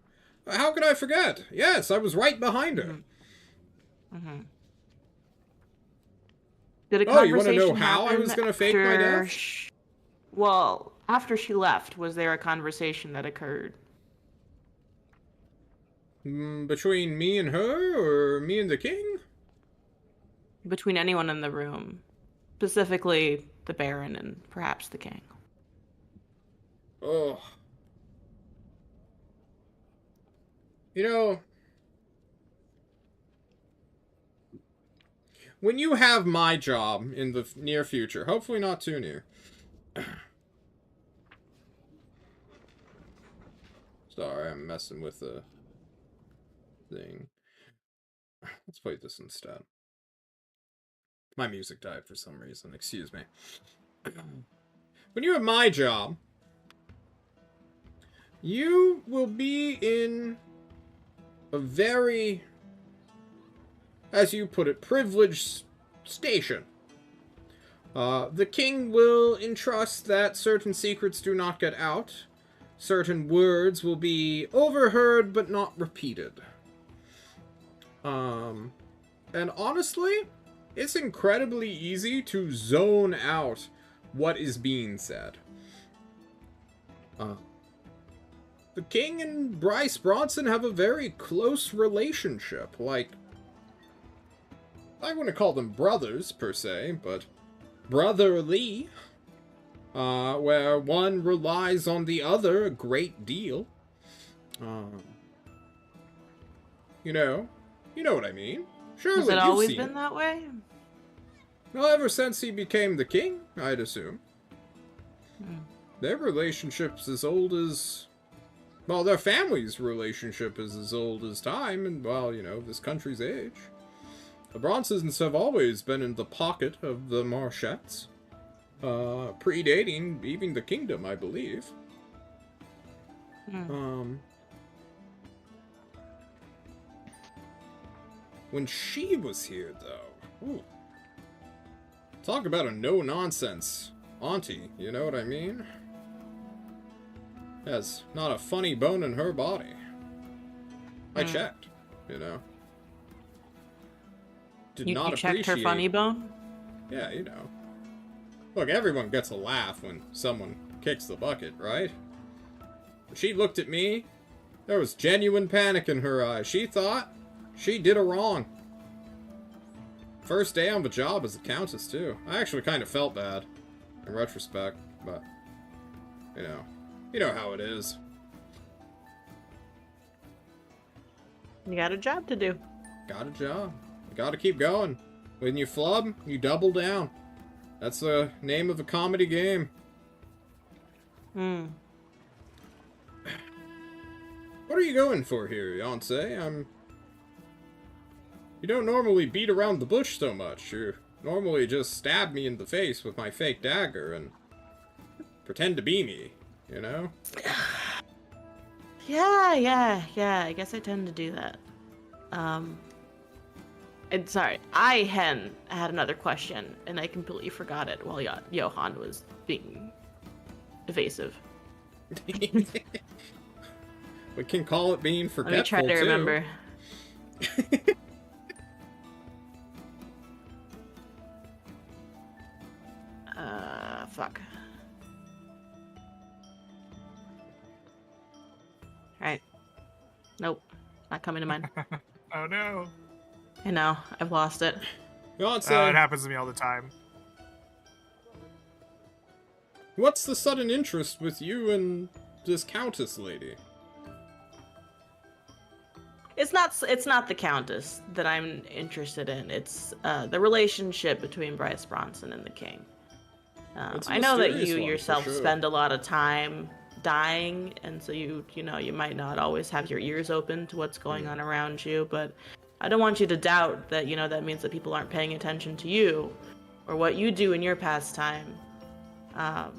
How could I forget? Yes, I was right behind her. Mm-hmm. Did a Oh, you want to conversation know how I was going to fake my death? Well, after she left, was there a conversation that occurred? Between me and her, or me and the king? Between anyone in the room. Specifically, the Baron and perhaps the King. Oh. You know, when you have my job in the near future, hopefully not too near. Sorry, I'm messing with the thing. Let's play this instead. My music died for some reason, excuse me. When you have my job, you will be in a very, as you put it, privileged station. The king will entrust that certain secrets do not get out. Certain words will be overheard but not repeated. And honestly, it's incredibly easy to zone out what is being said. The king and Bryce Bronson have a very close relationship. Like, I wouldn't call them brothers, per se, but brotherly. Where one relies on the other a great deal. You know what I mean. Surely Has it you've always seen been it. that way? Well, ever since he became the king, I'd assume. Their relationship's as old as... Well, their family's relationship is as old as time, and, well, this country's age. The Bronsons have always been in the pocket of the Marchettes. Predating even the kingdom, I believe. When she was here, though... Ooh. Talk about a no-nonsense auntie, you know what I mean? Has not a funny bone in her body. I checked, Did not you checked her funny bone? Yeah, Look, everyone gets a laugh when someone kicks the bucket, right? When she looked at me, there was genuine panic in her eyes. She thought she did a wrong. First day on the job as a countess, too. I actually kind of felt bad, in retrospect, but, you know how it is. You got a job to do. Got a job. You gotta keep going. When you flub, you double down. That's the name of the comedy game. Hmm. What are you going for here, Yonsei? You don't normally beat around the bush so much. You normally just stab me in the face with my fake dagger and pretend to be me, Yeah, I guess I tend to do that. And sorry, I had another question, and I completely forgot it while Johan was being evasive. We can call it being forgetful, Let me try to too. remember. Fuck. Alright. Nope. Not coming to mind. Oh no. I know. I've lost it. Yonsei, It happens to me all the time. what's the sudden interest with you and this countess lady? It's not the Countess that I'm interested in. It's the relationship between Bryce Bronson and the King. It's Um, I know that mysterious you one, for yourself sure. spend a lot of time dying, and so you might not always have your ears open to what's going on around you, but I don't want you to doubt that, that means that people aren't paying attention to you or what you do in your pastime. And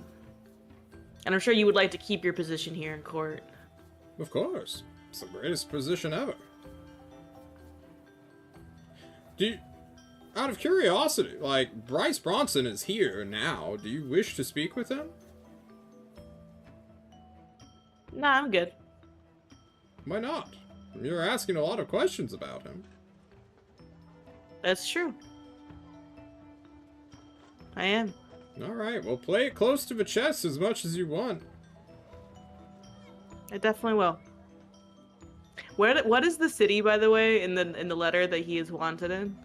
I'm sure you would like to keep your position here in court. Of course. It's the greatest position ever. Out of curiosity, like, Bryce Bronson is here now. Do you wish to speak with him? Nah, I'm good. Why not? You're asking a lot of questions about him. That's true. I am. Alright, well, play it close to the chest as much as you want. I definitely will. What is the city, by the way, in the letter that he is wanted in?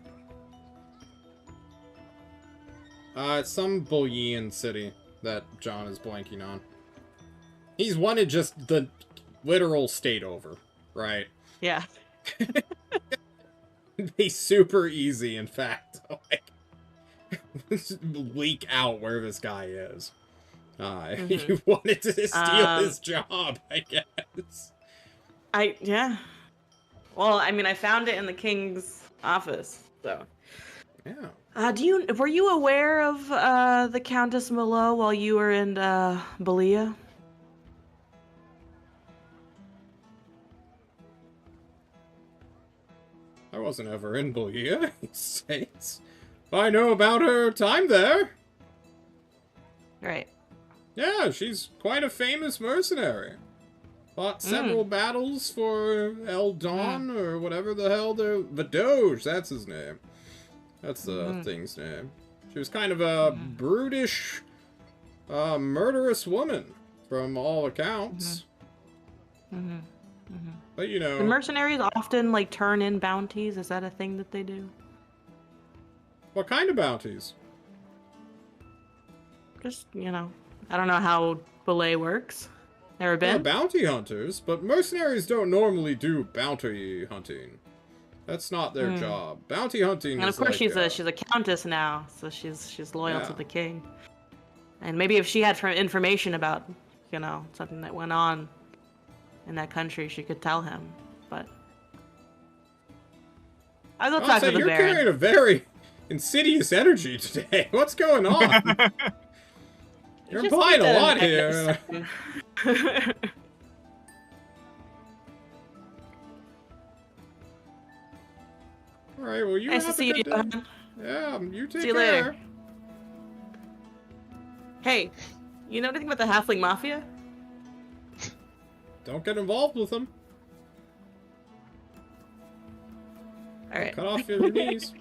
It's some Boolean city that John is blanking on. He's wanted just the literal state over, right? Yeah. It'd be super easy, in fact, to, leak out where this guy is. If you wanted to steal his job, I guess. Yeah. Well, I mean, I found it in the king's office, so. Yeah. Were you aware of the Countess Malo while you were in Belia? I wasn't ever in Bolivia, States. I know about her time there. Right. Yeah, she's quite a famous mercenary. Fought several battles for El Don, or whatever the hell the Doge, that's his name. That's the thing's name. She was kind of a brutish, murderous woman, from all accounts. But, you know... The mercenaries often, turn in bounties. Is that a thing that they do? What kind of bounties? Just, I don't know how Belay works. Never been? Bounty hunters, but mercenaries don't normally do bounty hunting. That's not their job. Bounty hunting And is of course like, she's a countess now, so she's loyal to Yeah. the king. And maybe if she had information about, something that went on in that country, she could tell him. But I'll go talk to the you're Baron. carrying a very insidious energy today. What's going on? You're Just implying need a to lot get here. this- All right, well, you Nice to have see a you, good day. Johan. Yeah, you take See you care. later. Hey, you know anything about the Halfling Mafia? Don't get involved with them. All right. Cut off your knees.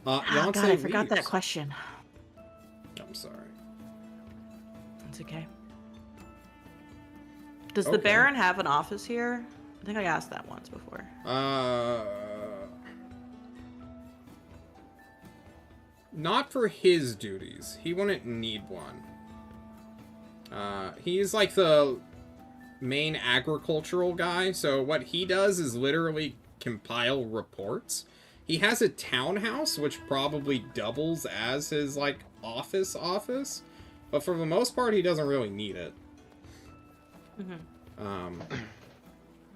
Oh, Yonsei God, I forgot that leaves. question. I'm sorry. It's okay. Does the Okay. Baron have an office here? I think I asked that once before. Not for his duties. He wouldn't need one. He's like the main agricultural guy, so what he does is literally compile reports. He has a townhouse, which probably doubles as his, office, but for the most part, he doesn't really need it.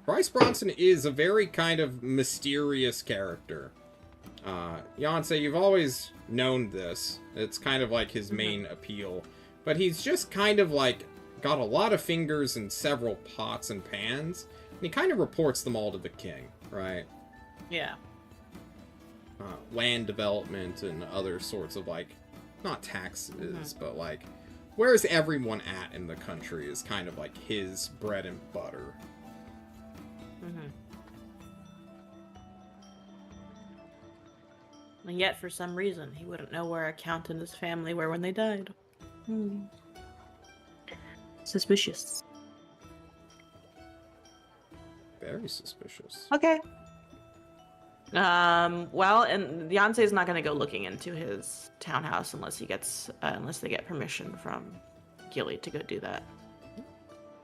Bryce Bronson is a very kind of mysterious character. Yonsei, you've always known this. It's kind of like his main appeal. But he's just kind of got a lot of fingers in several pots and pans. And he kind of reports them all to the king, right? Yeah. Land development and other sorts of not taxes, but where's everyone at in the country is kind of his bread and butter. And yet, for some reason, he wouldn't know where a count and his family were when they died. Suspicious. Very suspicious. Okay. Well, and Yonsei's not going to go looking into his townhouse unless he gets, unless they get permission from Gilly to go do that.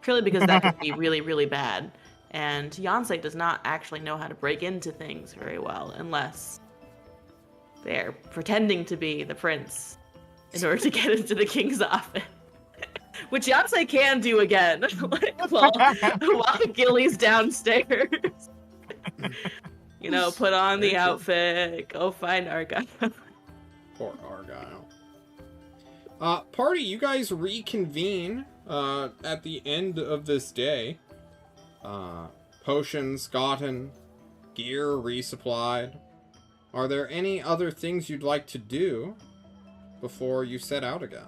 Purely because that could be really, really bad. And Yansei does not actually know how to break into things very well unless they're pretending to be the prince in order to get into the king's office. Which Yansei can do again while Gilly's downstairs. You know, put on the outfit, go find Argyle. Poor Argyle. Party, you guys reconvene at the end of this day. Potions gotten, gear resupplied. Are there any other things you'd like to do before you set out again?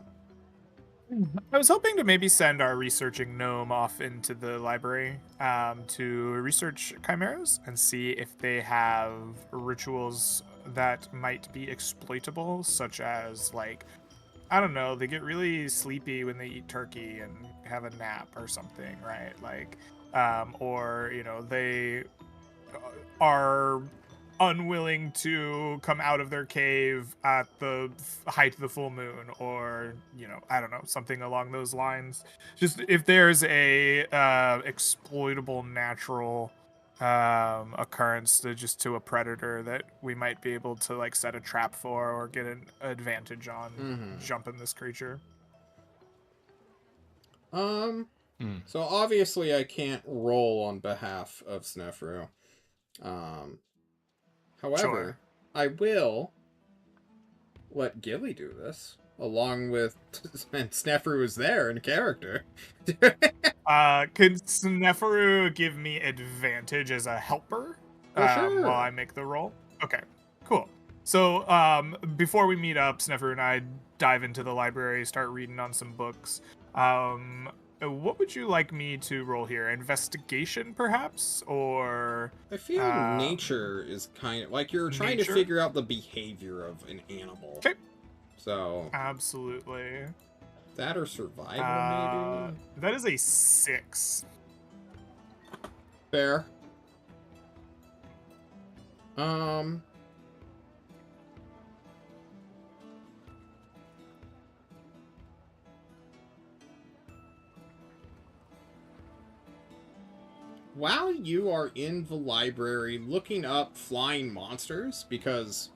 I was hoping to maybe send our researching gnome off into the library to research chimeras and see if they have rituals that might be exploitable, such as, like, I don't know, they get really sleepy when they eat turkey and have a nap or something, right? Like, or, you know, they are unwilling to come out of their cave at the height of the full moon, or, you know, I don't know, something along those lines. Just if there's a exploitable natural occurrence to a predator that we might be able to, like, set a trap for or get an advantage on jumping this creature. So obviously I can't roll on behalf of Snefru. However, Sure. I will let Gilly do this, along with... and Snefru is there in character. Could Sneferu give me advantage as a helper Sure. while I make the roll? Okay, cool. So before we meet up, Sneferu and I dive into the library, start reading on some books. What would you like me to roll here? Investigation, perhaps? Or... I feel nature is kind of... like you're trying to figure out the behavior of an animal. Okay. So... absolutely. that or survival, maybe? That is a 6. Fair. While you are in the library looking up flying monsters, because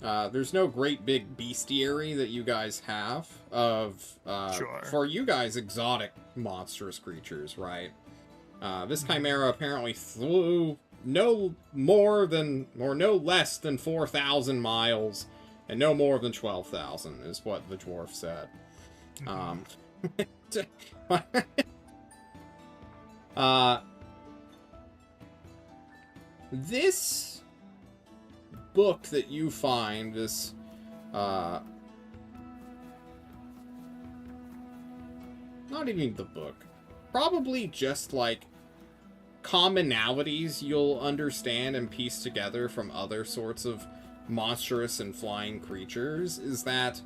there's no great big bestiary that you guys have of, Sure. for you guys, exotic monstrous creatures, right? This chimera apparently flew no more than, or no less than 4,000 miles, and no more than 12,000 is what the dwarf said. This book that you find, this, not even the book, probably just, like, commonalities you'll understand and piece together from other sorts of monstrous and flying creatures, is that,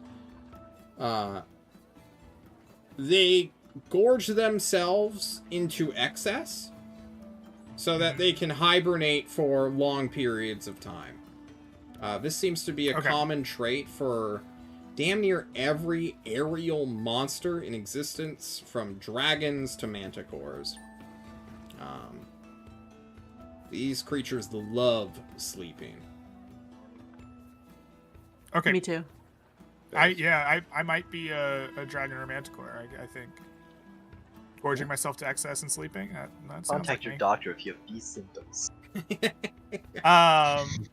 they gorge themselves into excess so that they can hibernate for long periods of time. This seems to be a common trait for damn near every aerial monster in existence, from dragons to manticores. These creatures love sleeping. Okay. Me too. I might be a dragon or a manticore, I think. Gorging myself to excess and sleeping? That sounds Contact like your me. doctor if you have these symptoms.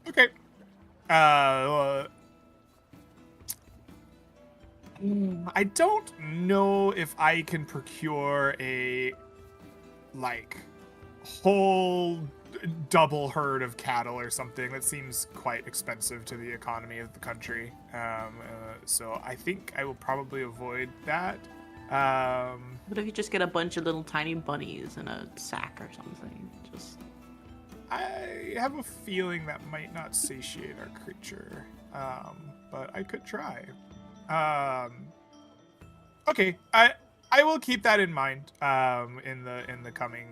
Okay. I don't know if I can procure a, like, whole double herd of cattle or something. That seems quite expensive to the economy of the country. So I think I will probably avoid that. What if you just get a bunch of little tiny bunnies in a sack or something? Just... I have a feeling that might not satiate our creature, but I could try. Okay, I will keep that in mind in the coming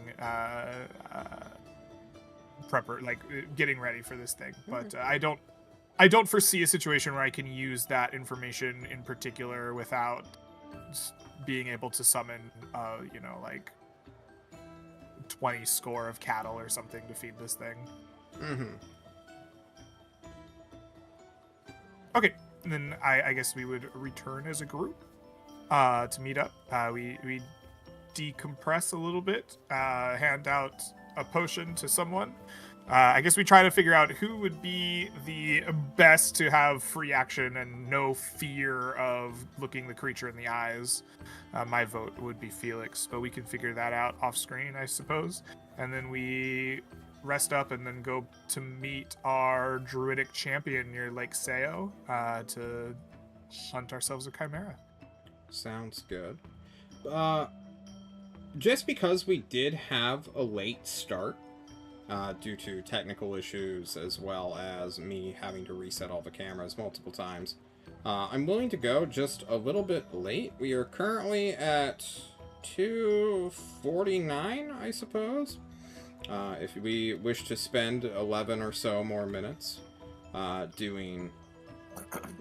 prepper, like getting ready for this thing. But I don't foresee a situation where I can use that information in particular without being able to summon, like 20 score of cattle or something to feed this thing. Mm-hmm. Okay, and then I guess we would return as a group to meet up. We decompress a little bit, hand out a potion to someone. I guess we try to figure out who would be the best to have free action and no fear of looking the creature in the eyes. My vote would be Felix, but we can figure that out off screen, I suppose. And then we rest up and then go to meet our druidic champion near Lake Sao to hunt ourselves a chimera. Sounds good. Just because we did have a late start, due to technical issues as well as me having to reset all the cameras multiple times, I'm willing to go just a little bit late. We are currently at 2:49, I suppose. If we wish to spend 11 or so more minutes doing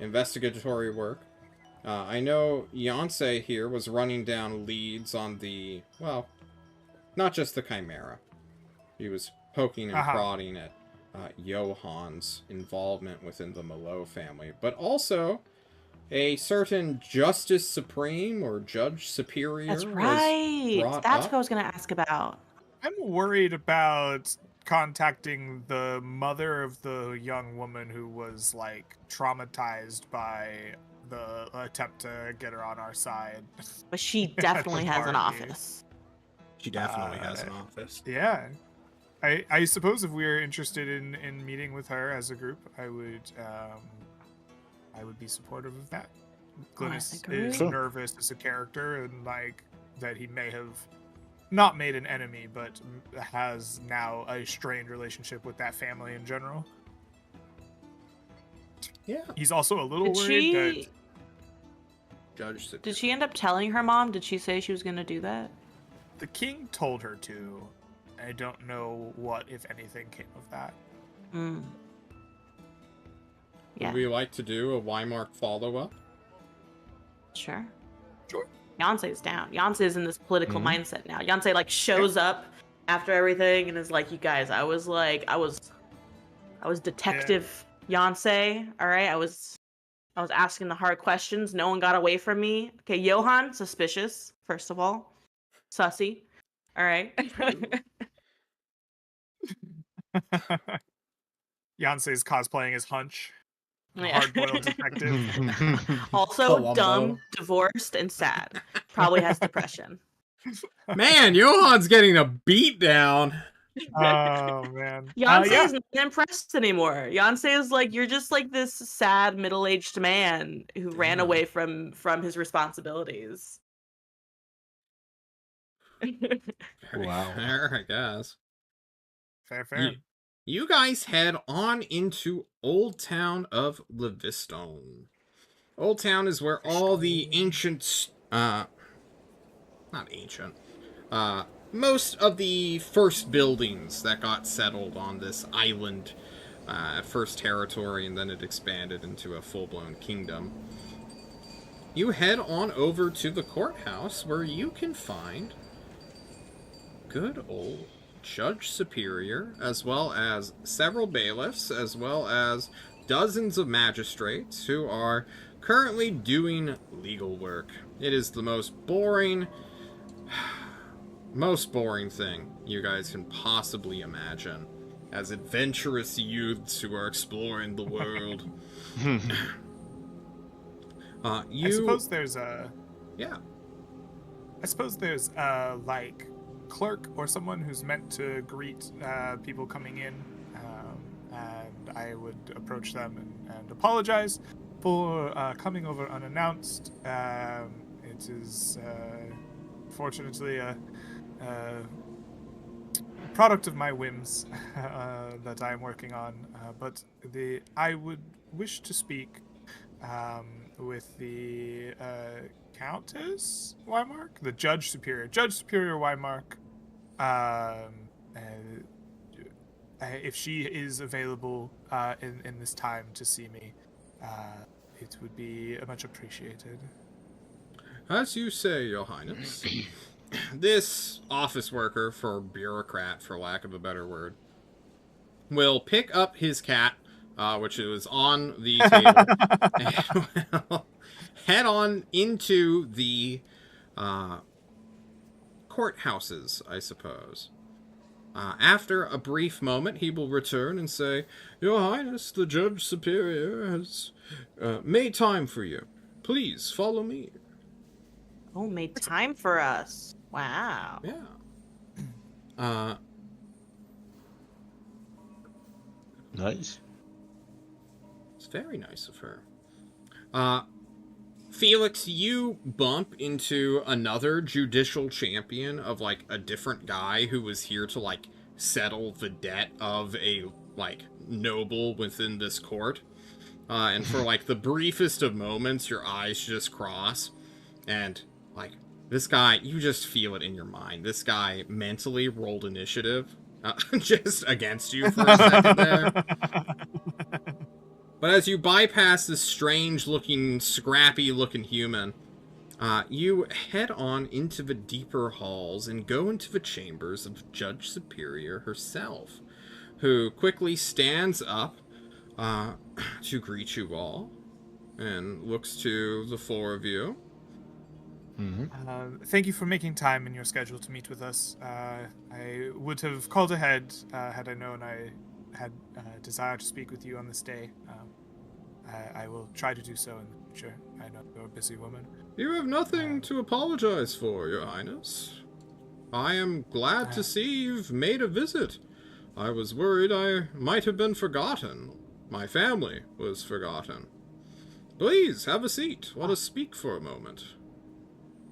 investigatory work. I know Yonsei here was running down leads on the, well, not just the Chimera. He was poking and prodding at Johan's involvement within the Malo family, but also a certain Justice Supreme or Judge Superior. That's right. That's up. what I was going to ask about. I'm worried about contacting the mother of the young woman who was like traumatized by the attempt to get her on our side. But she definitely has an party. office. She definitely has an office. Yeah. I suppose if we're interested in meeting with her as a group, I would be supportive of that. Glynis is Sure. nervous as a character and like that he may have not made an enemy, but has now a strained relationship with that family in general. Yeah. He's also a little Did worried that she? Judge Superior. Did she end up telling her mom? Did she say she was going to do that? the king told her to. I don't know what, if anything, came of that. Mm. Yeah, Would we like to do a Weimar follow-up? sure. Sure. Yonsei's down. Yonsei's in this political mindset now. Yonsei like shows up after everything and is like, "You guys, I was Detective Yonsei. All right, I was asking the hard questions. No one got away from me. Okay, Johan, suspicious. First of all, sussy. All right." Yonsei's cosplaying as Hunch, a Yeah. hard-boiled detective. Also Columbo. dumb, divorced, and sad. Probably has depression. Man, Johan's getting a beat down. Oh man. Yonsei Yeah. is not impressed anymore. Yonsei is like, you're just like this sad middle-aged man who ran Damn. away from his responsibilities. Wow. Fair, I guess. Fair. You guys head on into Old Town of Livistio. Old Town is where all the ancient, not ancient, most of the first buildings that got settled on this island, first territory, and then it expanded into a full-blown kingdom. You head on over to the courthouse where you can find good old Judge Superior, as well as several bailiffs, as well as dozens of magistrates who are currently doing legal work. It is the most boring thing you guys can possibly imagine, as adventurous youths who are exploring the world. I suppose there's a Yeah. like clerk or someone who's meant to greet people coming in, and I would approach them and apologize for coming over unannounced. It is fortunately a product of my whims that I am working on, but I would wish to speak with the Countess Weimark, the Judge Superior Weimark. If she is available in this time to see me, it would be much appreciated. As you say, Your Highness. this office worker, for bureaucrat, for lack of a better word, will pick up his cat, which is on the table, and will head on into the courthouses, I suppose. After a brief moment, he will return and say, "Your Highness, the Judge Superior has made time for you. Please follow me." Oh, made time for us. Wow. Yeah. Nice. It's very nice of her. Felix, you bump into another judicial champion of, like, a different guy who was here to, like, settle the debt of a, like, noble within this court. And for, like, the briefest of moments, your eyes just cross. And, like, this guy, you just feel it in your mind. This guy mentally rolled initiative just against you for a second there. But as you bypass this strange-looking, scrappy-looking human, you head on into the deeper halls and go into the chambers of Judge Superior herself, who quickly stands up to greet you all and looks to the four of you. Mm-hmm. Thank you for making time in your schedule to meet with us. I would have called ahead had I known I had desire to speak with you on this day. I will try to do so in the future. I know you're a busy woman. You have nothing to apologize for, Your Highness. I am glad to see you've made a visit. I was worried I might have been forgotten. My family was forgotten. Please, have a seat. Let us speak for a moment.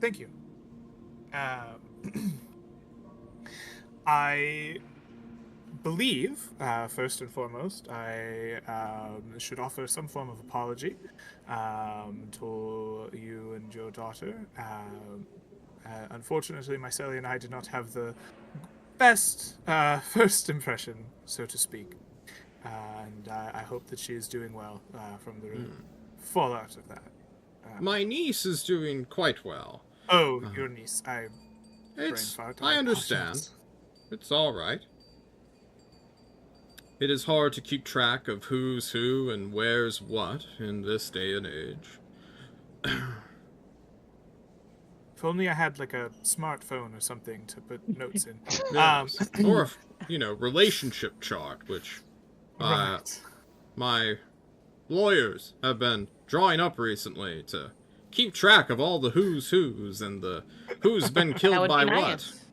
Thank you. I believe, first and foremost, I should offer some form of apology to you and your daughter. Unfortunately, Mycelia and I did not have the best first impression, so to speak. And I hope that she is doing well from the fallout of that. My niece is doing quite well. Oh, your niece. I understand. It's all right. It is hard to keep track of who's who and where's what in this day and age. If only I had, like, a smartphone or something to put notes in. Yes. Or, relationship chart, which Right. my lawyers have been drawing up recently to keep track of all the who's who's and the who's been That killed would by be what. nice.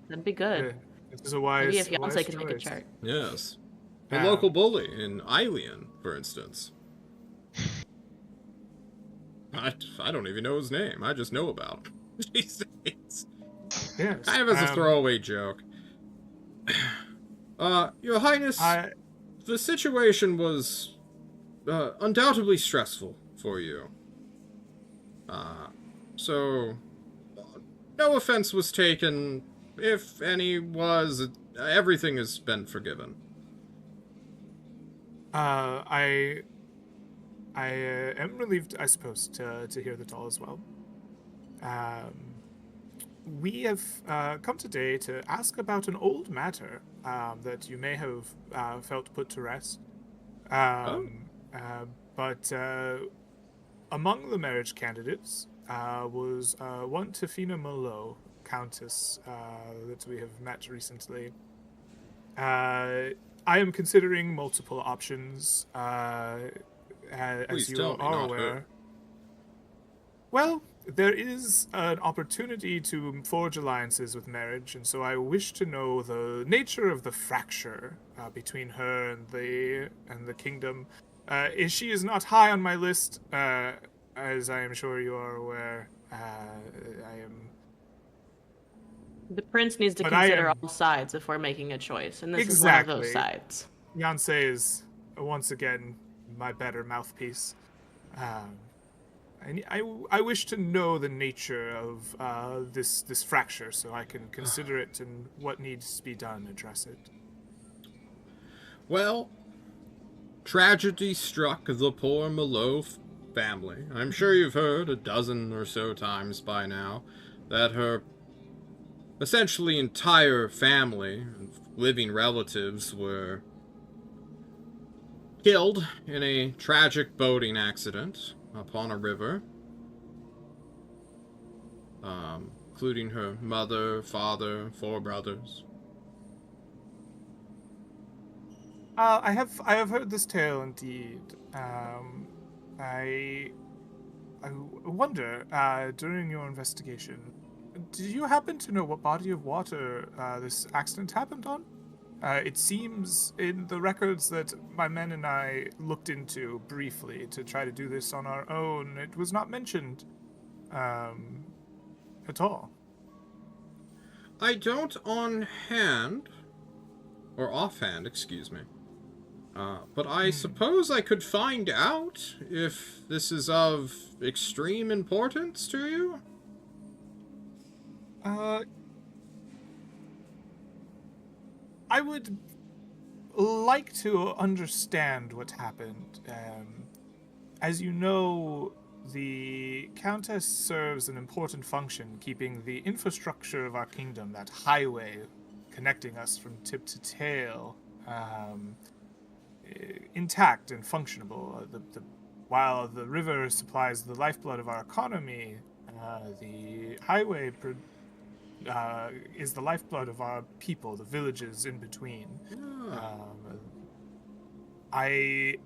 That'd be good. This is a wise, Maybe if a wise Beyonce can make a choice. chart. Yes. A Um, local bully in Eilean, for instance. I don't even know his name. I just know about him. These days. Yes. Kind of as a throwaway joke. Your Highness, the situation was undoubtedly stressful for you. So no offense was taken. If any was, everything has been forgiven. I am relieved, I suppose, to hear that all as well. We have come today to ask about an old matter that you may have felt put to rest. But among the marriage candidates was one Tafina Malo, Countess, that we have met recently. I am considering multiple options, as Please you tell me, are not aware. her. Well, there is an opportunity to forge alliances with marriage, and so I wish to know the nature of the fracture between her and the kingdom. She is not high on my list, as I am sure you are aware. I am. The prince needs to But I consider am- all sides before making a choice, and this is Exactly. one of those sides. Beyonce is once again my better mouthpiece. I wish to know the nature of this fracture so I can consider it and what needs to be done, address it. Well, tragedy struck the poor Malo family. I'm sure you've heard a dozen or so times by now that her essentially entire family of living relatives were killed in a tragic boating accident upon a river. Including her mother, father, 4 brothers. I have heard this tale indeed. I wonder, during your investigation, did you happen to know what body of water this accident happened on? It seems in the records that my men and I looked into briefly to try to do this on our own, it was not mentioned at all. I don't on hand, or offhand, excuse me. But I suppose I could find out if this is of extreme importance to you? I would like to understand what happened. As you know, the Countess serves an important function keeping the infrastructure of our kingdom, that highway connecting us from tip to tail, intact and functionable. While the river supplies the lifeblood of our economy, the highway is the lifeblood of our people, the villages in between. I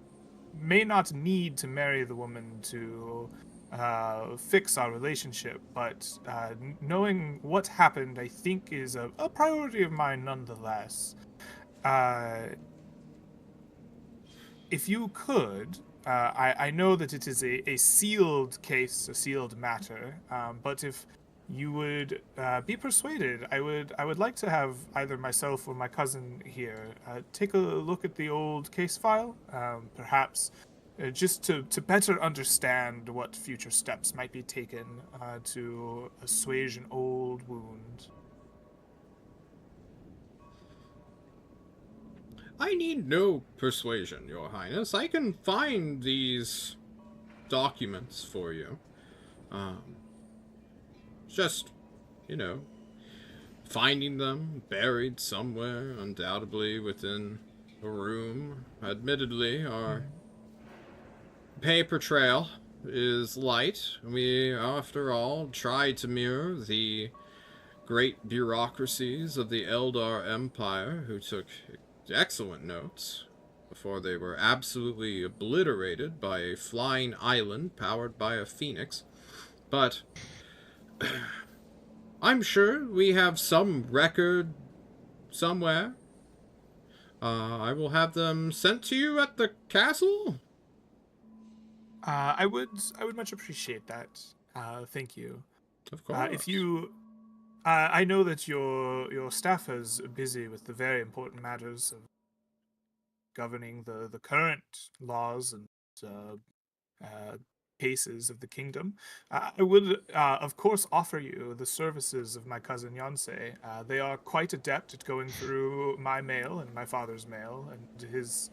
may not need to marry the woman to fix our relationship, but knowing what happened, I think, is a priority of mine nonetheless. If you could, I know that it is a sealed case, a sealed matter, but if you would be persuaded, I would like to have either myself or my cousin here take a look at the old case file, perhaps just to better understand what future steps might be taken to assuage an old wound. I need no persuasion, Your Highness. I can find these documents for you. Just, finding them buried somewhere, undoubtedly within a room. Admittedly, our paper trail is light. We, after all, try to mirror the great bureaucracies of the Eldar Empire, who took excellent notes before they were absolutely obliterated by a flying island powered by a phoenix. But I'm sure we have some record somewhere. I will have them sent to you at the castle. I would much appreciate that. Thank you. Of course. If you, I know that your staff is busy with the very important matters of governing the current laws and cases of the kingdom. I would, of course, offer you the services of my cousin Yonsei. They are quite adept at going through my mail and my father's mail and his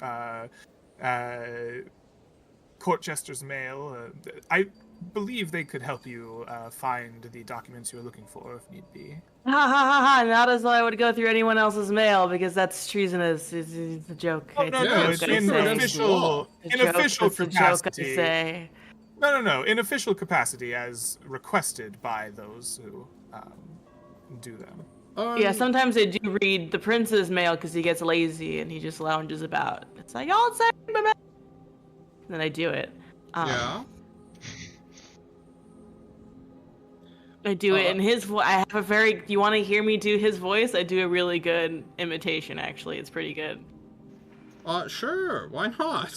court jester's mail. I believe they could help you find the documents you're looking for if need be. Ha ha ha ha! Not as though I would go through anyone else's mail because that's treasonous. It's a joke. Oh, It's no, a no, joke, it's I in say. official, It's a in joke, official it's a joke, I capacity. say. No, in official capacity as requested by those who do them. Yeah, sometimes I do read the prince's mail because he gets lazy and he just lounges about. It's like, y'all say my mail. And then I do it. Yeah. I do it in his voice. I have a very. You want to hear me do his voice? I do a really good imitation. Actually, it's pretty good. Sure. Why not?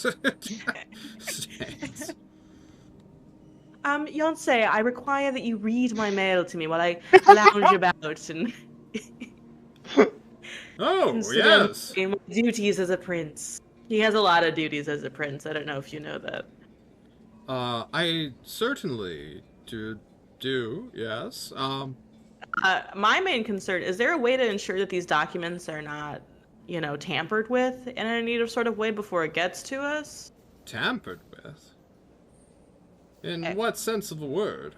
Yonsei, I require that you read my mail to me while I lounge about and Oh, consider yes. my duties as a prince. He has a lot of duties as a prince. I don't know if you know that. I certainly do, yes. My main concern, is there a way to ensure that these documents are not, tampered with in any sort of way before it gets to us? Tampered with? In what sense of the word?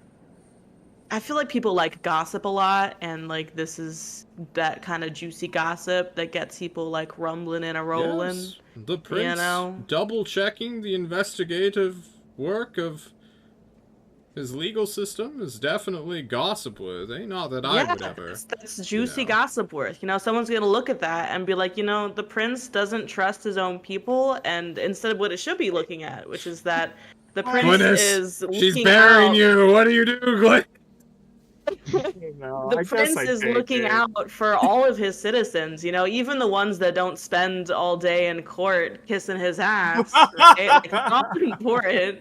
I feel like people like gossip a lot, and like this is that kind of juicy gossip that gets people like rumbling and a rolling. Yes, the prince know? double checking the investigative work of his legal system is definitely gossip worthy. Not that I would ever. That's juicy know. gossip worth. You know, someone's gonna look at that and be like, you know, the prince doesn't trust his own people, and instead of what it should be looking at, which is that the prince Glynis, is she's looking burying out. you. What do you do, Glynis? The prince is looking out for all of his citizens, you know, even the ones that don't spend all day in court kissing his ass. Right? Like, it's all important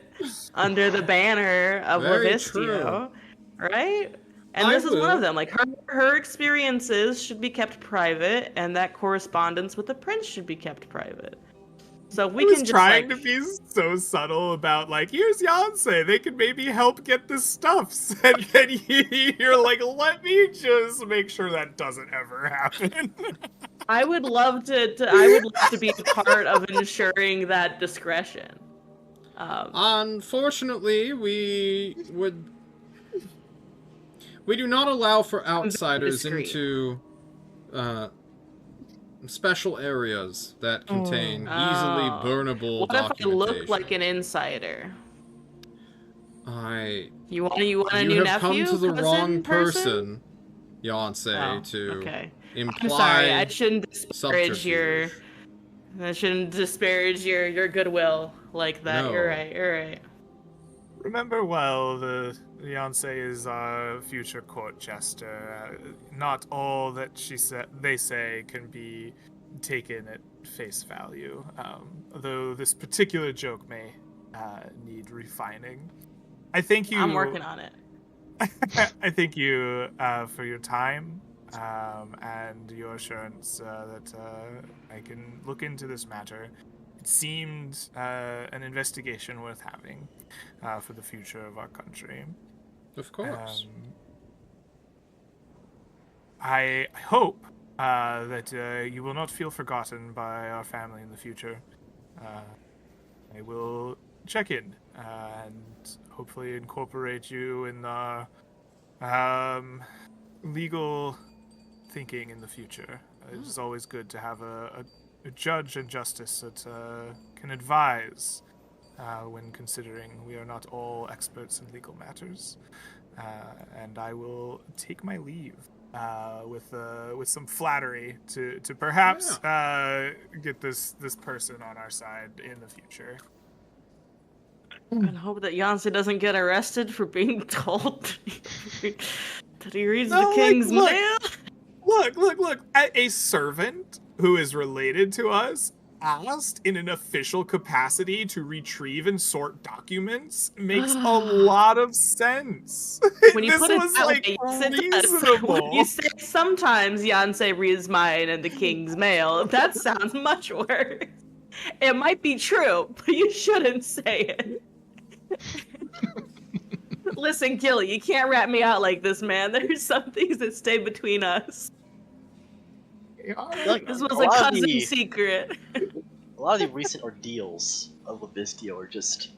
under the banner of Very Livistio, right? And I this is one will. of them. Like her experiences should be kept private, and that correspondence with the prince should be kept private. So we I was can just trying like, to be so subtle about like, here's Yonsei, they can maybe help get the stuffs, and then you're like, let me just make sure that doesn't ever happen. I would love to be a part of ensuring that discretion. Unfortunately, we do not allow for outsiders discreet. into special areas that contain easily Oh. burnable What if I documentation. look like an insider? You want a You new have nephew? come to the cousin, wrong person, Yonsei, Oh, to okay. imply I'm sorry. I shouldn't disparage subterfuge. your goodwill like that. No. You're right. You're right. Remember well, the Yonsei is our future court jester. Not all that they say can be taken at face value. Though this particular joke may need refining. I thank you. I'm working on it. I thank you for your time and your assurance that I can look into this matter. It seemed an investigation worth having for the future of our country. Of course. I hope that you will not feel forgotten by our family in the future. I will check in and hopefully incorporate you in the legal thinking in the future. It's always good to have a judge and justice that can advise when considering we are not all experts in legal matters. And I will take my leave with some flattery to perhaps get this person on our side in the future. And hope that Yonsei doesn't get arrested for being told that he reads the king's mail. Look. A servant who is related to us asked in an official capacity to retrieve and sort documents makes a lot of sense. When you this put it was that like way, yes, it does. reasonable. When you say sometimes Yonsei reads mine and the king's mail, that sounds much worse. It might be true, but you shouldn't say it. Listen, Gilly, you can't rat me out like this, man. There's some things that stay between us. This was a cousin secret. A lot of the recent ordeals of Livistio are just...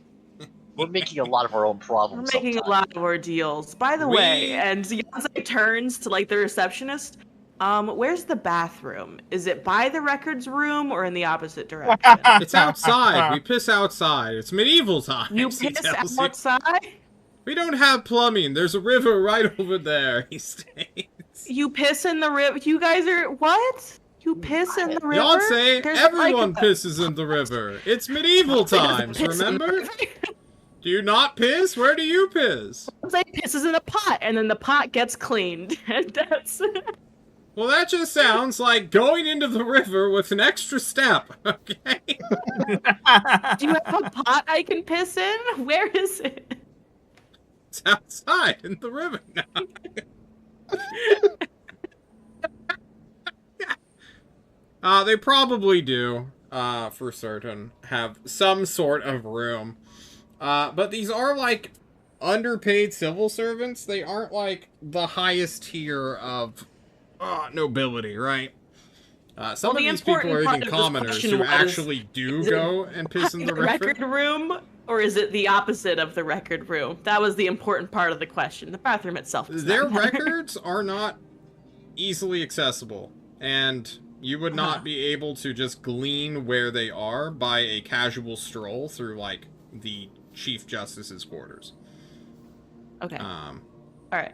We're making a lot of our own problems. We're making a lot of ordeals. By the way, and Yonsei turns to like the receptionist. Where's the bathroom? Is it by the records room or in the opposite direction? It's outside. We piss outside. It's medieval times. You he piss tells you. outside? We don't have plumbing. There's a river right over there, he states. You piss in the river? You guys are... What? You piss in the river? Yonsei, There's everyone like a- pisses in the river. It's medieval times, Piss in the remember? river? Do you not piss? Where do you piss? Yonsei pisses in a pot, and then the pot gets cleaned. And that's... Well, that just sounds like going into the river with an extra step, okay? Do you have a pot I can piss in? Where is it? It's outside in the river now. They probably do, for certain, have some sort of room. But these are, like, underpaid civil servants. They aren't, like, the highest tier of nobility, right? Some of these people are even commoners who actually do go and piss in the river. record room, Or is it the opposite of the record room? That was the important part of the question. The bathroom itself does Their not matter. records are not easily accessible, and you would not be able to just glean where they are by a casual stroll through, like, the Chief Justice's quarters. Okay. All right.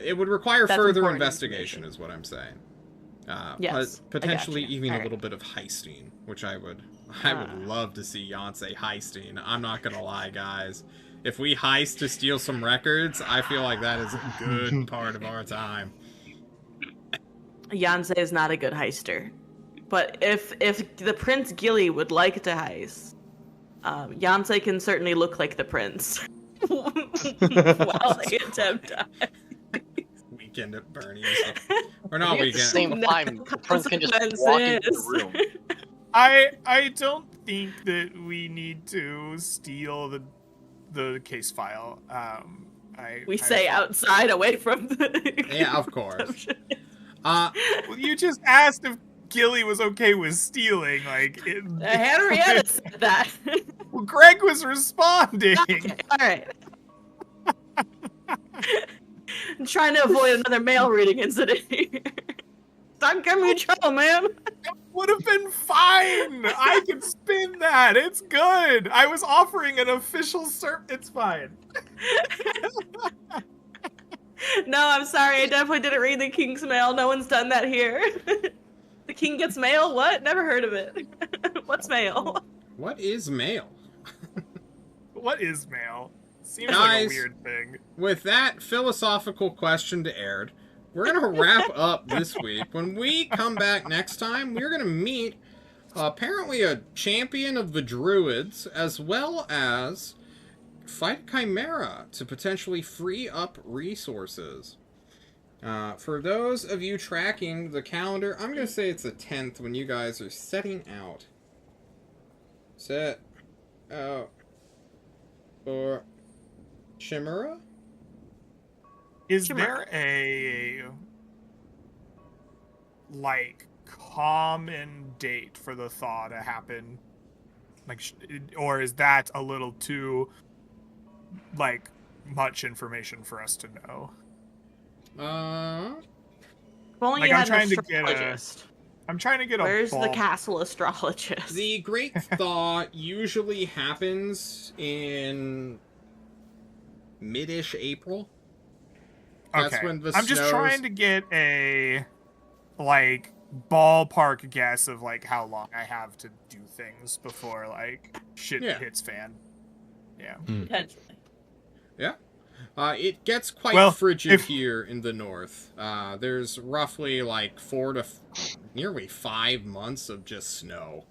It would require That's further important investigation, is what I'm saying. Yes, Potentially I gotcha. even a Alright. little bit of heisting, which I would love to see Yonsei heisting. I'm not gonna lie, guys. If we heist to steal some records, I feel like that is a good part of our time. Yonsei is not a good heister. But if the Prince Gilly would like to heist, Yonsei can certainly look like the prince. While they attempt to heist. Weekend at Bernie's. Or not At the weekend. same time, the prince can just walk into the room. I don't think that we need to steal the case file. We say outside, away from the... Yeah, of course. Well, you just asked if Gilly was okay with stealing, like... Henrietta said that. Well, Greg was responding. Okay, alright. I'm trying to avoid another mail reading incident here. Stop getting me in trouble, man. Would have been fine. I can spin that. It's good. I was offering an official It's fine. No, I'm sorry. I definitely didn't read the king's mail. No one's done that here. The king gets mail? What? Never heard of it. What's mail? What is mail? What is mail? Seems Guys, like a weird thing. With that philosophical question to aired, we're going to wrap up this week. When we come back next time, we're going to meet apparently a champion of the druids, as well as fight a chimera to potentially free up resources. For those of you tracking the calendar, I'm going to say it's the 10th when you guys are setting out. Set out for Chimera? Is Chimera. there a like common date for the thaw to happen? Like, or is that a little too like much information for us to know? If only Like, you I'm had trying an to get a- astrologist. I'm trying to get a Where's the ball- castle astrologist? The Great Thaw usually happens in mid-ish April. That's Okay. when the I'm just snows- trying to get a like ballpark guess of like how long I have to do things before like shit Yeah. hits fan. Yeah. Potentially. Yeah. It gets quite Well, frigid if- here in the north. There's roughly like 4 to nearly 5 months of just snow.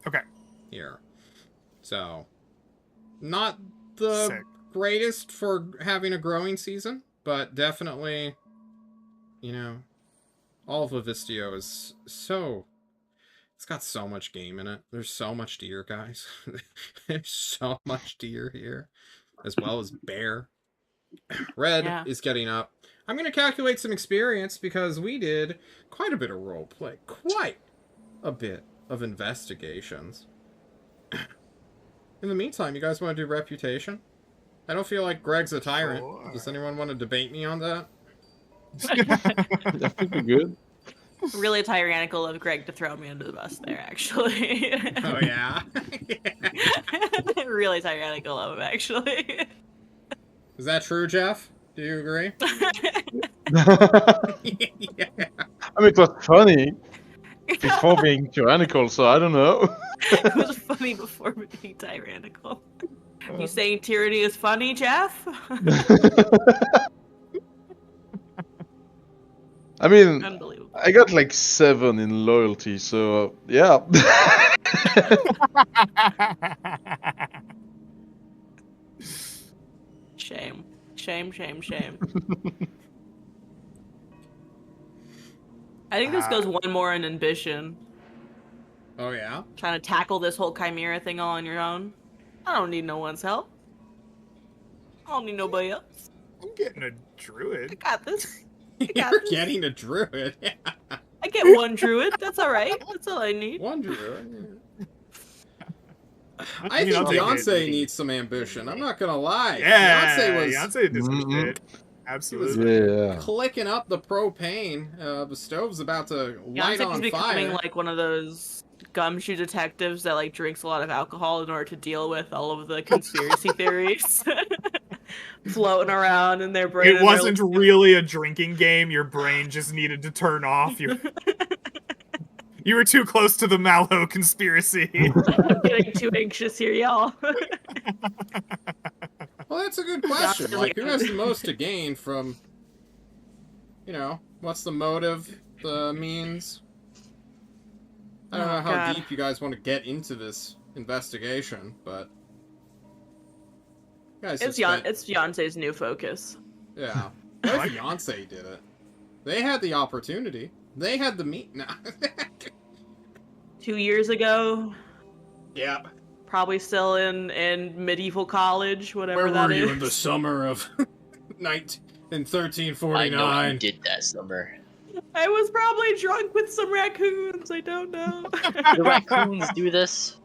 Okay. Here. So, not the Sick. greatest for having a growing season, but definitely, you know, all of Livistio is so... It's got so much game in it. There's so much deer, guys. There's so much deer here. As well as bear. Red Yeah. is getting up. I'm going to calculate some experience because we did quite a bit of roleplay. Quite a bit of investigations. In the meantime, you guys want to do reputation? I don't feel like Greg's a tyrant. Sure. Does anyone want to debate me on that? I think we're good. Really tyrannical of Greg to throw me under the bus there, actually. Oh, yeah? Really tyrannical of him, actually. Is that true, Jeff? Do you agree? Yeah. I mean, it was funny before being tyrannical, so I don't know. It was funny before being tyrannical. You saying tyranny is funny, Jeff? I mean, Unbelievable. I got like 7 in loyalty, so yeah. Shame. Shame, shame, shame. I think this goes one more in ambition. Oh, yeah? Trying to tackle this whole chimera thing all on your own. I don't need no one's help. I don't need nobody else. I'm getting a I druid. got this. I got You're this. getting a druid. I get one druid. That's all right. That's all I need. One druid. I mean, think I'll take it. Beyonce needs some ambition. I'm not gonna lie. Yeah, Beyonce did some Mhm. shit. was Absolutely. Yeah. clicking up the propane. The stove's about to light Beyonce's on becoming fire. like one of those gumshoe detectives that like drinks a lot of alcohol in order to deal with all of the conspiracy theories floating around in their brain. It wasn't really a drinking game. Your brain just needed to turn off. You were too close to the Mallow conspiracy. I'm getting too anxious here, y'all. Well, that's a good question. Beyonce's Like, who like- has the most to gain from, what's the motive, the means? I don't Oh, know how God. deep you guys want to get into this investigation, but you guys It's suspect- it's Beyonce's new focus. Yeah. What if Beyonce did it? They had the opportunity. They had the meat. Nah. 2 years ago, Yeah. probably still in medieval college, whatever Where that were you is. in the summer of in I know what 1349? you did that summer. I was probably drunk with some raccoons. I don't know. The raccoons do this.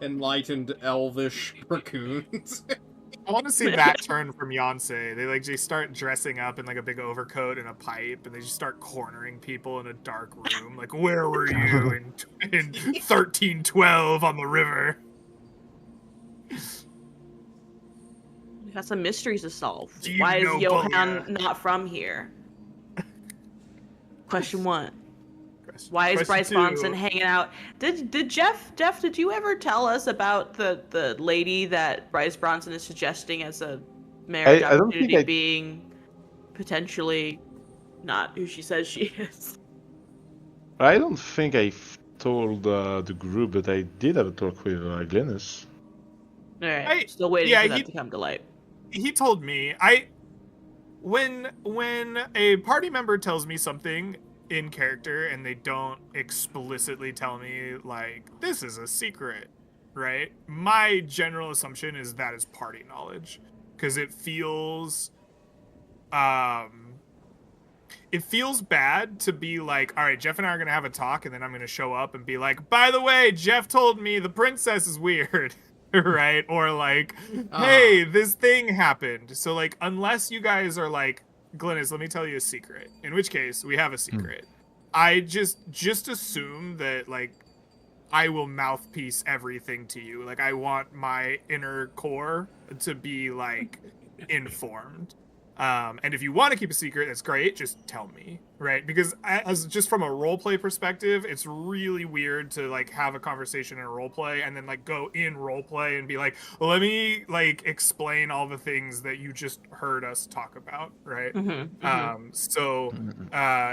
Enlightened elvish raccoons. I want to see that turn from Beyonce. They like just start dressing up in like a big overcoat and a pipe, and they just start cornering people in a dark room. Like, where were you in 1312 on the river? We got some mysteries to solve. Do you Why know is Johan Bullia? not from here? Question 1. Why is Question Bryce 2. Bronson hanging out? Did Jeff, did you ever tell us about the lady that Bryce Bronson is suggesting as a marriage I don't think opportunity I- being potentially not who she says she is? I don't think I've told the group that I did have a talk with Glennis. Alright, still waiting yeah, for that he- to come to light. He told me when a party member tells me something in character and they don't explicitly tell me like this is a secret, right? My general assumption is that is party knowledge because it feels bad to be like, all right, Jeff and I are gonna have a talk, and then I'm gonna show up and be like, by the way, Jeff told me the princess is weird. Right? Or like, hey, this thing happened. So like, unless you guys are like, Glennis, let me tell you a secret. In which case, we have a secret. I just assume that like, I will mouthpiece everything to you. Like, I want my inner core to be like informed. And if you want to keep a secret, that's great. Just tell me, right? Because as just from a roleplay perspective, it's really weird to like have a conversation in a roleplay and then like go in roleplay and be like, well, let me like explain all the things that you just heard us talk about, right? So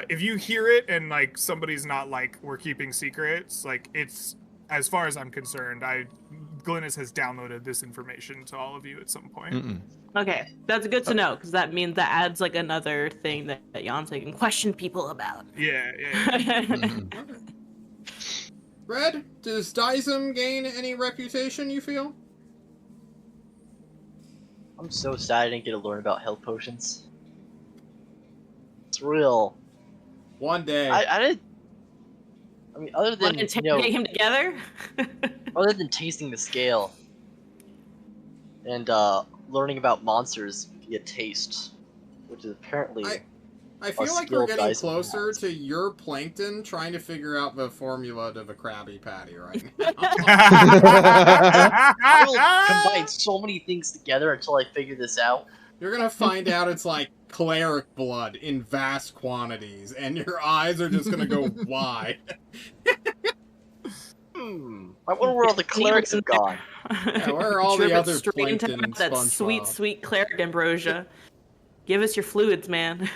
if you hear it and like somebody's not like we're keeping secrets, like it's as far as I'm concerned, Glennis has downloaded this information to all of you at some point. Okay, that's good to know because that means that adds like another thing that Beyonce can question people about. Yeah. Red, does Dizem gain any reputation, you feel? I'm so sad I didn't get to learn about health potions. It's real. One day. I didn't. I mean, other Want than to interrogate him together? other than tasting the scale and learning about monsters via taste, which is apparently I feel like we're skill getting Dizem closer has. to your plankton trying to figure out the formula to the Krabby Patty right now. I will combine so many things together until I figure this out. You're gonna find out it's like cleric blood in vast quantities, and your eyes are just gonna go wide. I wonder where all the clerics have gone. Yeah, where are all the Drip it other straight into plankton that SpongeBob? sweet cleric ambrosia. Give us your fluids, man.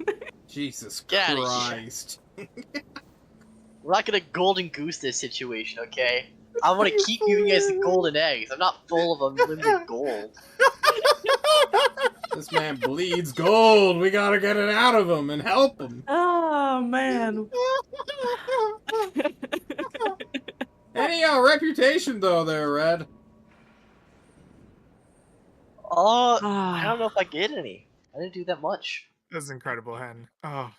Get Jesus outta here. Christ. We're not gonna golden goose this situation, okay? I want to keep giving you guys the golden eggs. I'm not full of unlimited gold. This man bleeds gold. We gotta get it out of him and help him. Oh man. Any reputation though, there, Red. I don't know if I get any. I didn't do that much. That's incredible, Hen. Oh.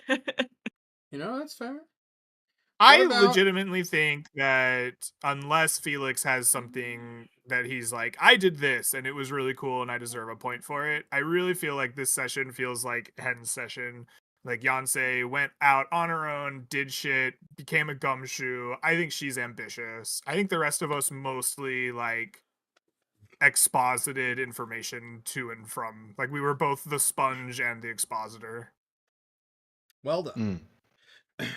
You know, that's fair. I about- legitimately think that unless Felix has something that he's like, I did this and it was really cool and I deserve a point for it, I really feel like this session feels like Hen's session. Like Yonsei went out on her own, did shit, became a gumshoe. I think she's ambitious. I think the rest of us mostly like exposited information to and from. Like we were both the sponge and the expositor. Well done. Mm.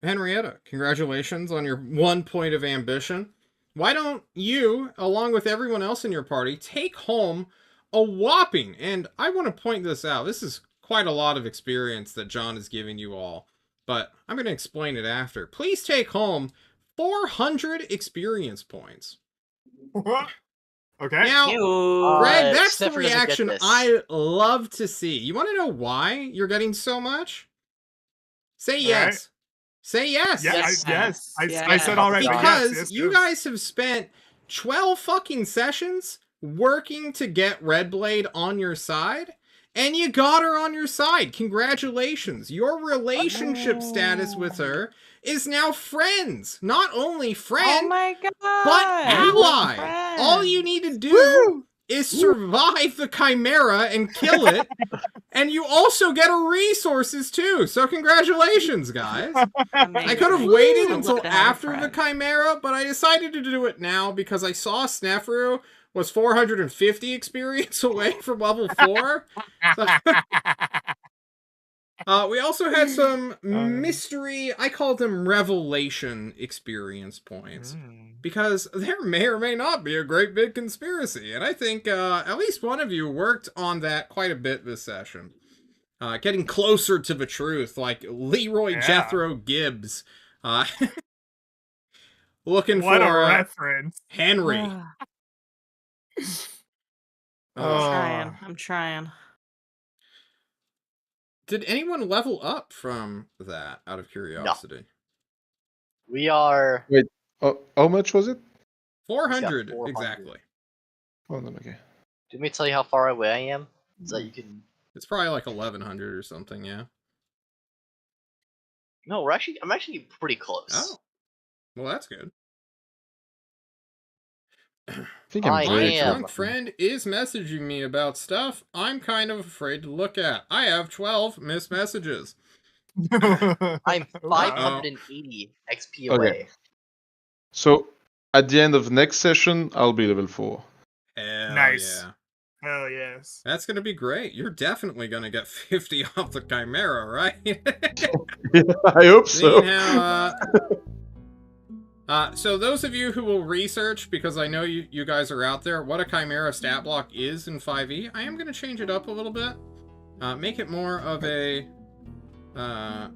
Henrietta, congratulations on your 1 point of ambition. Why don't you, along with everyone else in your party, take home a whopping, and I want to point this out, this is quite a lot of experience that John is giving you all, but I'm going to explain it after. Please take home 400 experience points. Okay. Now, Ew. Greg, that's the Sniffer doesn't get reaction this. I love to see. You want to know why you're getting so much? Say yes. Right. Say yes. Yeah, Yes. I said already. Because yes, you guys have spent 12 fucking sessions working to get Redblade on your side, and you got her on your side. Congratulations. Your relationship status with her is now friends. Not only Oh friend, my god. but ally. Friend. All you need to do is survive the Chimera and kill it. And you also get her resources too. So congratulations, guys. I could have waited until after the Chimera, but I decided to do it now because I saw Snefru was 450 experience away from level 4. We also had some mystery, I call them revelation experience points. Because there may or may not be a great big conspiracy. And I think at least one of you worked on that quite a bit this session. Getting closer to the truth, like Leroy Jethro Gibbs. Looking what for a reference. Henry. I'm trying. Did anyone level up from that, out of curiosity? We are. Oh, how much was it? 400, 400. exactly. Oh, no, okay. Let me tell you how far away I am, so that you can. It's probably like 1100 or something, yeah. No, I'm actually pretty close. Oh, well, that's good. I think I I'm My very am. drunk friend is messaging me about stuff I'm kind of afraid to look at. I have 12 missed messages. I'm 580 XP Okay. away. So, at the end of next session, I'll be level 4. Hell Nice. yeah. Hell yes. That's going to be great. You're definitely going to get 50 off the Chimera, right? I hope so. Seeing how, so those of you who will research, because I know you guys are out there, what a Chimera stat block is in 5e, I am going to change it up a little bit. Make it more of a, not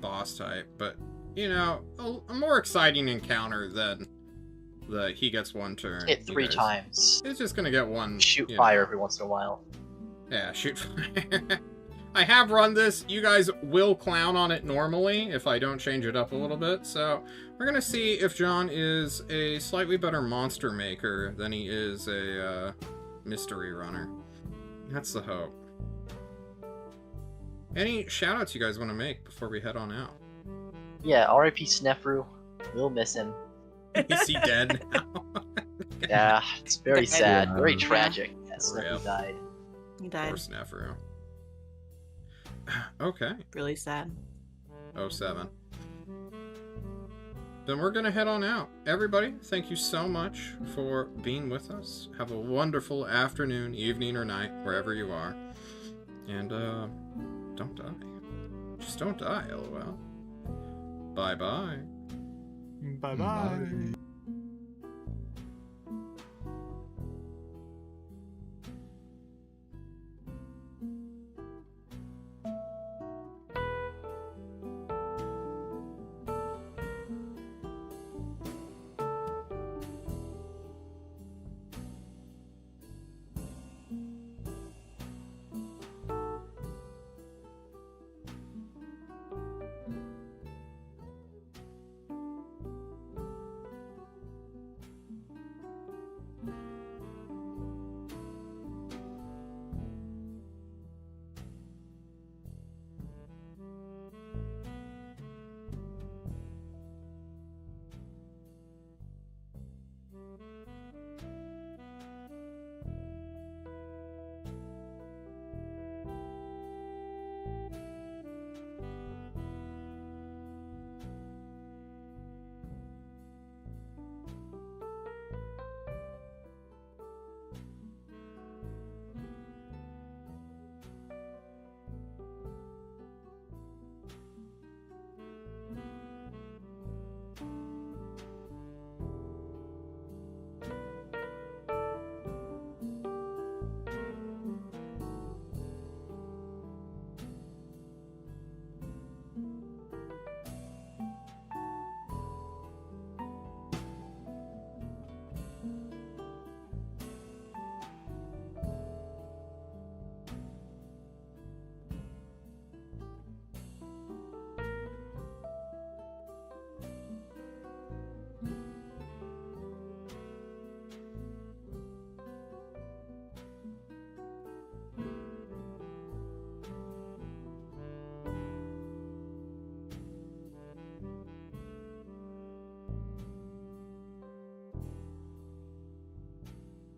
boss type, but, you know, a more exciting encounter than the he gets one turn. Hit 3 times. It's just going to get one. Shoot fire every once in a while. Yeah, shoot fire. I have run this. You guys will clown on it normally if I don't change it up a little bit. So we're going to see if John is a slightly better monster maker than he is a mystery runner. That's the hope. Any shout-outs you guys want to make before we head on out? Yeah, R.I.P. Snefru. We'll miss him. Is he dead now? Yeah, it's very sad. Yeah. Very tragic. Yeah, Rip. Snefru died. He Poor died. Snefru. Okay. Really sad. 07. Then we're going to head on out. Everybody, thank you so much for being with us. Have a wonderful afternoon, evening, or night, wherever you are. And, don't die. Just don't die, lol. Bye-bye. Bye-bye.